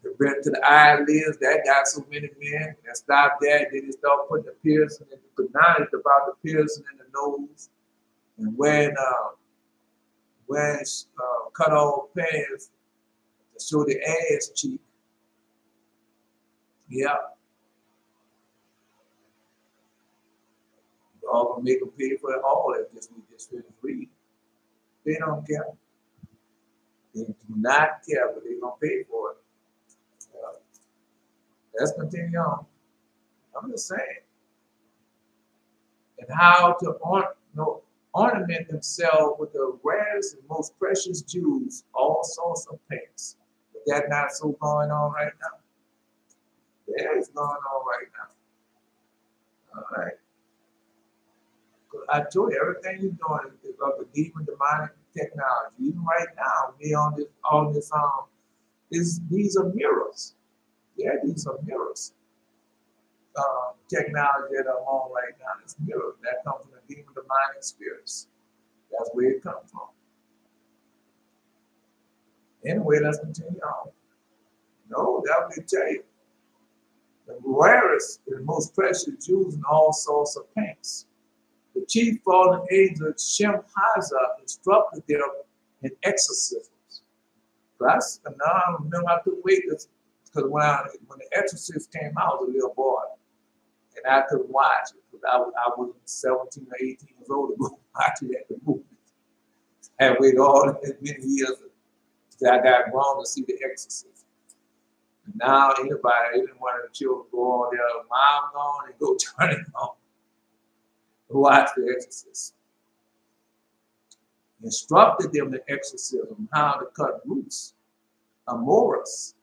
They went to the eyelids, that got so many men, and stopped that. Then they started putting the piercing, but now it's about the piercing in the nose, and wearing cut off pants to show the ass cheek. Yeah. Y'all gonna make them pay for it all if we just finish reading. They don't care. They do not care, but they're gonna pay for it. Let's continue on. I'm just saying. And how to ornament themselves with the rarest and most precious jewels, all sorts of paints. But that's not so going on right now. That is going on right now. All right. I told you everything you're doing is of the demon demonic technology. Even right now, me on this these are mirrors. Yeah, these are mirrors. Technology that I'm on right now is mirrors. That comes from the demon demonic spirits. That's where it comes from. Anyway, let's continue on. No, that will tell you. The rarest and most precious jewels and all sorts of paints. The chief fallen angel Shemhazai instructed them in exorcisms. That's and now I remember I took weight because when the Exorcist came out, I was a little boy, and I couldn't watch it because I was 17 or 18 years old to go watch it at the movies. I had waited all as many years until I got grown to see the Exorcist. And now even one of the children go on there, mom on and go turn it on. Watch the Exorcist. Instructed them in exorcism how to cut roots. Amoros,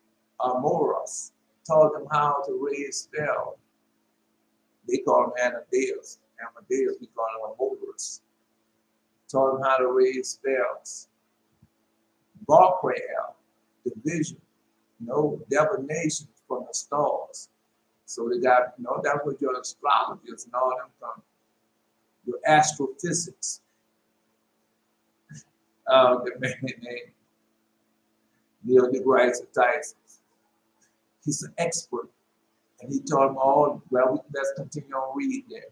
taught them how to raise spell. They call them Amadeus, we call them Amoros. Taught them how to raise spells. Barkrael, division, divination from the stars. So they got, that's what your astrologers and all them come. Your astrophysics. The man named Neil deGrasse Tyson. He's an expert. And he taught them all, well, let's continue on reading there.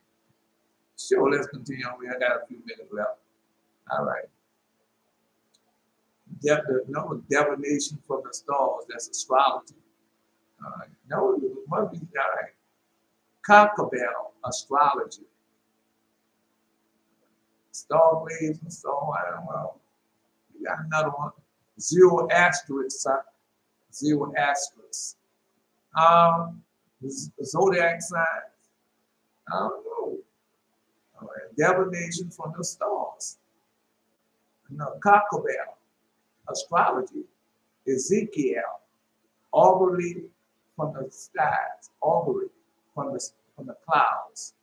Sure, let's continue on reading. I got a few minutes left. All right. Divination from the stars, that's astrology. No, it must be, all right. Concubine, astrology. Star waves and so on. I don't know. You got another one. Zero asterisks. Zodiac signs. I don't know. All right. Divination from the stars. Concubine, astrology. Ezekiel, augury from the skies. Augury from the clouds.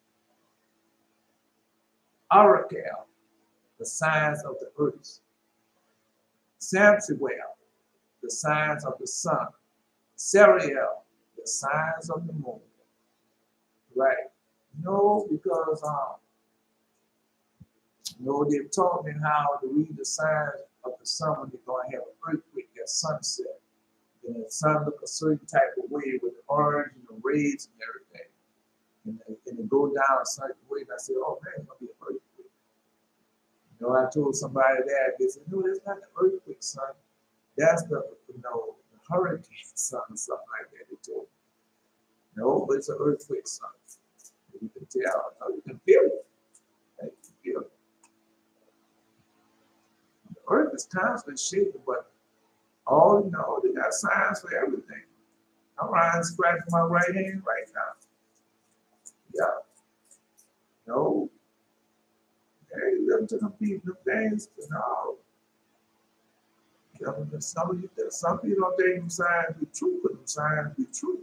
Oracle, the signs of the earth. Samsuel, the signs of the sun. Serial, the signs of the moon. Right? No, because they've taught me how to read the signs of the sun when they're going to have an earthquake at sunset. And the sun look a certain type of way with the orange and the rays and everything. And it go down a certain way, and I said, oh man, it's gonna be an earthquake. I told somebody that, they said, no, that's not the earthquake, son. That's the hurricane, son, or something like that, they told me. No, but it's an earthquake, son. You can tell, you can feel it. You can feel it. The earth is constantly shaking, but they got signs for everything. I'm riding scratching my right hand right now. Yeah. No. listen to them people, them things, no. Some people don't take them signs be true, but them signs be true.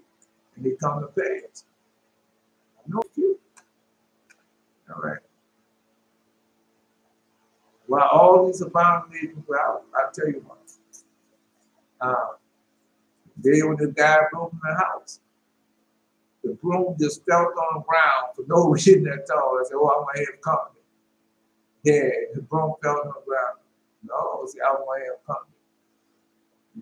And they come to pass. I know a few. All right. While all these abominations were out, I'll tell you what. They when the guy broke in the house. The broom just fell on the ground for no reason at all. I said, oh, I'm going to have company. Yeah, the broom fell on the ground. No, see, I want to have company.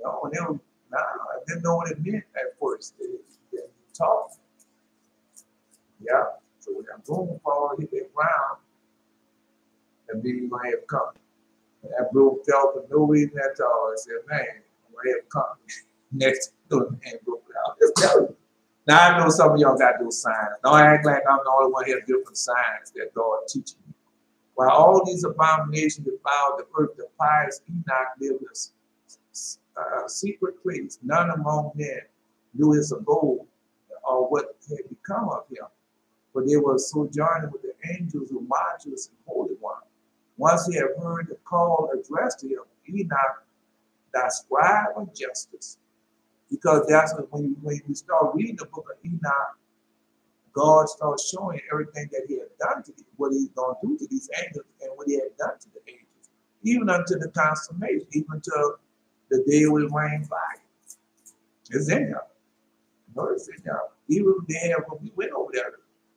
No, and they were, nah, I didn't know what it meant at first. They talked. Yeah, so when that broom fall, hit the ground, that means you might have company. And that broom fell for no reason at all. I said, man, I'm going to have company. Next, the man broke out. Just tell you. Now I know some of y'all got those signs. Don't act like I'm the only one here different signs that God teaching you. While all these abominations defiled the earth, the pious Enoch lived in a secret place. None among men knew his abode or what had become of him. For they were sojourning with the angels who watchers and holy one. Once he had heard the call addressed to him, Enoch, thy scribe of justice. Because that's when you start reading the book of Enoch, God starts showing everything that he had done to these, what he's going to do to these angels and what he had done to the angels, even unto the consummation, even to the day we rain fire. It's in there. No, it's in there. Even there when we went over there,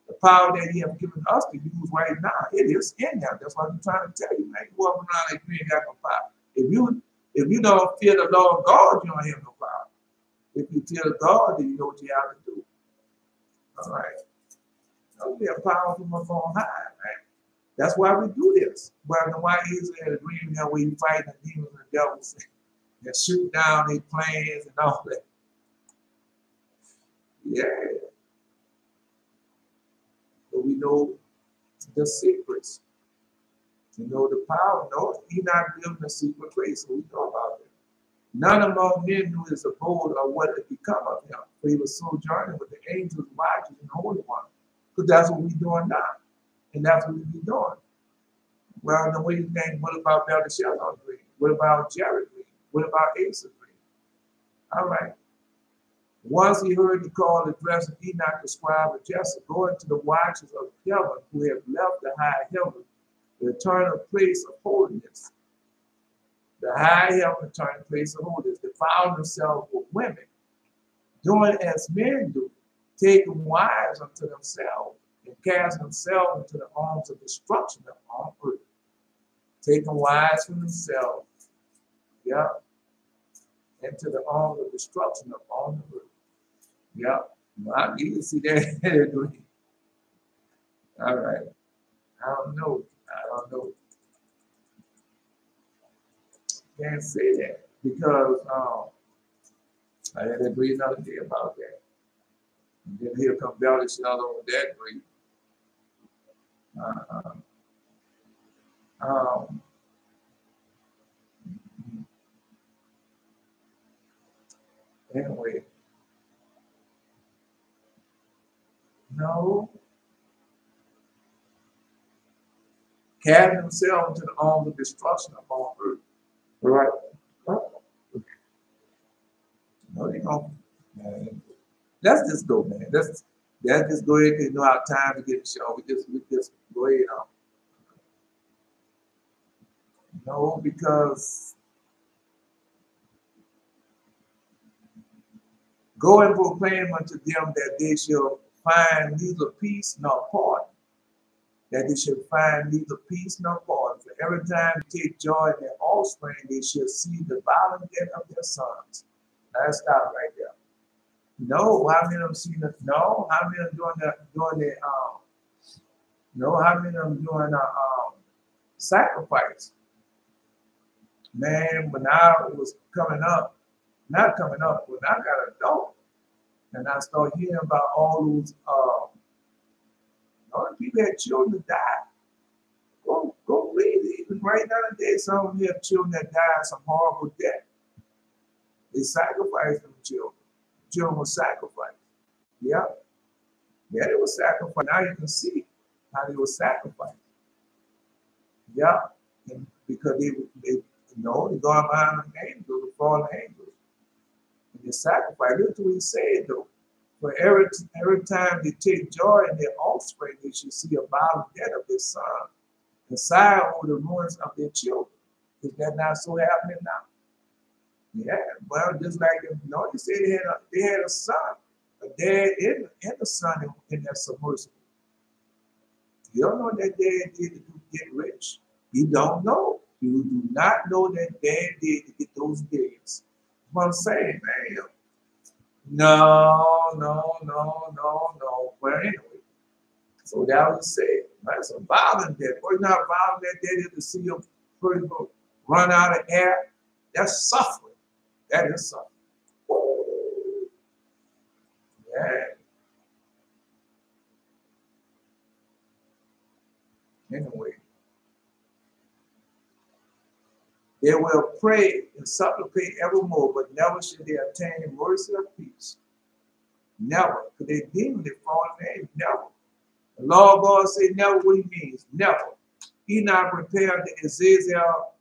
the power that he has given us to use right now, it is in there. That's what I'm trying to tell you, man. You walk around like you ain't got no power. If you don't fear the Lord God, you don't have no power. If you fear God, then you know what you have to do. All right. Don't be a power from up on high, man. That's why we do this. Well, why is it a dream that we fight the demons and the devils and shoot down their planes and all that? Yeah. But we know the secrets. We know the power. No, he's not living in a secret place, so we know about it. None among men knew his abode or what had become of him, for he was sojourning with the angels, watchers, and holy one. Because that's what we're doing now. And that's what we be doing. Well, the way you think, what about Belteshazzar's dream? What about Jared's dream? What about Asa's dream? All right. Once he heard the call addressing Enoch, the scribe of justice, going to the watchers of heaven who have left the high heaven, the eternal place of holiness. The high heaven, eternal place of holiness, defiled themselves with women, doing as men do, taking wives unto themselves and casting themselves into the arms of destruction upon earth. Taking wives from themselves, yeah, into the arms of destruction upon the earth. Yeah, well, you can see that. All right. I don't know. Can't say that because I had to read another day about that. And then here comes Belteshazzar with that dream. Anyway, no. Casting themselves into the arms of destruction upon earth. Right? No, they don't. Let's just go, man. Let's just go ahead and know our time to get the show. We just go ahead on. No, because go and proclaim unto them that they shall find neither peace nor pardon. That they shall find neither peace nor pardon. For every time they take joy in their offspring, they shall see the violent death of their sons. Now, let's stop right there. No, how many of them seen it? No, how many of them no, how many of them doing sacrifice? Man, when I was not coming up, when I got an adult, and I started hearing about all those people had children die. Go read it. Even right now today, some of them have children that died some horrible death. They sacrificed them children. Children were sacrificed. Yeah. Yeah, they were sacrificed. Now you can see how they were sacrificed. Yeah, and because they they go behind the angels, the fallen angels, and they sacrifice. Look what he said though. For every time they take joy in their offspring, they should see a violent death of their son, and sigh over the ruins of their children. Is that not so happening now? Yeah, well, just like you said they had a son, a dad and a son in that submersible. You don't know that dad did to get rich. You don't know. You do not know that dad did to get those bills. That's what I'm saying, man. No. Well, anyway, so that was said. That's a violent death. Or not violent death is to see your person run out of air. That's suffering. That is suffering. Oh, yeah. Anyway, they will pray and supplicate evermore, but never should they obtain mercy or peace. Never. Because they demon, they fall in name. Never. The Lord God said never what he means. Never. Enoch prepared the Azazel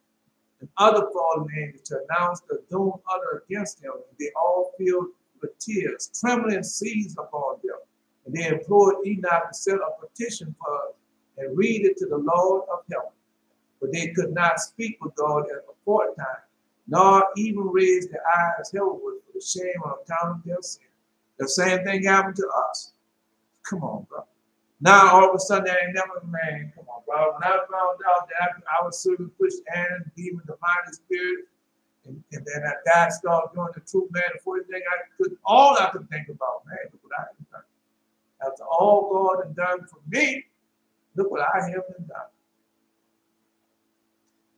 and other fallen angels to announce the doom uttered against them. They all filled with tears, trembling seized upon them. And they implored Enoch to set a petition for us and read it to the Lord of heaven. But they could not speak with God at the fourth time, nor even raise their eyes heavenward for the shame on account of their sin. The same thing happened to us. Come on, bro. Now all of a sudden, there ain't never, man, come on, bro. When I found out that I was serving pushed and demon, the mighty spirit, and then that guy started doing the truth, man, the first thing all I could think about, man, look what I have done. After all God had done for me, look what I have done.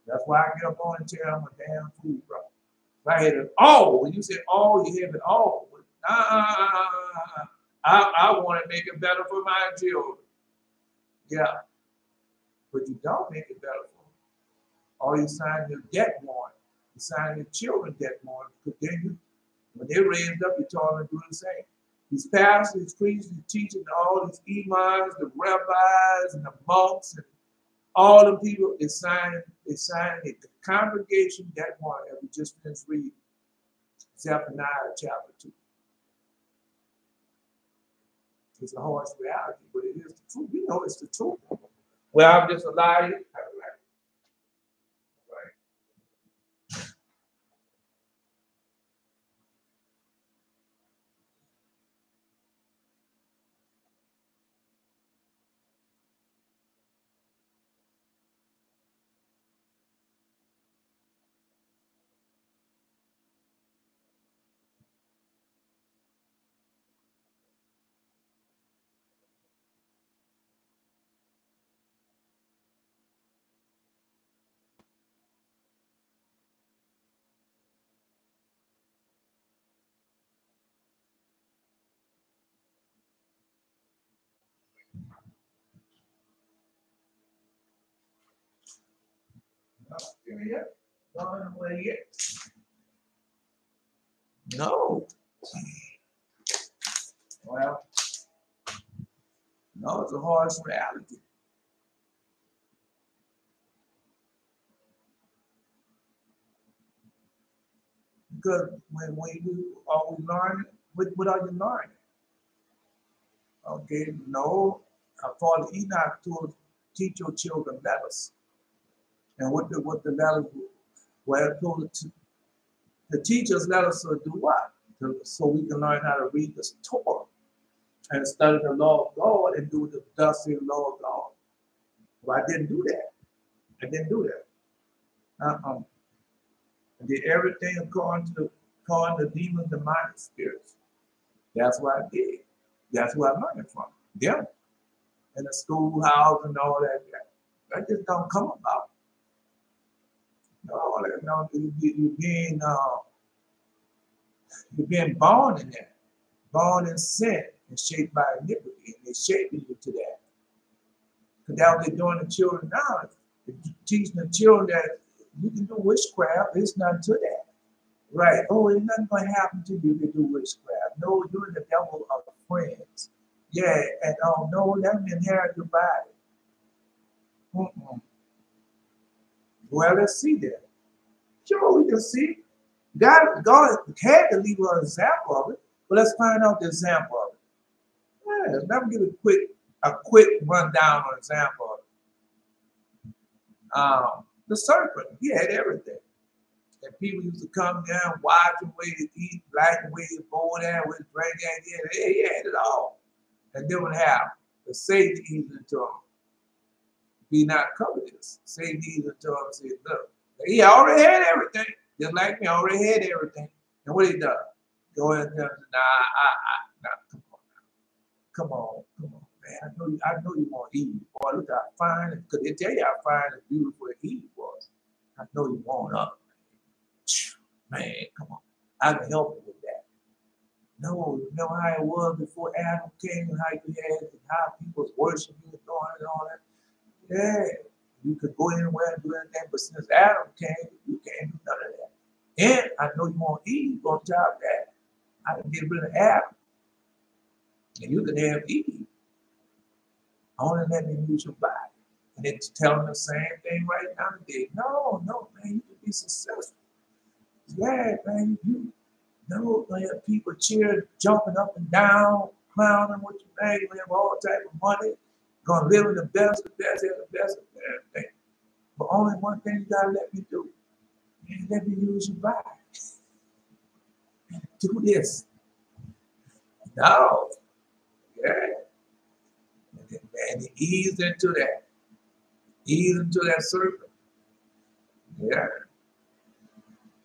That's why I get up on and tell I'm a damn fool, bro. If I had it all, when you say all, you have it all. I want to make it better for my children. Yeah. But you don't make it better for them. Or you sign your debt warrant. You sign your children debt warrant. Because then when they raised up, you told them to do the same. These pastors, these preachers, these teachers, all these imams, the rabbis, and the monks, and all the people, they signed the congregation debt warrant that we just finished reading. Zephaniah chapter 2. It's a harsh reality, but it is the truth. You know it's the truth. Well, I'm just a liar. Right. Yet. Gone away yet. No. Well, no, it's a harsh reality. Because when are we learning, what are you learning? Okay, no. Father Enoch told teach your children letters. And what the letters were told the teachers let us do what? So we can learn how to read the Torah and study the law of God and do the thus saith the law of God. Well, I didn't do that. I didn't do that. I did everything according to demons, demonic spirits. That's what I did. That's where I learned it from. Them. In the schoolhouse and all that. That just don't come about. No, you're being born in that. Born in sin and shaped by iniquity. And they're shaping you to that. Because that's what they're doing to children now. They're teaching the children that you can do witchcraft. It's nothing to that. Right. Oh, ain't nothing going to happen to you if you do witchcraft. No, you and the devil are friends. Yeah, and no, let me inherit your body. Well, let's see that. Sure, we can see. God had to leave an example of it, but let's find out the example of it. Yeah, let me give a quick rundown or example of it. The serpent, he had everything. And people used to come down, watch him where he eat, like the way he bowl there, with drink, he had it all. And then what happened? The Satan eased into him. Be not covetous. Satan eased into him and said, look, he already had everything. Just like me, already had everything. And what he done? Go in and tell him, nah, come on, man. I know you want Eve. Boy, look how fine, because they tell you how fine and beautiful Eve was. I know you want her. Man, come on. I can help you with that. No, you know how it was before Adam came and how you had and how people was worshiping you and doing and all that. Yeah, you could go anywhere and do anything, but since Adam came, you can't do none of that. And I know you want Eve on top of that. I can get rid of Adam. And you can have Eve. Only let me use your body. And it's telling the same thing right now today. No, man, you can be successful. Yeah, man, you know, people cheering, jumping up and down, clowning what you made, you have all type of money, gonna live in the best of everything. But only one thing you gotta let me do. Man, let me use your body. Do this. No. Yeah. And he eased into that. Eased into that serpent. Yeah.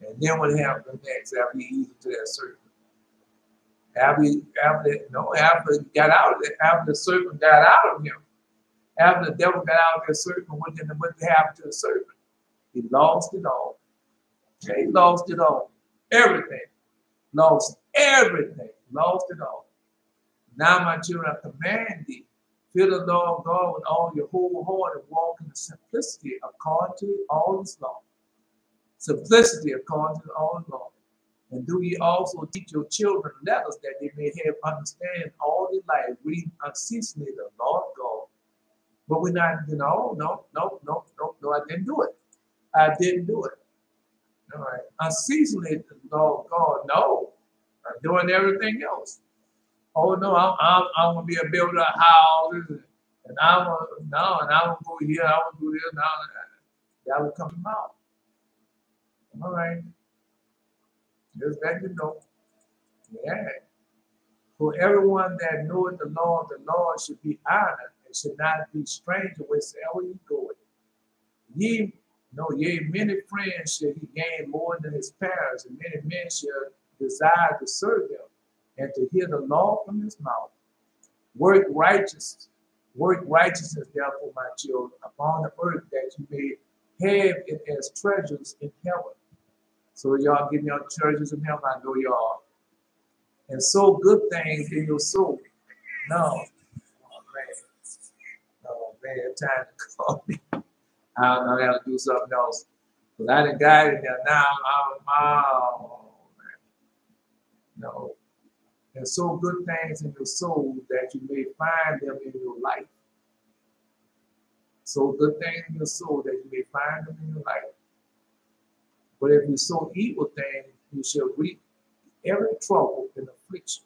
And then what happened next after he eased into that serpent? After he got out of it, after the serpent got out of him, after the devil got out of that serpent, what happened to the serpent? He lost it all. Okay, he lost it all. Everything. Lost everything. Lost it all. Now, my children, I command thee, fear the Lord God with all your whole heart and walk in the simplicity according to all his law. Simplicity according to all his law. And do ye also teach your children letters that they may have understanding all their life, read unceasingly the Lord God. But we're not, no, I didn't do it. I didn't do it. All right. Unceasingly the Lord God, no. I'm doing everything else. Oh no, I'm gonna be a builder of houses, and I'm gonna go here, I want to do this, that will come out. All right. Just let you know. Yeah. For everyone that knoweth the Lord should be honored and should not be stranger wheresoever he goeth. Yea, many friends shall he gain more than his parents, and many men shall desire to serve him and to hear the law from his mouth. Work righteousness, therefore, my children, upon the earth, that you may have it as treasures in heaven. So y'all give me your treasures in heaven, I know y'all. And sow good things in your soul. No, man, time to call me. I don't know how to do something else. But I done got it there now. No. And sow good things in your soul that you may find them in your life. Sow good things in your soul that you may find them in your life. But if you sow evil things, you shall reap every trouble and affliction.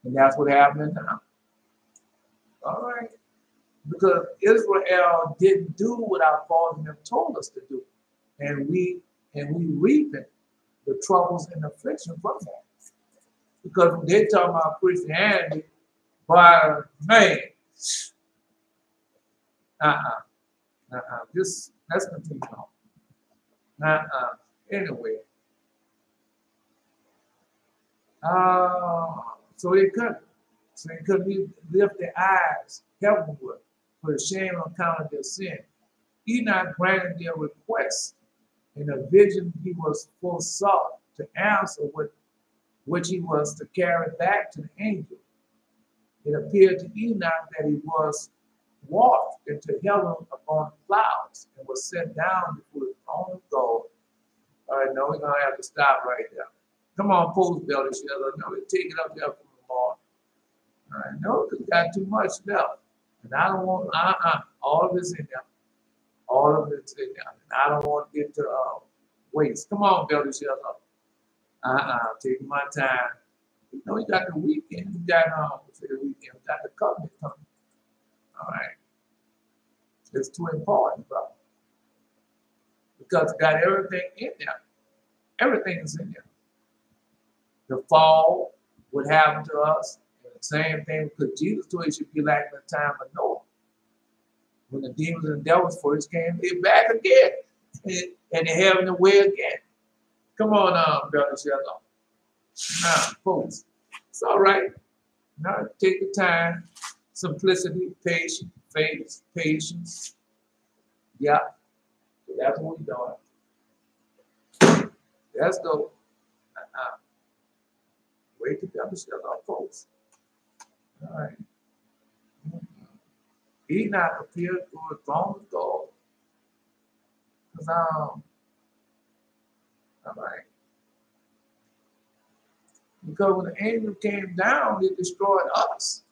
And that's what happened now. All right. Because Israel didn't do what our fathers have told us to do. And we reaping the troubles and affliction from that. Because when they talk about Christianity, by man, just let's continue on. Anyway. So they couldn't lift their eyes heavenward for the shame on account of their sin. Enoch granted their request. In a vision, he was foresaw to answer which he was to carry back to the angel. It appeared to Enoch that he was wafted into heaven upon clouds and was set down before the throne of God. All right, no, we're going to have to stop right there. Come on, post belly shelter. No, we take it up there from the morning. All right, no, because we got too much left. And I don't want, all of this in there. All of it's in there. And I don't want to get to waste. Come on, Belly Shell. Taking my time. You know, you got the weekend. You got the weekend. You got the covenant coming. All right. It's too important, brother. Because it got everything in there. Everything is in there. The fall, what happened to us, and the same thing, because Jesus told you it should be like the time of Noah. When the demons and devils first came, they're back again. And they're having their way again. Come on, brother Shell. Now, folks, it's all right. Now, take the time, simplicity, patience, faith, patience. Yeah, that's what we're doing. Let's go. Wait to brother Shell, folks. All right. Enoch appeared for the throne of God. Because, all right. Because when the angel came down, it destroyed us.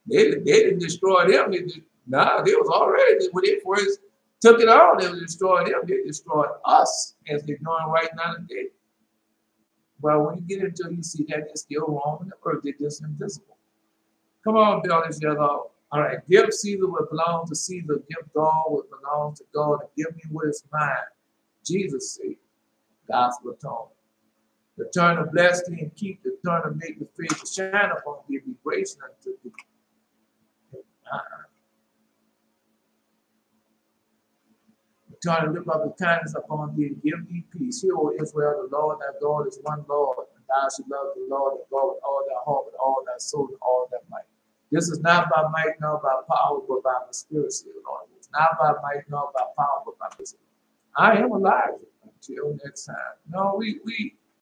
They didn't destroy them. They was already, when they first took it on, they were destroying them. They destroyed us, as they're doing right now today. Well, when you get into it, you see that they're still roaming the earth. They're just invisible. Come on, builders, yellow. All right, give Caesar what belongs to Caesar. Give God what belongs to God. And give me what is mine. Jesus said, gospel atonement. The turn to bless thee and keep, the turn to make the face to shine upon thee, be gracious unto thee. The turn to lift up the kindness upon thee and give thee peace. Hear, O Israel, the Lord thy God is one Lord, and thou shalt love the Lord thy God with all thy heart, with all thy soul, and all thy might. This is not by might nor by power, but by my spirit, saith the Lord. It's not by might nor by power, but by my spirit. I am alive until next time. No, we